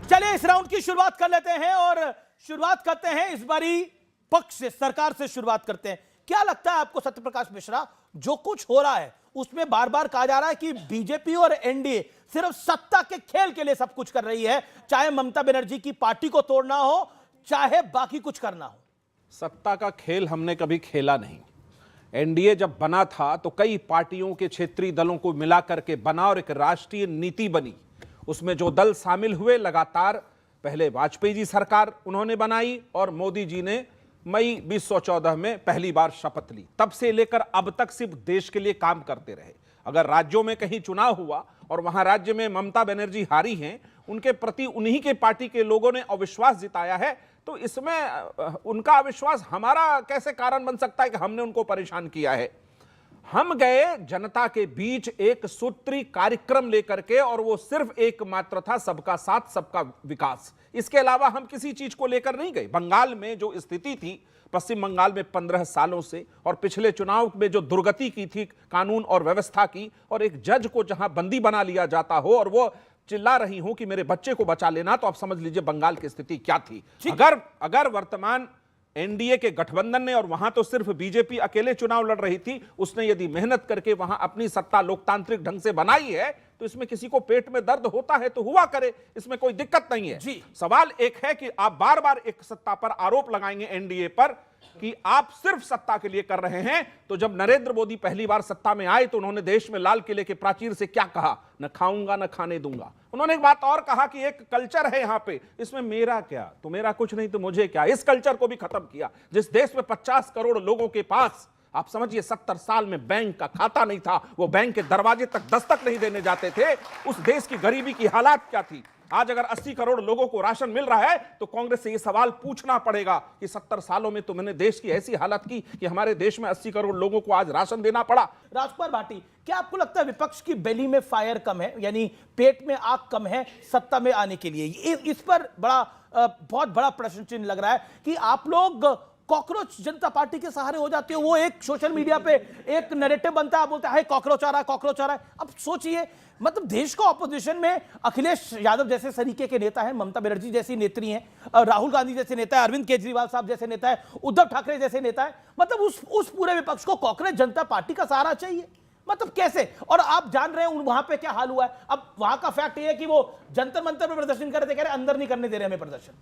चलिए, इस राउंड की शुरुआत कर लेते हैं और शुरुआत करते हैं इस बारी पक्ष से, सरकार से शुरुआत करते हैं। क्या लगता है आपको सत्यप्रकाश मिश्रा, जो कुछ हो रहा है उसमें बार बार कहा जा रहा है कि बीजेपी और एनडीए सिर्फ सत्ता के खेल के लिए सब कुछ कर रही है, चाहे ममता बनर्जी की पार्टी को तोड़ना हो, चाहे बाकी कुछ करना हो? सत्ता का खेल हमने कभी खेला नहीं। एनडीए जब बना था तो कई पार्टियों के क्षेत्रीय दलों को मिला करके बना और एक राष्ट्रीय नीति बनी। उसमें जो दल शामिल हुए, लगातार पहले वाजपेयी जी सरकार उन्होंने बनाई और मोदी जी ने मई 2014 में पहली बार शपथ ली। तब से लेकर अब तक सिर्फ देश के लिए काम करते रहे। अगर राज्यों में कहीं चुनाव हुआ और वहां राज्य में ममता बनर्जी हारी हैं, उनके प्रति उन्हीं के पार्टी के लोगों ने अविश्वास जताया है, तो इसमें उनका अविश्वास हमारा कैसे कारण बन सकता है कि हमने उनको परेशान किया है? हम गए जनता के बीच एक सूत्री कार्यक्रम लेकर के, और वो सिर्फ एक मात्र था, सबका साथ सबका विकास। इसके अलावा हम किसी चीज को लेकर नहीं गए। बंगाल में जो स्थिति थी, पश्चिम बंगाल में 15 सालों से, और पिछले चुनाव में जो दुर्गति की थी कानून और व्यवस्था की, और एक जज को जहां बंदी बना लिया जाता हो और वो चिल्ला रही हो कि मेरे बच्चे को बचा लेना, तो आप समझ लीजिए बंगाल की स्थिति क्या थी। अगर वर्तमान एनडीए के गठबंधन ने, और वहां तो सिर्फ बीजेपी अकेले चुनाव लड़ रही थी, उसने यदि मेहनत करके वहां अपनी सत्ता लोकतांत्रिक ढंग से बनाई है, तो इसमें किसी को पेट में दर्द होता है तो हुआ करे, इसमें कोई दिक्कत नहीं है। सवाल एक है कि आप बार बार एक सत्ता पर आरोप लगाएंगे एनडीए पर कि आप सिर्फ सत्ता के लिए कर रहे हैं। तो जब नरेंद्र मोदी पहली बार सत्ता में आए तो उन्होंने देश में लाल किले के प्राचीर से क्या कहा? न खाऊंगा न खाने दूंगा। उन्होंने एक बात और कहा कि एक कल्चर है यहां पे, इसमें मेरा क्या, तो मेरा कुछ नहीं तो मुझे क्या। इस कल्चर को भी खत्म किया। जिस देश में 50 करोड़ लोगों के पास, आप समझिए 70 साल में बैंक का खाता नहीं था, वो बैंक के दरवाजे तक दस्तक नहीं देने जाते थे, उस देश की गरीबी की हालात क्या थी। आज अगर 80 करोड़ लोगों को राशन मिल रहा है तो कांग्रेस से यह सवाल पूछना पड़ेगा कि 70 सालों में तुमने देश की ऐसी हालत की कि हमारे देश में 80 करोड़ लोगों को आज राशन देना पड़ा। राजकुमार भाटी, क्या आपको लगता है विपक्ष की बेली में फायर कम है, यानी पेट में आग कम है सत्ता में आने के लिए? इस पर बहुत बड़ा प्रश्न चिन्ह लग रहा है कि आप लोग कॉकरोच जनता पार्टी के सहारे हो जाते हो। वो एक सोशल मीडिया पे एक नैरेटिव बनता है, बोलते हैं कॉकरोच आ रहा है, कॉकरोच आ रहा है। अब सोचिए, मतलब देश को ऑपोजिशन में अखिलेश यादव जैसे सरीके के नेता हैं, ममता बनर्जी जैसी नेत्री हैं, राहुल गांधी जैसे नेता है, अरविंद केजरीवाल साहब जैसे नेता है, उद्धव ठाकरे जैसे नेता है। मतलब उस पूरे विपक्ष को कॉकरोच जनता पार्टी का सहारा चाहिए? मतलब कैसे? और आप जान रहे हैं वहां पे क्या हाल हुआ है। अब वहां का फैक्ट ये है कि वो जंतर मंतर पर प्रदर्शन कर रहे थे, कह रहे अंदर नहीं करने दे रहे हमें प्रदर्शन।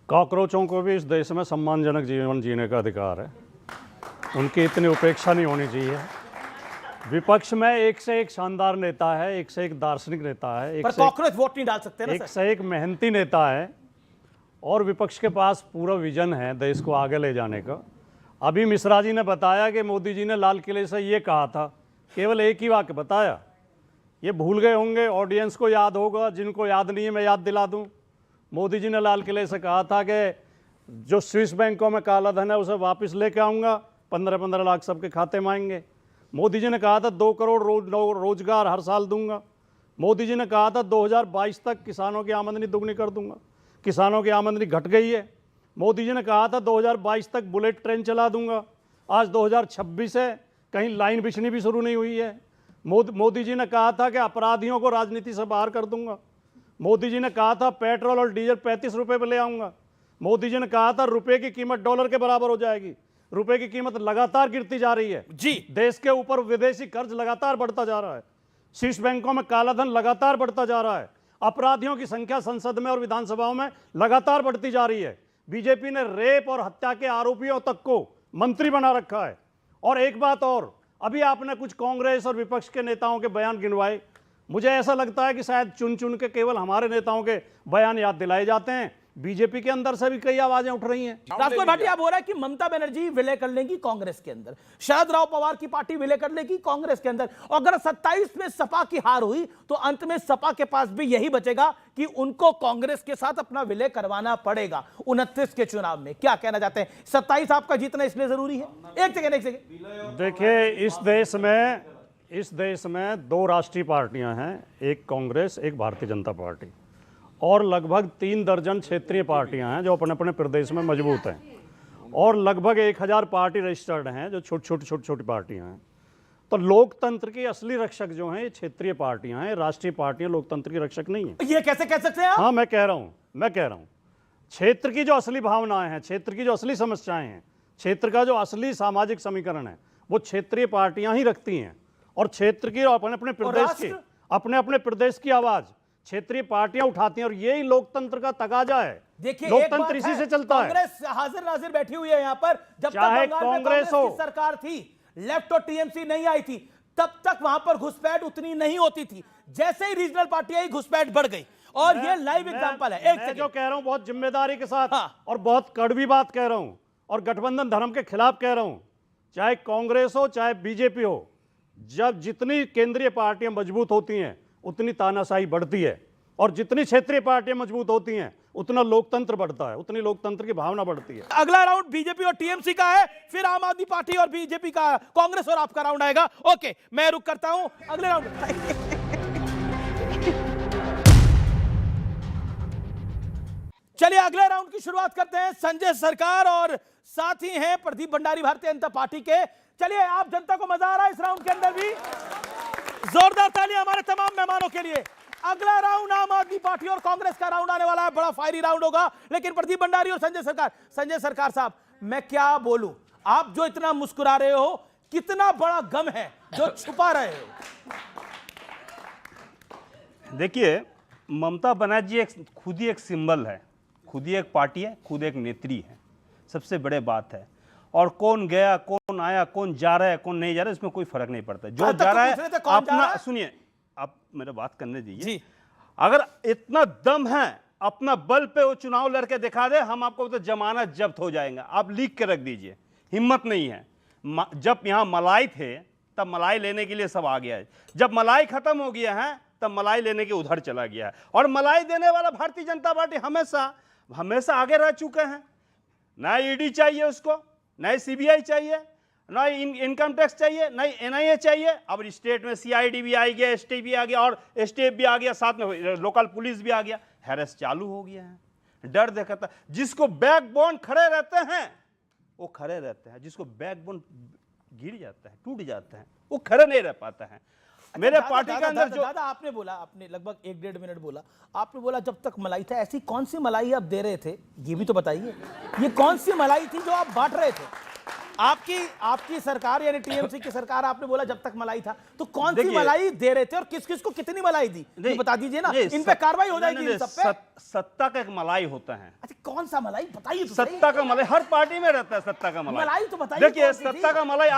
कॉकरोचों को भी इस देश में सम्मानजनक जीवन जीने का अधिकार है, उनकी इतनी उपेक्षा नहीं होनी चाहिए। विपक्ष में एक से एक शानदार नेता है, एक से एक दार्शनिक नेता है, पर कॉकरोच वोट नहीं डाल सकते ना, एक से एक मेहनती नेता है, और विपक्ष के पास पूरा विजन है देश को आगे ले जाने का। अभी मिश्रा जी ने बताया कि मोदी जी ने लाल किले से ये कहा था, केवल एक ही वाक्य बताया। ये भूल गए होंगे, ऑडियंस को याद होगा, जिनको याद नहीं है मैं याद दिला दूं। मोदी जी ने लाल किले से कहा था कि जो स्विस बैंकों में काला धन है उसे वापस लेके आऊँगा, 15-15 लाख सबके खाते में आएंगे। मोदी जी ने कहा था 2 करोड़ रोजगार हर साल दूंगा। मोदी जी ने कहा था 2022 तक किसानों की आमदनी दुगनी कर दूंगा। किसानों की आमदनी घट गई है। मोदी जी ने कहा था 2022 तक बुलेट ट्रेन चला दूंगा। आज 2026 है, कहीं लाइन बिछनी भी शुरू नहीं हुई है। मोदी जी ने कहा था कि अपराधियों को राजनीति से बाहर कर दूंगा। मोदी जी ने कहा था पेट्रोल और डीजल 35 रुपए पर ले आऊंगा। मोदी जी ने कहा था रुपए की कीमत डॉलर के बराबर हो जाएगी। रुपए की कीमत लगातार गिरती जा रही है जी। देश के ऊपर विदेशी कर्ज लगातार बढ़ता जा रहा है। शीर्ष बैंकों में कालाधन लगातार बढ़ता जा रहा है। अपराधियों की संख्या संसद में और विधानसभाओं में लगातार बढ़ती जा रही है। बीजेपी ने रेप और हत्या के आरोपियों तक को मंत्री बना रखा है। और एक बात और, अभी आपने कुछ कांग्रेस और विपक्ष के नेताओं के बयान गिनवाए। मुझे ऐसा लगता है कि शायद चुन चुन के केवल हमारे नेताओं के बयान याद दिलाए जाते हैं। बीजेपी के अंदर से भी कई आवाजें उठ रही हैं। राजकुमार भाटी, आप बोल रहा है कि ममता बनर्जी विलय कर लेंगी कांग्रेस के अंदर, शरद राव पवार की पार्टी विलय कर लेगी कांग्रेस के अंदर, और अगर 27 में सपा की हार हुई तो अंत में सपा के पास भी यही बचेगा कि उनको कांग्रेस के साथ अपना विलय करवाना पड़ेगा 29 के चुनाव में। क्या कहना चाहते हैं? 27 आपका जीतना इसलिए जरूरी है? एक सेकेंड देखिए, इस देश में 2 राष्ट्रीय पार्टियां हैं, एक कांग्रेस, एक भारतीय जनता पार्टी, और लगभग 3 दर्जन क्षेत्रीय पार्टियां हैं जो अपने अपने प्रदेश में मजबूत हैं, और लगभग 1000 पार्टी रजिस्टर्ड हैं जो छोटी पार्टियां हैं। तो लोकतंत्र की असली रक्षक जो हैं ये क्षेत्रीय पार्टियां हैं, राष्ट्रीय पार्टियां लोकतंत्र की रक्षक नहीं है। ये कैसे कह सकते हैं आप? हाँ, मैं कह रहा हूं क्षेत्र की जो असली भावनाएं हैं, क्षेत्र की जो असली समस्याएं हैं, क्षेत्र का जो असली सामाजिक समीकरण है, वो क्षेत्रीय पार्टियां ही रखती हैं। और क्षेत्र की अपने अपने प्रदेश की आवाज क्षेत्रीय पार्टियां उठाती हैं, और यही लोकतंत्र का तकाजा है। देखिए, लोकतंत्र इसी से चलता है। कांग्रेस हाजिर नाजिर बैठी हुई है यहाँ पर। जब चाहे तक बंगाल में कांग्रेस हो, की सरकार थी, लेफ्ट और टीएमसी नहीं आई थी, तब तक वहां पर घुसपैठ उतनी नहीं होती थी। जैसे ही रीजनल पार्टी आई, घुसपैठ बढ़ गई। और ये लाइव एग्जांपल है। मैं जो कह रहा हूं बहुत जिम्मेदारी के साथ और बहुत कड़वी बात कह रहा हूं और गठबंधन धर्म के खिलाफ कह रहा हूं, चाहे कांग्रेस हो चाहे बीजेपी हो, जब जितनी केंद्रीय पार्टियां मजबूत होती हैं उतनी तानाशाही बढ़ती है, और जितनी क्षेत्रीय पार्टियां मजबूत होती हैं उतना लोकतंत्र बढ़ता है, उतनी लोकतंत्र की भावना बढ़ती है। अगला राउंड बीजेपी और टीएमसी का है, फिर आम आदमी पार्टी और बीजेपी का, कांग्रेस और आपका राउंड आएगा। ओके, मैं रुक करता हूं, अगले राउंड। चलिए अगले राउंड की शुरुआत करते हैं। संजय सरकार और साथ ही हैं प्रदीप भंडारी भारतीय जनता पार्टी के। चलिए, आप जनता को मजा आ रहा है इस राउंड के अंदर भी? जोरदार तालियां हमारे तमाम मेहमानों के लिए। अगला राउंड आम आदमी पार्टी और कांग्रेस का राउंड आने वाला है, बड़ा फायरी राउंड होगा। लेकिन प्रदीप भंडारी और संजय सरकार साहब, मैं क्या बोलूं, आप जो इतना मुस्कुरा रहे हो, कितना बड़ा गम है जो छुपा रहे हो? देखिए, ममता बनर्जी खुद ही एक सिंबल है, खुद ही एक पार्टी है, खुद एक नेत्री है, सबसे बड़े बात है। और कौन गया, कौन आया, कौन जा रहा है, कौन नहीं जा रहा है, इसमें कोई फर्क नहीं पड़ता। जो जा रहा है अपना, सुनिए, आप मेरे बात करने दीजिए। अगर इतना दम है, अपना बल पे वो चुनाव लड़के दिखा दे, हम आपको तो जमानत जब्त हो जाएगा। आप लिख के रख दीजिए, हिम्मत नहीं है। जब यहाँ मलाई थे तब मलाई लेने के लिए सब आ गया है, जब मलाई खत्म हो गया है तब मलाई लेने के उधर चला गया है। और मलाई देने वाला भारतीय जनता पार्टी हमेशा आगे रह चुके हैं। ना ईडी चाहिए उसको, ना सीबीआई चाहिए, ना इनकम टैक्स चाहिए, ना एनआईए चाहिए। अब स्टेट में सीआईडी भी आ गया, एसटी भी आ गया और एसटीएफ भी आ गया, साथ में लोकल पुलिस भी आ गया। हैरेस चालू हो गया है। डर देखता, जिसको बैकबोन खड़े रहते हैं वो खड़े रहते हैं, जिसको बैकबोन गिर जाता है, टूट जाता है, वो खड़े नहीं रह पाता है। मेरे पार्टी के अंदर जो दादा आपने बोला, आपने लगभग 1-1.5 मिनट बोला, आपने बोला जब तक मलाई था। ऐसी कौन सी मलाई आप दे रहे थे, ये भी तो बताइए। ये कौन सी मलाई थी जो आप बांट रहे थे? आपकी सरकार यानी टीएमसी की सरकार, आपने बोला जब तक मलाई था, तो कौन सी मलाई दे रहे थे और किस किस को कितनी मलाई दी, ये बता दीजिए ना। इन पे कार्रवाई हो जाएगी इन सब पे। सत्ता का एक मलाई होता है। अच्छा, कौन सा मलाई बताइए तो? सत्ता का मलाई हर पार्टी में रहता है। सत्ता का मलाई तो बताइए। देखिए, सत्ता का मलाई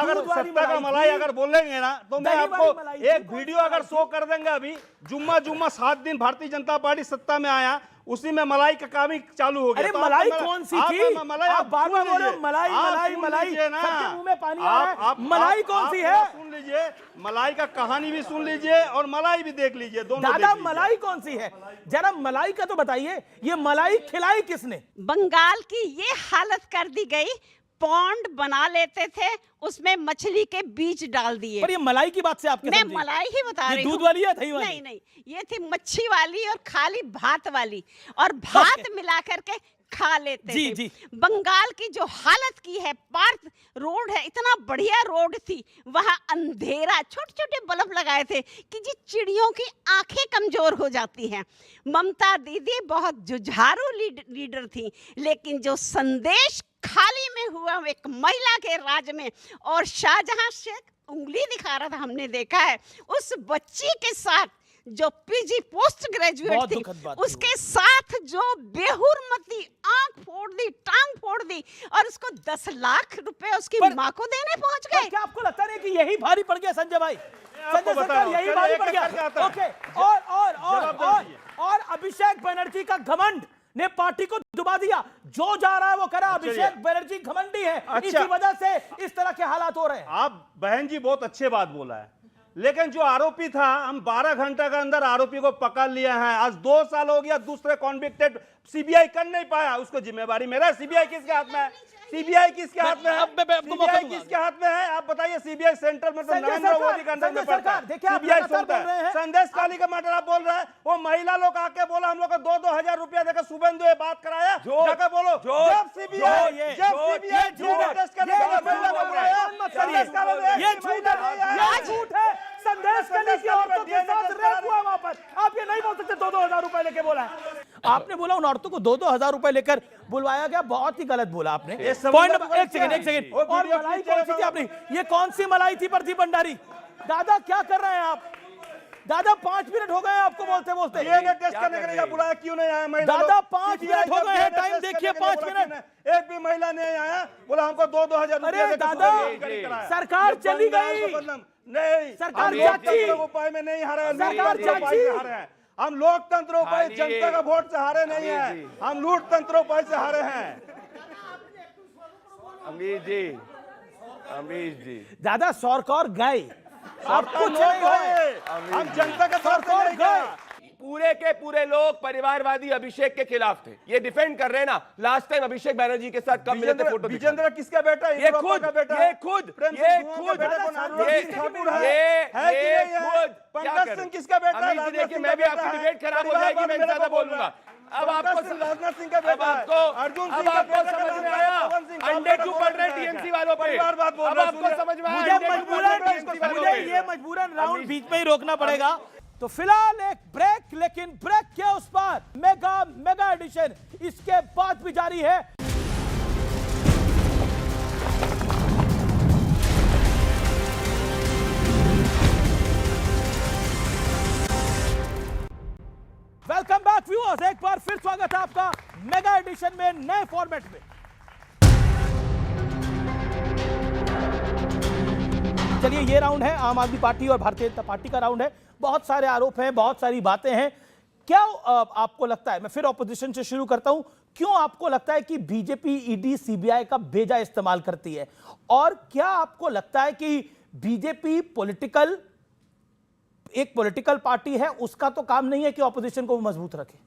अगर बोलेंगे ना तो मैं आपको एक वीडियो अगर शो कर देंगे। अभी जुम्मा 7 दिन भारतीय जनता पार्टी सत्ता में आया, उसी में मलाई का काम ही चालू हो गया। अरे मलाई कौन सी थी? आप बार बार बोल रहे हो मलाई मलाई मलाई, सबके मुंह में पानी आ रहा है। मलाई कौन सी है? सुन लीजिए, मलाई का कहानी भी सुन लीजिए और मलाई भी देख लीजिए, दोनों। दादा, मलाई कौन सी है? जरा मलाई का तो बताइए। ये मलाई खिलाई किसने? बंगाल की ये हालत कर दी गई, पॉन्ड बना लेते थे, उसमें मछली के बीज डाल दिए। पर ये मलाई की बात से आपके मैं मलाई ही बता रही हूँ। दूध वाली है, दही वाली? नहीं, ये थी मच्छी वाली और खाली भात वाली, और भात मिला करके खा लेते थे। बंगाल की जो हालत की है, पार्क रोड है, इतना बढ़िया रोड थी, वहां अंधेरा, छोटे छोटे बल्ब लगाए थे कि जी चिड़ियों की आंखें कमजोर हो जाती हैं। ममता दीदी बहुत जुझारू लीडर थी, लेकिन जो संदेश खाली में हुआ एक महिला के राज में, और शाहजहां शेख उंगली दिखा रहा था, हमने देखा है उस बच्ची के साथ जो पीजी पोस्ट ग्रेजुएट थी, उसके साथ जो बेहुरमती आंख फोड़ दी, टांग फोड़ दी, और उसको 10 लाख रुपए उसकी माँ को देने पहुंच गए। क्या आपको लगता नहीं कि यही भारी पड़ गया संजय भाई? संजय सरकार यही भारी पड़ गया? ओके, और अभिषेक बनर्जी का घमंड ने पार्टी को डुबा दिया। जो जा रहा है वो करा। अभिषेक बनर्जी घमंडी है, इसी वजह से इस तरह के हालात हो रहे हैं। आप बहन जी बहुत अच्छे बात बोला है, लेकिन जो आरोपी था, हम 12 घंटे के अंदर आरोपी को पकड़ लिया है। आज 2 साल हो गया, दूसरे कॉन्विक्टेड सीबीआई कर नहीं पाया, उसको जिम्मेवारी मेरा। सीबीआई किसके हाथ में है? सीबीआई किसके हाथ में है? सीबीआई किसके हाथ में है? आप बताइए। सीबीआई सेंट्रल में तो नरेंद्र मोदी के अंडर में पड़ता है, सीबीआई सुनता है। संदेश काली का मैटर आप बोल रहे हैं, वो महिला लोग आके बोला हम लोग को 2-2 हजार रुपया देकर शुभेंदु ये बात कराया, जाकर बोलो जब सीबीआई टेस्ट करने वाला महिला को बुलाया, संदेश काली ये झूठ है। संदेश काली की औरतों के साथ रेप हुआ वहां पर। आप ये नहीं बोल सकते 2-2 हजार रुपए लेके बोला है। आपने बोला उन औरतों को 2-2 हजार रुपए लेकर बुलवाया गया, बहुत ही गलत बोला आपने। पॉइंट नंबर, एक सेकंड। और मलाई कौन सी थी आपने? ये कौन सी मलाई थी प्रदीप भंडारी? दादा क्या कर रहे हैं आप? दादा 5 मिनट हो गए आपको बोलते बोलते। ये टेस्ट करने के लिए बुलाया क्यों नहीं आया महिला? दादा 5 मिनट हो गए हैं, टाइम देखिए 5 मिनट। एक भी महिला नहीं आया, बोला हमको 2-2 हजार रुपया। अरे दादा, सरकार चली गई। नहीं, सरकार चाची उपाय में नहीं हारा, सरकार चाची। हम लोकतंत्रोपाय जनता का वोट से हारे नहीं है, हम लूट तंत्रोपाय से हारे हैं। अमीश जी दादा सरकार गए, आप कुछ लोग नहीं गए, हुए। हम जनता का सरकार गए। पूरे के पूरे लोग परिवारवादी अभिषेक के खिलाफ थे, ये डिफेंड कर रहे हैं ना। लास्ट टाइम अभिषेक बैनर्जी के साथ कब मिले थे? फोटो विजेंद्र किसका बेटा है? ये खुद पंकज सिंह किसका बेटा है? देखिए मैं भी आपकी डिबेट खराब हो जाएगी, मैं ज्यादा बोलूंगा। अब आपको राजनाथ सिंह का बेटा है, अर्जुन सिंह का बेटा है, समझ में आया? अंडे क्यों पड़ रहे टीएमसी वालों पे? अब आपको समझ में आया? मुझे ये मजबूरन राउंड बीच में ही रोकना पड़ेगा। तो फिलहाल एक ब्रेक, लेकिन ब्रेक के उस पार मेगा एडिशन इसके बाद भी जारी है। वेलकम बैक व्यूअर्स, एक बार फिर स्वागत है आपका मेगा एडिशन में, नए फॉर्मेट में। चलिए, ये राउंड है आम आदमी पार्टी और भारतीय जनता पार्टी का राउंड है। बहुत सारे आरोप हैं, बहुत सारी बातें हैं। क्या आपको लगता है, मैं फिर ऑपोजिशन से शुरू करता हूं, क्यों आपको लगता है कि बीजेपी ईडी सीबीआई का बेजा इस्तेमाल करती है? और क्या आपको लगता है कि बीजेपी एक पॉलिटिकल पार्टी है, उसका तो काम नहीं है कि ऑपोजिशन को मजबूत रखे?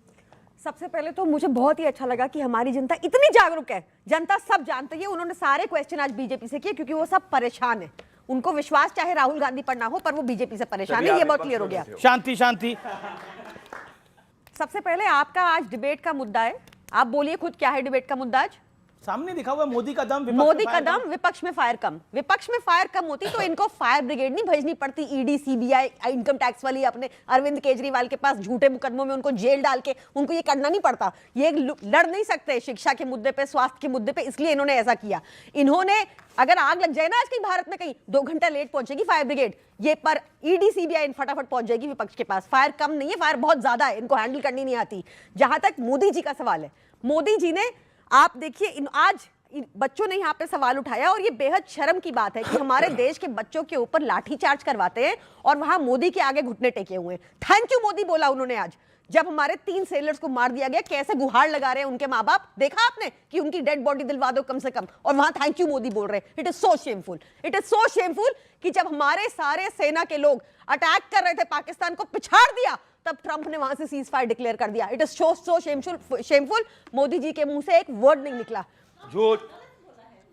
सबसे पहले तो मुझे बहुत ही अच्छा लगा कि हमारी जनता इतनी जागरूक है। जनता सब जानती है, उन्होंने सारे क्वेश्चन आज बीजेपी से किए क्योंकि वो सब परेशान है। उनको विश्वास चाहे राहुल गांधी पर ना हो, पर वो बीजेपी से परेशान है, ये बहुत क्लियर हो गया। शांति शांति। सबसे पहले आपका आज डिबेट का मुद्दा है, आप बोलिए खुद क्या है डिबेट का मुद्दा आज? सामने दिखा हुआ मोदी का दम, विपक्ष में फायर कम। विपक्ष में फायर कम होती तो इनको फायर ब्रिगेड नहीं भेजनी पड़ती, ईडी सीबीआई इनकम टैक्स वाली अपने अरविंद केजरीवाल के पास झूठे मुकदमों में उनको जेल डाल के उनको ये करना नहीं पड़ता। ये लड़ नहीं सकते शिक्षा के मुद्दे पे, स्वास्थ्य के मुद्दे पे, इसलिए इन्होंने ऐसा किया। इन्होंने अगर आग लग जाए ना आज कहीं भारत में, कहीं 2 घंटा लेट पहुंचेगी फायर ब्रिगेड, ये पर ईडी सीबीआई फटाफट पहुंच जाएगी विपक्ष के पास। फायर कम नहीं है, फायर बहुत ज्यादा है, इनको हैंडल करनी नहीं आती। जहां तक मोदी जी का सवाल है, मोदी जी ने, आप देखिए आज बच्चों ने यहाँ पे सवाल उठाया और ये बेहद शर्म की बात है कि हमारे देश के बच्चों के ऊपर लाठीचार्ज करवाते हैं और वहां मोदी के आगे घुटने टेके हुए हैं। थैंक यू मोदी बोला उन्होंने आज, जब हमारे 3 सेलर्स को मार दिया गया, कैसे गुहार लगा रहे हैं उनके माँ बाप, देखा आपने कि उनकी डेड बॉडी दिलवा दो कम से कम, और वहां थैंक यू मोदी बोल रहे हैं। It is so shameful, it is so shameful कि जब हमारे सारे सेना के लोग अटैक कर रहे थे, पाकिस्तान को पिछाड़ दिया, तब ट्रंप ने वहां से सीज फायर डिक्लेयर कर दिया। It is so shameful. Modi ji के मुंह से एक वर्ड नहीं निकला झूठ।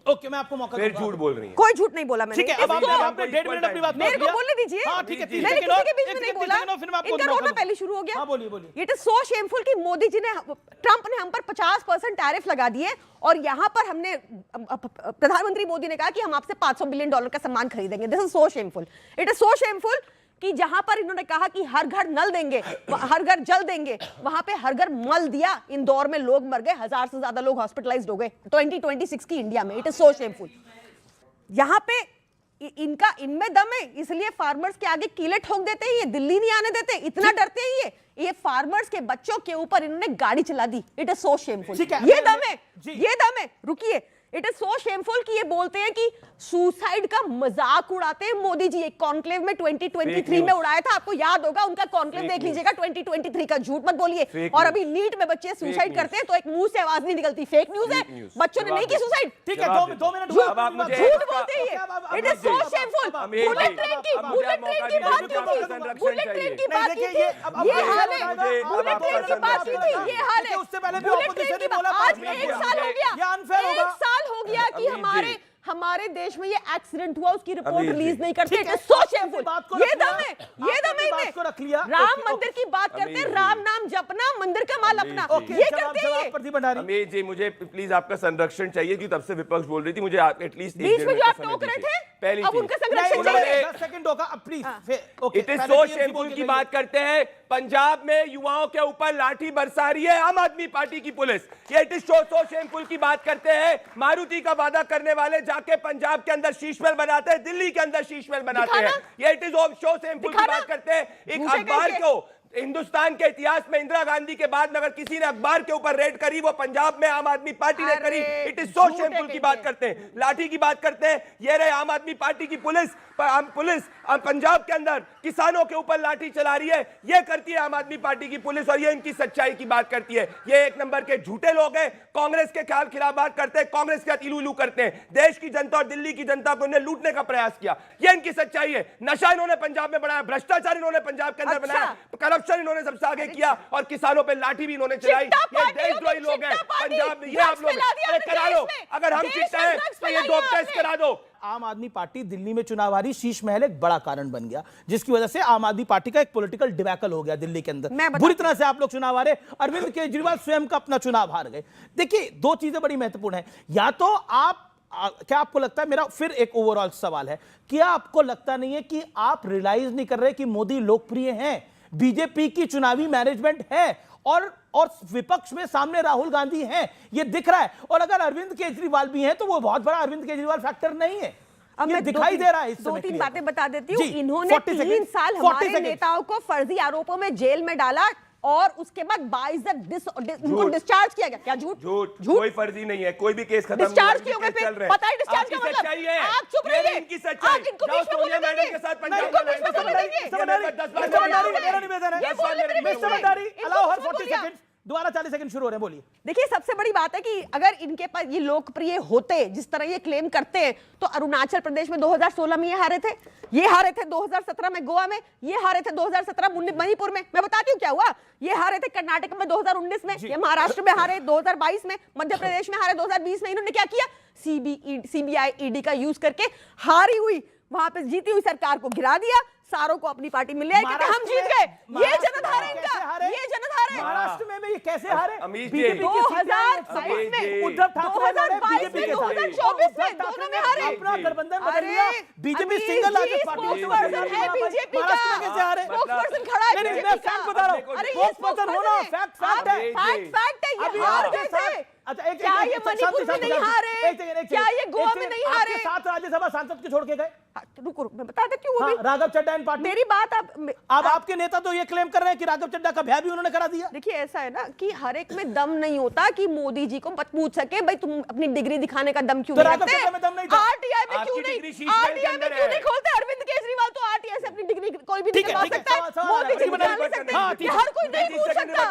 ओके, मैं आपको मौका दूंगा। फिर झूठ बोल रही है। कोई झूठ नहीं बोला मैंने। ठीक है, अब आपने 1.5 मिनट अपनी बात मेरे को बोलने दीजिए। हाँ ठीक है, मैंने किसी के बीच में नहीं बोला, इनका रोना पहले शुरू हो गया। हाँ बोलिए बोलिए। इट इज सो शेमफुल कि मोदी जी ने, ट्रंप ने हम पर 50% टैरिफ लगा दिए और यहाँ पर हमने, प्रधानमंत्री मोदी ने कहा कि हम आपसे $500 बिलियन का सामान खरीदेंगे। This is so shameful. It is so shameful कि जहां पर इन्होंने कहा कि हर घर नल देंगे, हर घर जल देंगे, वहां पे हर घर मल दिया। इंदौर में लोग मर गए, 1000 से ज्यादा लोग हॉस्पिटलाइज्ड हो गए 2026 की इंडिया में। It is so shameful. यहाँ पे इनमें दम है, इसलिए फार्मर्स के आगे कीले ठोक देते हैं, ये दिल्ली नहीं आने देते, इतना डरते हैं ये फार्मर्स के बच्चों के ऊपर इन्होंने गाड़ी चला दी। It is so shameful. ये दम है, ये दम है। रुकिए, इट इज सो शेमफुल कि ये बोलते हैं कि सुसाइड का मजाक उड़ाते हैं मोदी जी। एक कॉन्क्लेव में 2023 में उड़ाया था, आपको याद होगा, उनका कॉन्क्लेव देख लीजिएगा 2023 का। झूठ मत बोलिए। और अभी नीट में बच्चे सुसाइड करते हैं तो एक मुंह से आवाज नहीं निकलती, फेक न्यूज है। बच्चों ने नहीं की सुसाइड। ठीक है, 2 मिनट झूठ बोलते हैं। It is so shameful. Bullet train की बात की थी, बुलेट ट्रेन की बात की थी, ये हाल है। बुलेट ट्रेन की बात की थी, ये हाल है। उससे पहले भी ऑपोजिशन ने बोला आज 1 साल हो गया, ये अनफेयर होगा। 1 साल हो गया कि हमारे देश में ये एक्सीडेंट हुआ, उसकी रिपोर्ट रिलीज नहीं करते। सो शेमफुल। ये दम है, ये दम है इनमें। राम मंदिर की बात करते हैं, राम नाम जपना, मंदिर का माल अपना, ये करते हैं। अमीर जी, मुझे प्लीज आपका संरक्षण चाहिए कि तब से विपक्ष बोल रही थी, मुझे एटलीस्ट बीच में जो आप टोक रहे थे, पहली अब उनका संरक्षण चाहिए। 10 सेकंड होगा अब please. It is so shameful की बात करते हैं। पंजाब में युवाओं के ऊपर लाठी बरसा रही है आम आदमी पार्टी की पुलिस। ये इट इज सो शेमफुल की बात करते हैं। मारुति का वादा करने वाले जाके पंजाब के अंदर शीश महल बनाते हैं, दिल्ली के अंदर शीश महल बनाते हैं। ये इट इज सो शेमफुल की बात करते हैं। एक अखबार को हिंदुस्तान के इतिहास में इंदिरा गांधी के बाद में अगर किसी ने अखबार के ऊपर रेड करी, वो पंजाब में आम आदमी पार्टी ने करी। इट इज सो शेमफुल की बात करते हैं, लाठी की बात करते हैं। ये रहे आम आदमी पार्टी की पुलिस पंजाब के अंदर किसानों के ऊपर लाठी चला रही है, ये करती है आम आदमी पार्टी की पुलिस, और ये इनकी सच्चाई की बात करती है। ये एक नंबर के झूठे लोग हैं, कांग्रेस के खिलाफ बात करते हैं, कांग्रेस के इलू करते हैं, देश की जनता और दिल्ली की जनता को इन्हें लूटने का प्रयास किया, ये इनकी सच्चाई है। नशा इन्होंने पंजाब में बढ़ाया, भ्रष्टाचार इन्होंने पंजाब के अंदर बनाया, करप्शन इन्होंने सबसे आगे किया, और किसानों पे लाठी भी इन्होंने चलाई। ये देशद्रोही लोग हैं पंजाब में। ये आप लोग करा लो, अगर हम चिट्टा हैं तो ये डोप टेस्ट करा दो। आम आदमी पार्टी दिल्ली में चुनाव हारी, शीश महल एक बड़ा कारण बन गया, जिसकी वजह से आम आदमी पार्टी का एक पॉलिटिकल डिबैकल हो गया दिल्ली के अंदर। बुरी तरह से आप लोग चुनाव हारे, अरविंद केजरीवाल स्वयं का अपना चुनाव हार गए। देखिए, दो चीजें बड़ी महत्वपूर्ण है। या तो आप क्या आपको लगता है, मेरा फिर एक ओवरऑल सवाल है, क्या आपको लगता नहीं है कि आप रियलाइज नहीं कर रहे कि मोदी लोकप्रिय हैं, बीजेपी की चुनावी मैनेजमेंट है, और विपक्ष में सामने राहुल गांधी हैं, ये दिख रहा है। और अगर अरविंद केजरीवाल भी हैं तो वो बहुत बड़ा अरविंद केजरीवाल फैक्टर नहीं है, अब ये मैं दिखाई दे रहा है। इस दो समय तीन clear। बातें बता देती हूँ। जी, इन्होंने 3 साल हमारे नेताओं को फर्जी आरोपों में जेल में डाला, और उसके बाद 22 उनको डिस्चार्ज किया गया। क्या झूठ? झूठ, कोई फर्जी नहीं है, कोई भी केस खत्म डिस्चार्ज किए हुए पे पता है डिस्चार्ज का मतलब। आप चुप रहिए, इनकी सच्चाई। आप इनको बीच में बोलने देंगे, के साथ इनको बीच में बोलने देंगे। मेरा निवेदन है, अलाउ हर 40 सेकंड, दोबारा 40 सेकंड शुरू हो रहे हैं, बोलिए। देखिए, सबसे बड़ी बात है कि अगर इनके पास ये लोकप्रिय होते, जिस तरह ये क्लेम करते हैं, तो अरुणाचल प्रदेश में 2016 में ये हारे थे, 2017 में गोवा में, ये हारे थे 2017 मणिपुर में। मैं बताती हूँ क्या हुआ। ये हारे थे कर्नाटक में 2019 में, ये महाराष्ट्र में हारे 2022 में, मध्य प्रदेश में हारे 2020 में। इन्होंने क्या किया? सीबीआई ईडी का यूज करके हारी हुई, वहां पे जीती हुई सरकार को गिरा दिया, सारों को अपनी पार्टी में ले आए, क्योंकि हम जीत गए। ये जनधार है इनका, ये जनधार है। महाराष्ट्र में ये कैसे हारे? 2022 में, उद्धव ठाकरे 2022 में, 2024 में, दोनों में हारे। अपना गठबंधन बदल लिया, बीजेपी सिंगल लार्जेस्ट पार्टी है बीजेपी का। कैसे हारे? स्पोक्सपर्सन खड़ा है नहीं, मैं फैक्ट बता रहा हूं। अरे ये स्पोक्सपर्सन होना फैक्ट है, फैक्ट है। ये हार गए थे। अच्छा, एक क्या ये मणिपुर में नहीं हारे? क्या ये गोवा में नहीं हारे? 7 राज्यसभा सांसद को छोड़ के गए। रुको, मैं बता देती हूँ। Raghav Chadha and party. मेरी बात अब आपके नेता तो ये क्लेम कर रहे हैं कि राघव चड्ढा का ब्याह भी उन्होंने करा दिया। देखिए, ऐसा है ना कि हर एक में दम नहीं होता कि मोदी जी को पूछ सके, भाई तुम अपनी डिग्री दिखाने का दम क्यों नहीं रखते? आरटीआई में क्यों नहीं? आरटीआई में क्यों नहीं खोलते? अरविंद केजरीवाल तो आरटीआई से अपनी डिग्री कोई भी निकलवा सकता है, मोदी जी निकाल नहीं सकते। हर कोई नहीं पूछ सकता।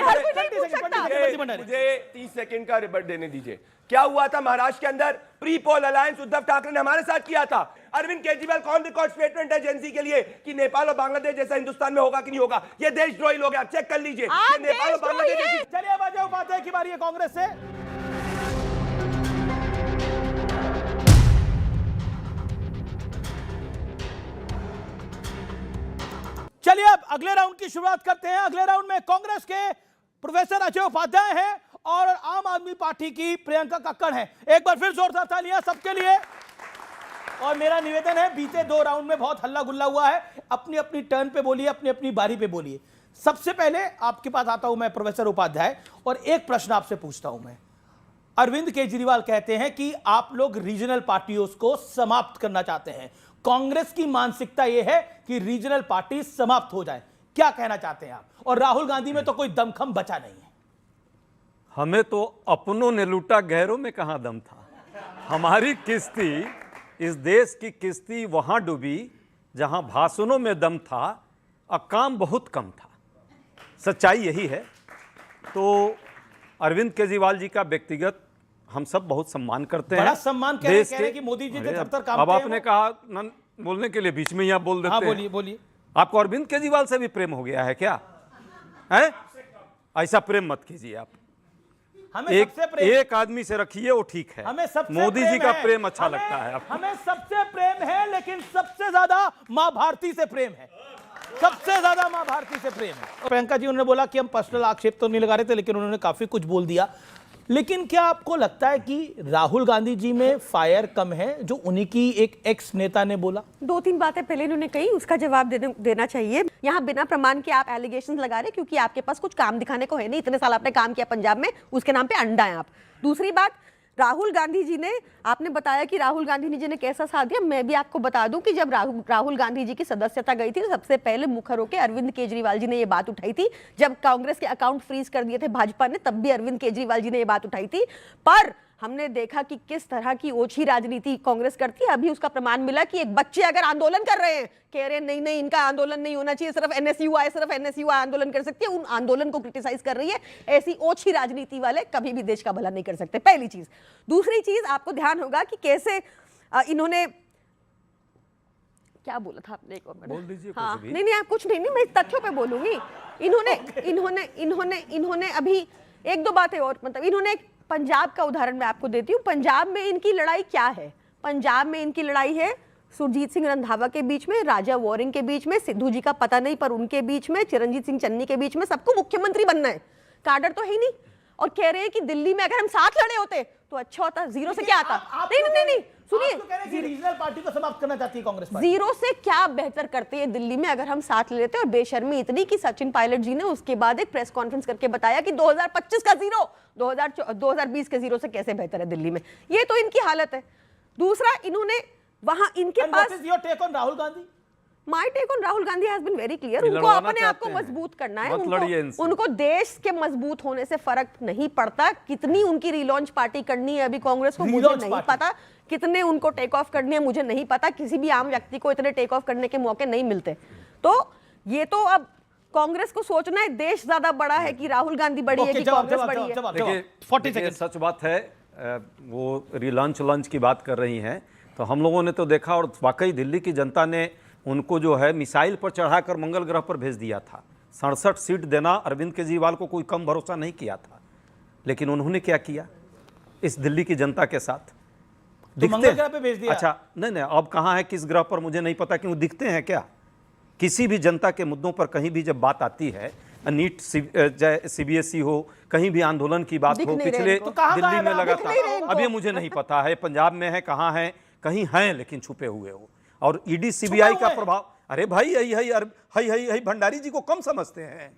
हर कोई नहीं पूछ सकता। मुझे 30 सेकंड का रिबट देने दीजिए। क्या हुआ था महाराष्ट्र के अंदर? Pre poll alliance Uddhav Thackeray ने हमारे साथ किया था। अरविंद केजरीवाल कौन रिकॉर्ड स्टेटमेंट है एजेंसी के लिए कि नेपाल और बांग्लादेश जैसा हिंदुस्तान में होगा कि नहीं होगा? ये देशद्रोही लोग हैं, आप चेक कर लीजिए। नेपाल और बांग्लादेश। चलिए, अब अजय उपाध्याय की बारी है कांग्रेस से। चलिए, अब अगले राउंड की शुरुआत करते हैं। अगले राउंड में कांग्रेस के प्रोफेसर अजय उपाध्याय हैं और आम आदमी पार्टी की प्रियंका कक्कड़ हैं। एक बार फिर जोरदार तालियां सबके लिए। और मेरा निवेदन है, बीते 2 राउंड में बहुत हल्ला गुल्ला हुआ है, अपनी अपनी टर्न पे बोलिए, अपनी अपनी बारी पे बोलिए। सबसे पहले आपके पास आता हूं मैं प्रोफेसर उपाध्याय, और एक प्रश्न आपसे पूछता हूं मैं। अरविंद केजरीवाल कहते हैं कि आप लोग रीजनल पार्टियों को समाप्त करना चाहते हैं, कांग्रेस की मानसिकता यह है कि रीजनल पार्टी समाप्त हो जाए, क्या कहना चाहते हैं आप? और राहुल गांधी में तो कोई दमखम बचा नहीं है। हमें तो अपनों ने लूटा, गैरों में कहां दम था। हमारी किस्ती, इस देश की किस्ती वहां डूबी जहां भाषणों में दम था और काम बहुत कम था। सच्चाई यही है। तो अरविंद केजरीवाल जी का व्यक्तिगत हम सब बहुत सम्मान करते हैं। बड़ा सम्मान कह रहे हैं कि मोदी जी के काम। अब आपने कहा न बोलने के लिए, बीच में ही आप बोल देते हैं। बोलिए बोलिए। आपको अरविंद केजरीवाल से भी प्रेम हो गया है क्या? है? ऐसा प्रेम मत कीजिए आप। एक आदमी से रखिए, वो ठीक है। हमें सबसे मोदी जी का प्रेम अच्छा लगता है आपको। हमें सबसे प्रेम है, लेकिन सबसे ज्यादा मां भारती से प्रेम है, सबसे ज्यादा मां भारती से प्रेम है। प्रियंका जी, उन्होंने बोला कि हम पर्सनल आक्षेप तो नहीं लगा रहे थे, लेकिन उन्होंने काफी कुछ बोल दिया। लेकिन क्या आपको लगता है कि राहुल गांधी जी में फायर कम है, जो उन्हीं की एक एक्स नेता ने बोला? 2-3 बातें पहले इन्होंने कही, उसका जवाब देना चाहिए। यहाँ बिना प्रमाण के आप एलिगेशंस लगा रहे, क्योंकि आपके पास कुछ काम दिखाने को है नहीं। इतने साल आपने काम किया पंजाब में, उसके नाम पे अंडा है आप। दूसरी बात, राहुल गांधी जी ने, आपने बताया कि राहुल गांधी जी ने कैसा साथ दिया, मैं भी आपको बता दूं कि जब राहुल गांधी जी की सदस्यता गई थी तो सबसे पहले मुखर होकर अरविंद केजरीवाल जी ने ये बात उठाई थी। जब कांग्रेस के अकाउंट फ्रीज कर दिए थे भाजपा ने, तब भी अरविंद केजरीवाल जी ने ये बात उठाई थी। पर हमने देखा कि किस तरह की ओछी राजनीति कांग्रेस करती है। अभी उसका प्रमाण मिला कि एक बच्चे अगर आंदोलन कर रहे हैं, कह रहे हैं नहीं नहीं इनका आंदोलन नहीं होना चाहिए, सिर्फ एनएसयूआई आंदोलन कर सकती है, उन आंदोलन को क्रिटिसाइज कर रही है। ऐसी ओछी राजनीति वाले कभी भी देश का भला नहीं कर सकते, पहली चीज। दूसरी चीज, आपको ध्यान होगा कि कैसे इन्होंने क्या बोला था आपने, एक और बोल दीजिए। हाँ, नहीं आप कुछ नहीं, मैं तथ्यों पे बोलूंगी। इन्होंने अभी एक दो बातें और, मतलब इन्होंने पंजाब का उदाहरण मैं आपको देती हूँ। पंजाब में इनकी लड़ाई क्या है? पंजाब में इनकी लड़ाई है सुरजीत सिंह रंधावा के बीच में, राजा वॉरिंग के बीच में, सिद्धू जी का पता नहीं पर उनके बीच में, चिरंजीत सिंह चन्नी के बीच में। सबको मुख्यमंत्री बनना है, काडर तो है ही नहीं। और कह रहे हैं कि दिल्ली में अगर हम साथ लड़े होते तो अच्छा होता, जीरो से क्या आता। नहीं सुनिए, रीजनल पार्टी को समाप्त करना चाहती है कांग्रेस पार्टी। जीरो से क्या बेहतर करते हैं दिल्ली में अगर हम साथ ले लेते। और बेशर्मी इतनी कि सचिन पायलट जी ने उसके बाद एक प्रेस कॉन्फ्रेंस करके बताया कि 2025 का जीरो 2020 के जीरो से कैसे बेहतर है दिल्ली में। ये तो इनकी हालत है। दूसरा, इन्होंने वहां इनके पास, your take on Rahul Gandhi? My take on Rahul Gandhi has been very clear. उनको अपने आप को मजबूत करना है, उनको देश के मजबूत होने से फर्क नहीं पड़ता। कितनी उनकी रीलॉन्च पार्टी करनी है अभी कांग्रेस को मुझे नहीं पता, कितने उनको टेक ऑफ करनी है मुझे नहीं पता। किसी भी आम व्यक्ति को इतने टेक ऑफ करने के मौके नहीं मिलते। तो ये तो अब कांग्रेस को सोचना है, देश ज्यादा बड़ा है कि राहुल गांधी बड़ी है कि कांग्रेस बड़ी है। देखिए सच बात है, वो लॉन्च की बात कर रही हैं, तो हम लोगों ने तो देखा और वाकई दिल्ली की जनता ने उनको जो है मिसाइल पर चढ़ाकर मंगल ग्रह पर भेज दिया था। 67 सीट देना अरविंद केजरीवाल को कोई कम भरोसा नहीं किया था, लेकिन उन्होंने क्या किया इस दिल्ली की जनता के साथ? तो मंगल ग्रह पे भेज दिया। अच्छा, नहीं अब कहाँ है, किस ग्रह पर मुझे नहीं पता, क्यों दिखते हैं क्या? किसी भी जनता के मुद्दों पर कहीं भी जब बात आती है, नीट CBSE हो, कहीं भी आंदोलन की बात हो, पिछले दिल्ली में लगातार, अब ये मुझे नहीं पता है पंजाब में है कहाँ है, कहीं हैं लेकिन छुपे हुए हो। और ED CBI का प्रभाव, अरे भाई यही भंडारी जी को कम समझते हैं।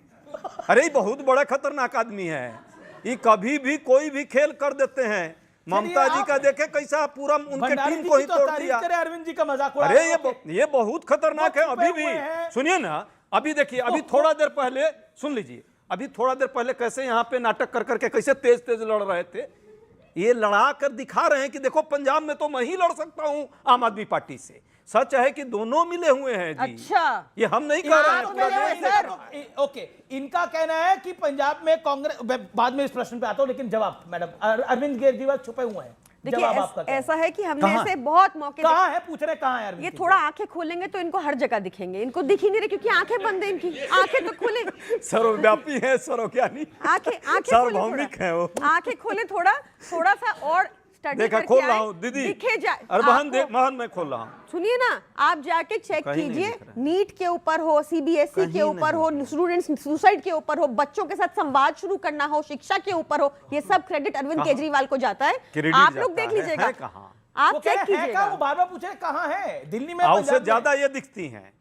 अरे बहुत बड़ा खतरनाक आदमी है, ये कभी भी कोई भी खेल कर देते हैं। ममता जी का देखे कैसा पूरा उनके टीम को ही तोड़ दिया। अरविंद जी का मजाक। अरे ये बहुत खतरनाक है। अभी भी सुनिए ना, अभी देखिए, अभी थोड़ा देर पहले सुन लीजिए, अभी थोड़ा देर पहले कैसे यहाँ पे नाटक कर करके कैसे तेज तेज लड़ रहे थे। ये लड़ा कर दिखा रहे हैं कि देखो पंजाब में तो मैं ही लड़ सकता हूं आम आदमी पार्टी से। सच है कि दोनों मिले हुए हैं जी। अच्छा, ये हम नहीं कह रहे हैं। ओके, इनका कहना है कि पंजाब में कांग्रेस, बाद में इस प्रश्न पे आता हूं, लेकिन जवाब मैडम, अरविंद केजरीवाल छुपे हुए हैं। देखिए ऐसा है कि हमने ऐसे बहुत मौके, कहाँ है पूछ रहे, कहाँ है अरविंद? ये थोड़ा आंखें खोलेंगे तो इनको हर जगह दिखेंगे। इनको दिख ही नहीं रहे क्योंकि आंखें बंद है इनकी। आंखें तो खोले, सर्वव्यापी है, सर्वज्ञानी, आंखें सार्वभौमिक है वो। आंखें खोले, थोड़ा सा और देखा, खोल रहा हूँ दीदी, दिखे जाए। अरे महन मैं खोल रहा हूँ, सुनिए ना, आप जाके चेक कीजिए, नीट के ऊपर हो, CBSE के ऊपर हो, स्टूडेंट्स सुसाइड के ऊपर हो, बच्चों के साथ संवाद शुरू करना हो, शिक्षा के ऊपर हो, ये सब क्रेडिट अरविंद केजरीवाल को जाता है। आप लोग देख लीजिएगा, आप चेक कीजिएगा। वो बार-बार पूछे कहाँ है दिल्ली में, उससे ज्यादा ये दिखती हैं।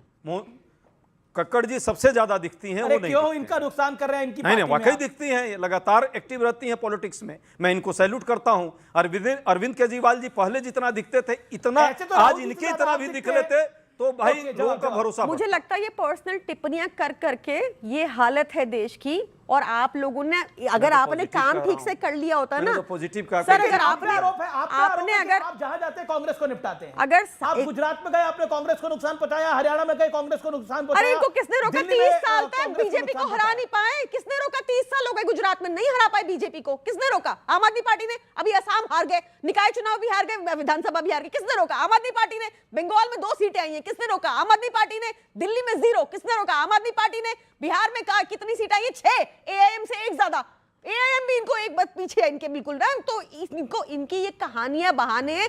कक्कड़ जी सबसे ज्यादा दिखती हैं। वो नहीं क्यों इनका नुकसान कर रहे हैं इनकी? नहीं, वाकई दिखती हैं, ये लगातार एक्टिव रहती हैं पॉलिटिक्स में। मैं इनको सैल्यूट करता हूं। अरविंद केजरीवाल जी पहले जितना दिखते थे, इतना आज इनके इतना भी दिख लेते तो भाई लोगों का भरोसा। मुझे लगता है ये पर्सनल टिप्पणियां कर करके ये हालत है देश की। और आप लोगों ने, अगर आपने काम ठीक से कर लिया होता ना, पॉजिटिव सर, अगर आपने अगर आप जहां जाते कांग्रेस को निपटाते हैं। अगर आप गुजरात में गए आपने कांग्रेस को नुकसान पहुंचाया, हरियाणा में गए कांग्रेस को नुकसान पहुंचाया। अरे इनको किसने रोका? 30 साल तक बीजेपी को हरा नहीं पाए। किसने रोका? 30 साल हो गए गुजरात में नहीं हरा पाए बीजेपी को। किसने रोका? आम आदमी पार्टी ने। अभी असम हार गए, निकाय चुनाव भी हार गए, विधानसभा भी हार गए। किसने रोका? आम आदमी पार्टी ने। बंगाल में 2 सीटें आई हैं, किसने रोका? आम आदमी पार्टी ने। दिल्ली में 0, किसने रोका? आम आदमी पार्टी ने। बिहार में कहा कितनी सीट आई है? 6, AIM से 1 ज्यादा। AIM भी इनको एक बात पीछे है इनके बिल्कुल ना। तो इनको इनकी ये कहानियां बहाने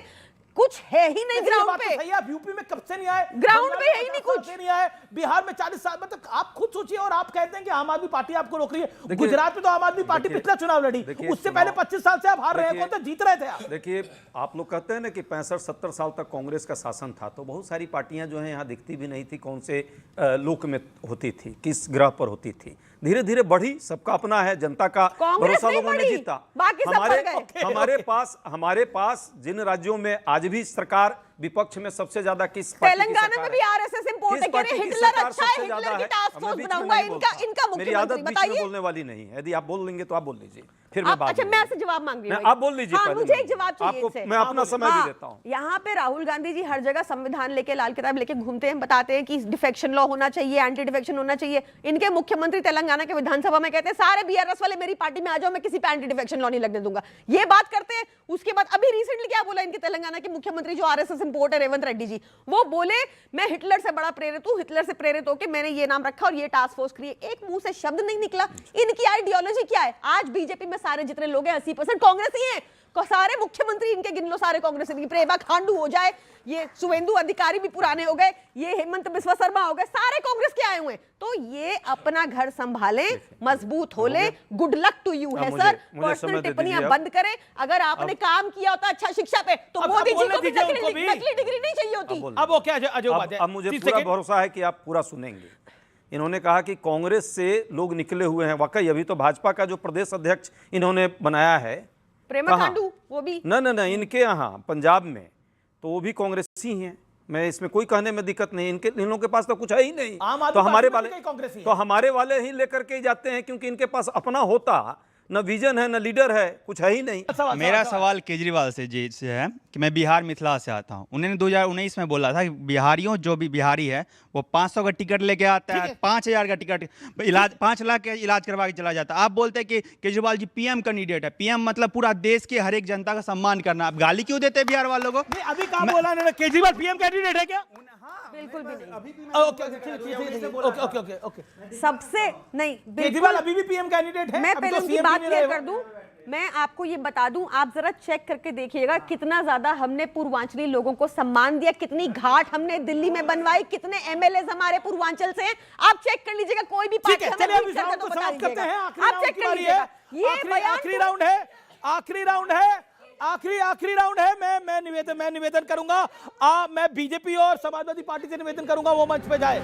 कुछ है ही नहीं ग्राउंड पे। सही है, आप यूपी में कब से नहीं आए, ग्राउंड पे है ही नहीं कुछ, नहीं आए, बिहार में 40 साल, मतलब आप खुद सोचिए। और आप कहते हैं कि आम आदमी पार्टी आपको रोक रही है। गुजरात में तो आम आदमी पार्टी पिछला चुनाव लड़ी, उससे पहले 25 साल से आप हार रहे हैं, कौन सा जीत रहे थे आप? देखिए, आप लोग कहते हैं ना कि 65-70 साल तक कांग्रेस का शासन था, तो बहुत सारी पार्टियां जो है यहाँ दिखती भी नहीं थी, कौन से लोक में होती थी, किस ग्रह पर होती थी। धीरे धीरे बढ़ी, सबका अपना है, जनता का भरोसा लोगों ने जीता। हमारे पास जिन राज्यों में आज भी सरकार विपक्ष में सबसे ज्यादा किस पार्टी की तेलंगाना में भी आरएसएस इंपोर्ट है, कह रहे हिटलर अच्छा है, हिटलर की टास्क फोर्स बनाऊंगा, इनका मुख्यमंत्री बताइए। बोलने वाली नहीं है, यदि आप बोल लेंगे तो आप बोल लीजिए, फिर मैं बात। अच्छा, मैं आपसे जवाब मांग रही हूं, आप बोल लीजिए। हाँ, मुझे एक जवाब चाहिए आपको, मैं अपना समय भी देता हूं। यहाँ पे राहुल गांधी जी हर जगह संविधान लेके, लाल किताब लेके घूमते हैं, बताते हैं कि डिफेक्शन लॉ होना चाहिए, एंटी डिफेक्शन होना चाहिए। इनके मुख्यमंत्री तेलंगाना के विधानसभा में कहते हैं सारे बीआरएस वाले मेरी पार्टी में आ जाओ, मैं किसी पे एंटी डिफेक्शन लॉ नहीं लगने दूंगा। ये बात करते हैं। उसके बाद अभी रिसेंटली क्या बोला इनके तेलंगाना के मुख्यमंत्री जो आरएसएस इंपोर्ट है, रेवंत रेड्डी जी, वो बोले मैं हिटलर से बड़ा प्रेरित हूं, हिटलर से प्रेरित होकर मैंने ये नाम रखा और ये टास्क फोर्स क्रिएट। एक मुंह से शब्द नहीं निकला। इनकी आइडियोलॉजी क्या है? आज बीजेपी में सारे जितने लोग हैं 80% कांग्रेसी हैं। सारे मुख्यमंत्री इनके गिन लो, सारे कांग्रेसी। प्रेमा खांडू हो जाए, ये शुवेंदु अधिकारी भी पुराने हो गए, ये हेमंत बिस्वा शर्मा हो गए, सारे कांग्रेस के आए हुए। तो ये अपना घर संभाले, मजबूत हो ले। गुड लक टू यू है सर। पर्सनल टिप्पणियां बंद करें। अगर आपने काम किया होता अच्छा शिक्षा पे, तो मोदी जी को भी नकली डिग्री नहीं चाहिए होती। अब वो क्या अब मुझे पूरा भरोसा है कि आप पूरा सुनेंगे। इन्होंने कहा कि कांग्रेस से लोग निकले हुए हैं। वाकई अभी तो भाजपा का जो प्रदेश अध्यक्ष इन्होंने बनाया है, प्रेमा खांडू, वो भी न इनके यहाँ पंजाब में, तो वो भी कांग्रेसी हैं। मैं इसमें कोई कहने में दिक्कत नहीं, इन लोगों के पास तो कुछ है ही नहीं, तो हमारे वाले ही लेकर के जाते हैं, क्योंकि इनके पास अपना होता न विजन है, न लीडर है, कुछ है ही नहीं। मेरा सवाल केजरीवाल से जी से है कि मैं बिहार मिथिला से आता हूं। उन्होंने 2019 में बोला था कि बिहारियों, जो भी बिहारी है वो 500 का टिकट लेके आता है, 5000 का टिकट, इलाज 5 लाख का इलाज करवा के चला जाता है। आप बोलते हैं कि केजरीवाल जी पीएम कैंडिडेट है। पीएम मतलब पूरा देश के हर एक जनता का सम्मान करना। आप गाली क्यों देते हैं बिहार वालों को? अभी कहा बोला ना केजरीवाल पीएम कैंडिडेट है क्या? बिल्कुल भी नहीं। ओके, सबसे नहीं, केजरीवाल अभी भी पीएम कैंडिडेट है। मैं पहले उनकी बात क्लियर कर दूं। मैं आपको ये बता दूं, आप जरा चेक करके देखिएगा कितना ज्यादा हमने पूर्वांचली लोगों को सम्मान दिया, कितनी घाट हमने दिल्ली में बनवाई, कितने एमएलए हमारे पूर्वांचल से हैं। आप चेक कर लीजिएगा, कोई भी पार्टी हमें बीट करके तो बता दीजिएगा। आप चेक कर लीजिएगा। ये आखिरी राउंड है, आखिरी राउंड है, आखिरी राउंड है। मैं निवेदन करूंगा, मैं बीजेपी और समाजवादी पार्टी से निवेदन करूंगा वो मंच पे जाए।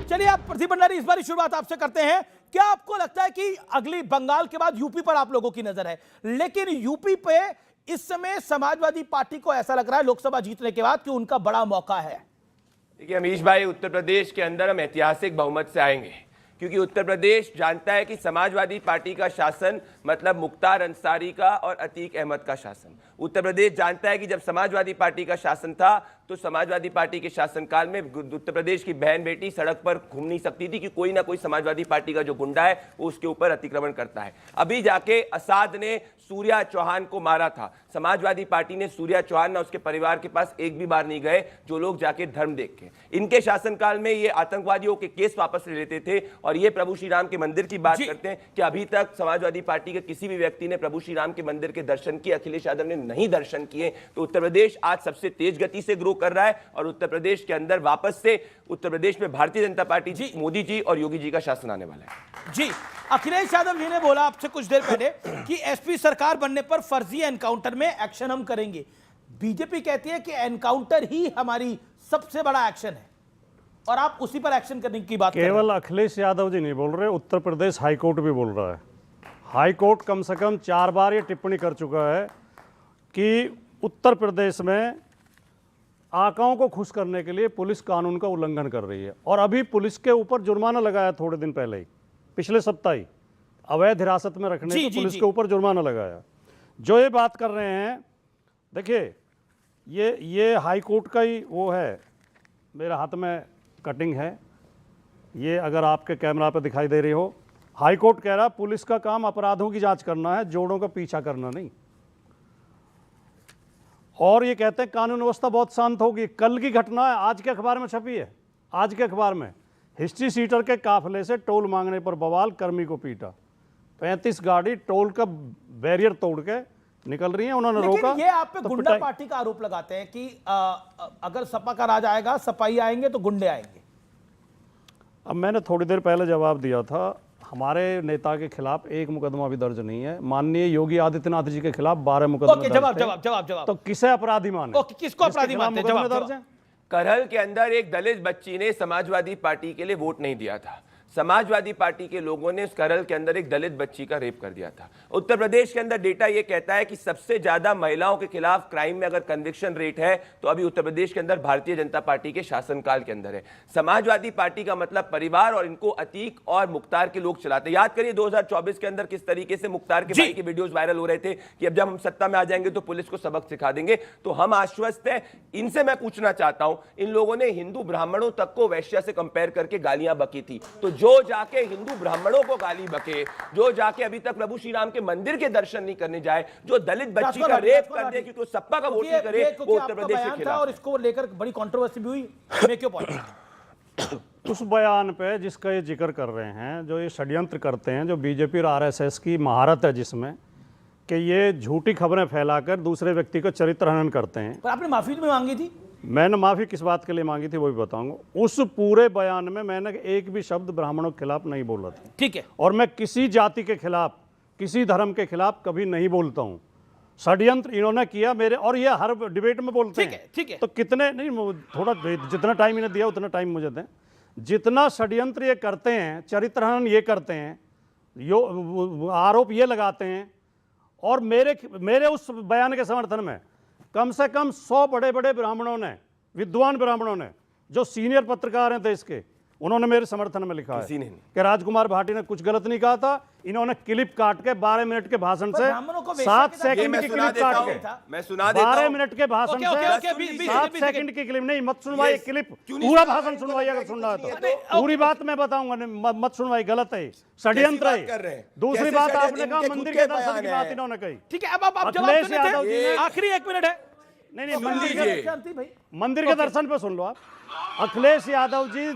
चलिए, आप प्रदीप भंडारी, इस बार शुरुआत आपसे करते हैं। क्या आपको लगता है कि अगली बंगाल के बाद यूपी पर आप लोगों की नजर है, लेकिन यूपी पे इस समय समाजवादी पार्टी को ऐसा लग रहा है लोकसभा जीतने के बाद कि उनका बड़ा मौका है? देखिए अमीश भाई, उत्तर प्रदेश के अंदर हम ऐतिहासिक बहुमत से आएंगे, क्योंकि उत्तर प्रदेश जानता है कि समाजवादी पार्टी का शासन मतलब मुख्तार अंसारी का और अतीक अहमद का शासन। उत्तर प्रदेश जानता है कि जब समाजवादी पार्टी का शासन था तो समाजवादी पार्टी के शासनकाल में उत्तर प्रदेश की बहन बेटी सड़क पर घूम नहीं सकती थी कि कोई ना कोई समाजवादी पार्टी का जो गुंडा है वो उसके ऊपर अतिक्रमण करता है। अभी जाके असाद ने सूर्या चौहान को मारा था, समाजवादी पार्टी ने सूर्या चौहान ना उसके परिवार के पास एक भी बार नहीं गए, जो लोग जाके धर्म देख के। इनके शासनकाल में ये आतंकवादियों के केस वापस ले लेते थे। और ये प्रभु श्री राम के मंदिर की बात करते हैं कि अभी तक समाजवादी पार्टी के किसी भी व्यक्ति ने प्रभु श्री राम के मंदिर के दर्शन किए, अखिलेश यादव ने नहीं दर्शन किए। तो उत्तर प्रदेश आज सबसे तेज गति से ग्रो कर रहा है और उत्तर प्रदेश के अंदर वापस से उत्तर प्रदेश में भारतीय जनता पार्टी जी, मोदी जी और योगी जी का शासन आने वाला है। जी, अखिलेश यादव जी ने बोला आपसे कुछ देर पहले कि एसपी सरकार बनने पर फर्जी एनकाउंटर में एक्शन हम करेंगे। बीजेपी कहती है कि एनकाउंटर ही हमारी सबसे बड़ा एक्शन है और आप उसी पर एक्शन करने की बात कर रहे हैं। केवल अखिलेश यादव जी नहीं बोल रहे, उत्तर प्रदेश हाईकोर्ट भी बोल रहा है। हाईकोर्ट कम से कम 4 बार ये टिप्पणी कर चुका है कि उत्तर प्रदेश में आकाओं को खुश करने के लिए पुलिस कानून का उल्लंघन कर रही है। और अभी पुलिस के ऊपर जुर्माना लगाया थोड़े दिन पहले ही, पिछले सप्ताह ही, अवैध हिरासत में रखने को पुलिस के ऊपर जुर्माना लगाया। जो ये बात कर रहे हैं, देखिए ये हाई कोर्ट का ही वो है, मेरे हाथ में कटिंग है ये, अगर आपके कैमरा पे दिखाई दे रही हो। हाई कोर्ट कह रहा पुलिस का काम अपराधों की जांच करना है, जोड़ों का पीछा करना नहीं। और ये कहते हैं कानून व्यवस्था बहुत शांत होगी। कल की घटना है, आज के अखबार में छपी है, आज के अखबार में, हिस्ट्री सीटर के काफिले से टोल मांगने पर बवाल, कर्मी को पीटा। 35 गाड़ी टोल का बैरियर तोड़ के निकल रही है, उन्होंने रोका। ये आप पे तो गुंडा पार्टी का आरोप लगाते हैं कि अगर सपा का राज आएगा, सपाई आएंगे तो गुंडे आएंगे। अब मैंने थोड़ी देर पहले जवाब दिया था, हमारे नेता के खिलाफ एक मुकदमा भी दर्ज नहीं है। माननीय योगी आदित्यनाथ जी के खिलाफ 12 मुकदमे दर्ज थे। तो किसे अपराधी माने? किसको अपराधी मानते हैं? जवाब दर्ज है। करहल के अंदर एक दलित बच्ची ने समाजवादी पार्टी के लिए वोट नहीं दिया था। समाजवादी पार्टी के लोगों ने उस करहल के अंदर एक दलित बच्ची का रेप कर दिया था। उत्तर प्रदेश के अंदर डेटा यह कहता है कि सबसे ज्यादा महिलाओं के खिलाफ क्राइम में अगर कन्विक्शन रेट है तो अभी उत्तर प्रदेश के अंदर भारतीय जनता पार्टी के शासनकाल के अंदर है। समाजवादी पार्टी का मतलब परिवार, और इनको अतीक और मुख्तार के लोग चलाते हैं। याद करिए 2024 के अंदर किस तरीके से मुख्तार के भाई के वीडियोस वायरल हो रहे थे कि अब जब हम सत्ता में आ जाएंगे तो पुलिस को सबक सिखा देंगे। तो हम आश्वस्त हैं। इनसे मैं पूछना चाहता हूं, इन लोगों ने हिंदू ब्राह्मणों तक को वैश्या से कंपेयर करके गालियां बकी थी, तो जो जाके हिंदू ब्राह्मणों को गाली बके, जो जाके अभी तक प्रभु श्री राम के मंदिर के दर्शन नहीं करने जाए, जो दलित बच्ची का रेप कर दे क्योंकि सपा का वोट नहीं करे, वो उत्तर प्रदेश के खिलाफ। और इसको लेकर बड़ी कंट्रोवर्सी भी हुई, मैं क्यों पहुंचा? उस बयान पे जिसका ये जिक्र कर रहे हैं, जो ये षड्यंत्र करते हैं, जो बीजेपी और आरएसएस की महारत है जिसमें कि ये झूठी खबरें फैलाकर दूसरे व्यक्ति को चरित्र हनन करते हैं। पर आपने माफी भी मांगी थी। मैंने माफी किस बात के लिए मांगी थी वो भी बताऊंगा। उस पूरे बयान में मैंने एक भी शब्द ब्राह्मणों के खिलाफ नहीं बोला था। ठीक है। और मैं किसी जाति के खिलाफ, किसी धर्म के खिलाफ कभी नहीं बोलता हूं। षड्यंत्र इन्होंने किया मेरे, और ये हर डिबेट में बोलते हैं। ठीक है। तो कितने नहीं, थोड़ा जितना टाइम इन्हें दिया उतना टाइम मुझे दें। जितना षड्यंत्र ये करते हैं, चरित्र हनन ये करते हैं, आरोप ये लगाते हैं, और मेरे उस बयान के समर्थन में कम से कम 100 बड़े बड़े ब्राह्मणों ने, विद्वान ब्राह्मणों ने, जो सीनियर पत्रकार हैं देश के, उन्होंने मेरे समर्थन में लिखा है कि राजकुमार भाटी ने कुछ गलत नहीं कहा था। इन्होंने क्लिप काट के 12 मिनट के भाषण से 7 सेकंड की क्लिप काट के, मैं सुना देता हूं। 12 मिनट के भाषण से 7 सेकंड की क्लिप नहीं, मत सुनवाइए क्लिप, पूरा भाषण सुनवाइए अगर सुनना है तो। पूरी बात मैं बताऊंगा, मत सुनवाइए, गलत है, षड्यंत्र है। दूसरी बात आपने कहा मंदिर के दर्शन की बात इन्होंने कही। ठीक है, अब आप जवाब देते, आखिरी 1 मिनट है। नहीं, मंदिर के दर्शन पे सुन लो आप। अखिलेश यादव जी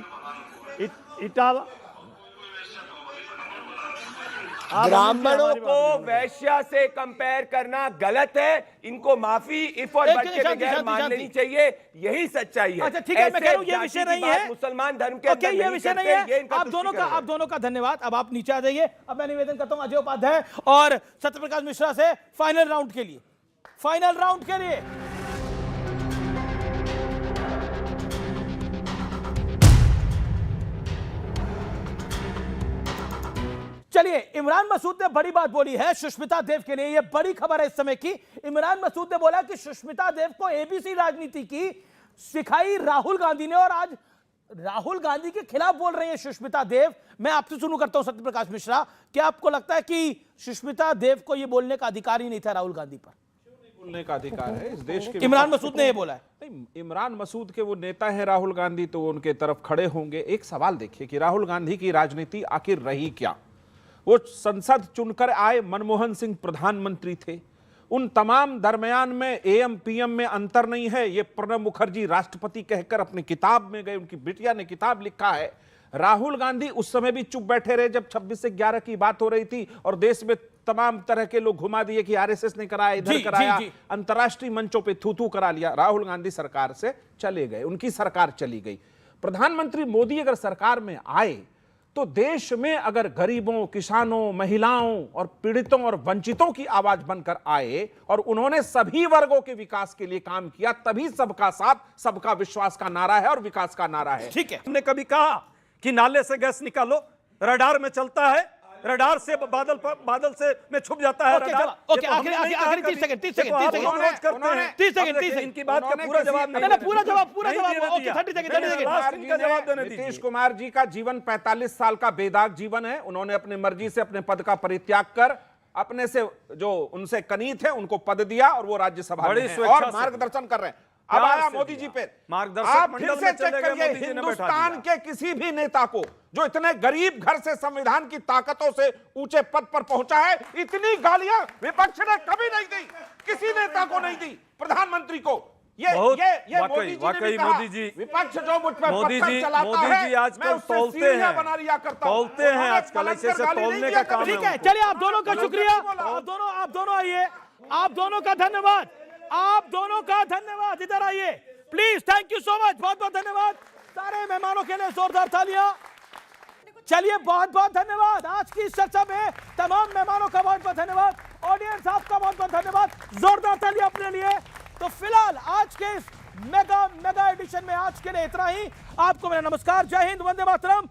ब्राह्मणों को वैश्या से कंपेयर करना गलत है। इनको माफी इफ और बट के बगैर मान लेनी चाहिए, यही सच्चाई है। अच्छा ठीक है, मैं कह रहा हूं ये विषय नहीं है, मुसलमान धर्म के अंदर ये विषय नहीं है। आप दोनों का धन्यवाद। अब आप नीचे आ जाइए। अब मैं निवेदन करता हूं अजय उपाध्याय और सत्यप्रकाश मिश्रा से फाइनल राउंड के लिए। चलिए, इमरान मसूद ने बड़ी बात बोली है सुष्मिता देव के लिए। यह बड़ी खबर है इस समय की। इमरान मसूद ने बोला कि सुष्मिता देव को एबीसी राजनीति की सिखाई राहुल गांधी ने, और आज राहुल गांधी के खिलाफ बोल रही है सुष्मिता देव। मैं आपसे शुरू करता हूं सत्यप्रकाश मिश्रा, क्या आपको लगता है कि सुष्मिता देव को यह बोलने का अधिकार ही नहीं था राहुल गांधी पर? बोलने का अधिकार है इस देश के। इमरान मसूद ने यह बोला है। नहीं, इमरान मसूद के वो नेता है राहुल गांधी, तो वो उनके तरफ खड़े होंगे। एक सवाल देखिए कि राहुल गांधी की राजनीति आखिर रही क्या? वो संसद चुनकर आए, मनमोहन सिंह प्रधानमंत्री थे, उन तमाम दरमियान में एएम पीएम में अंतर नहीं है। ये प्रणब मुखर्जी राष्ट्रपति कहकर अपनी किताब में गए, उनकी बिटिया ने किताब लिखा है। राहुल गांधी उस समय भी चुप बैठे रहे जब 26 से 11 की बात हो रही थी और देश में तमाम तरह के लोग घुमा दिए कि आरएसएस ने कराया, इधर कराया, अंतर्राष्ट्रीय मंचों पे थू करा लिया। राहुल गांधी सरकार से चले गए, उनकी सरकार चली गई। प्रधानमंत्री मोदी अगर सरकार में आए तो देश में अगर गरीबों, किसानों, महिलाओं और पीड़ितों और वंचितों की आवाज बनकर आए और उन्होंने सभी वर्गों के विकास के लिए काम किया, तभी सबका साथ, सबका विश्वास का नारा है और विकास का नारा है। ठीक है, हमने कभी कहा कि नाले से गैस निकालो, रडार में चलता है, रडार से बादल से में छुप जाता है रडार। ओके, आखिरी 30 सेकंड इनकी बात का पूरा जवाब नीतीश कुमार जी का जीवन 45 साल का बेदाग जीवन है। उन्होंने अपनी मर्जी से अपने पद का परित्याग कर अपने से जो उनसे कनीत है उनको पद दिया और वो राज्यसभा में और मार्गदर्शन कर रहे हैं। अब आया मोदी जी पे, आप फिर से चेक करिए हिंदुस्तान के किसी भी नेता को जो इतने गरीब घर से संविधान की ताकतों से ऊंचे पद पर पहुंचा है, इतनी गालियां विपक्ष ने कभी नहीं दी, किसी नेता को नहीं दी। प्रधानमंत्री को। ये वाकई मोदी जी, विपक्ष जो मुझ पर मोदी पत्थर जी चलाता है, मैं आजकल उससे तौलते सीढ़ियां हैं, बना लिया करता हूं। तौलते हैं आजकल, ऐसे तौलने का काम ठीक है, चलिए आप दोनों का शुक्रिया। आप दोनों आइए, आप दोनों का धन्यवाद, आप दोनों का धन्यवाद। इधर आइए please, thank you so much, बहुत बहुत धन्यवाद सारे मेहमानों के लिए, जोरदार तालियां। चलिए बहुत बहुत धन्यवाद आज की इस चर्चा में तमाम मेहमानों का बहुत बहुत धन्यवाद, ऑडियंस आपका बहुत बहुत धन्यवाद, जोरदार तालियां अपने लिए। तो फिलहाल आज के इस मेगा एडिशन में आज के लिए इतना ही। आपको मेरा नमस्कार, जय हिंद, वंदे मातरम।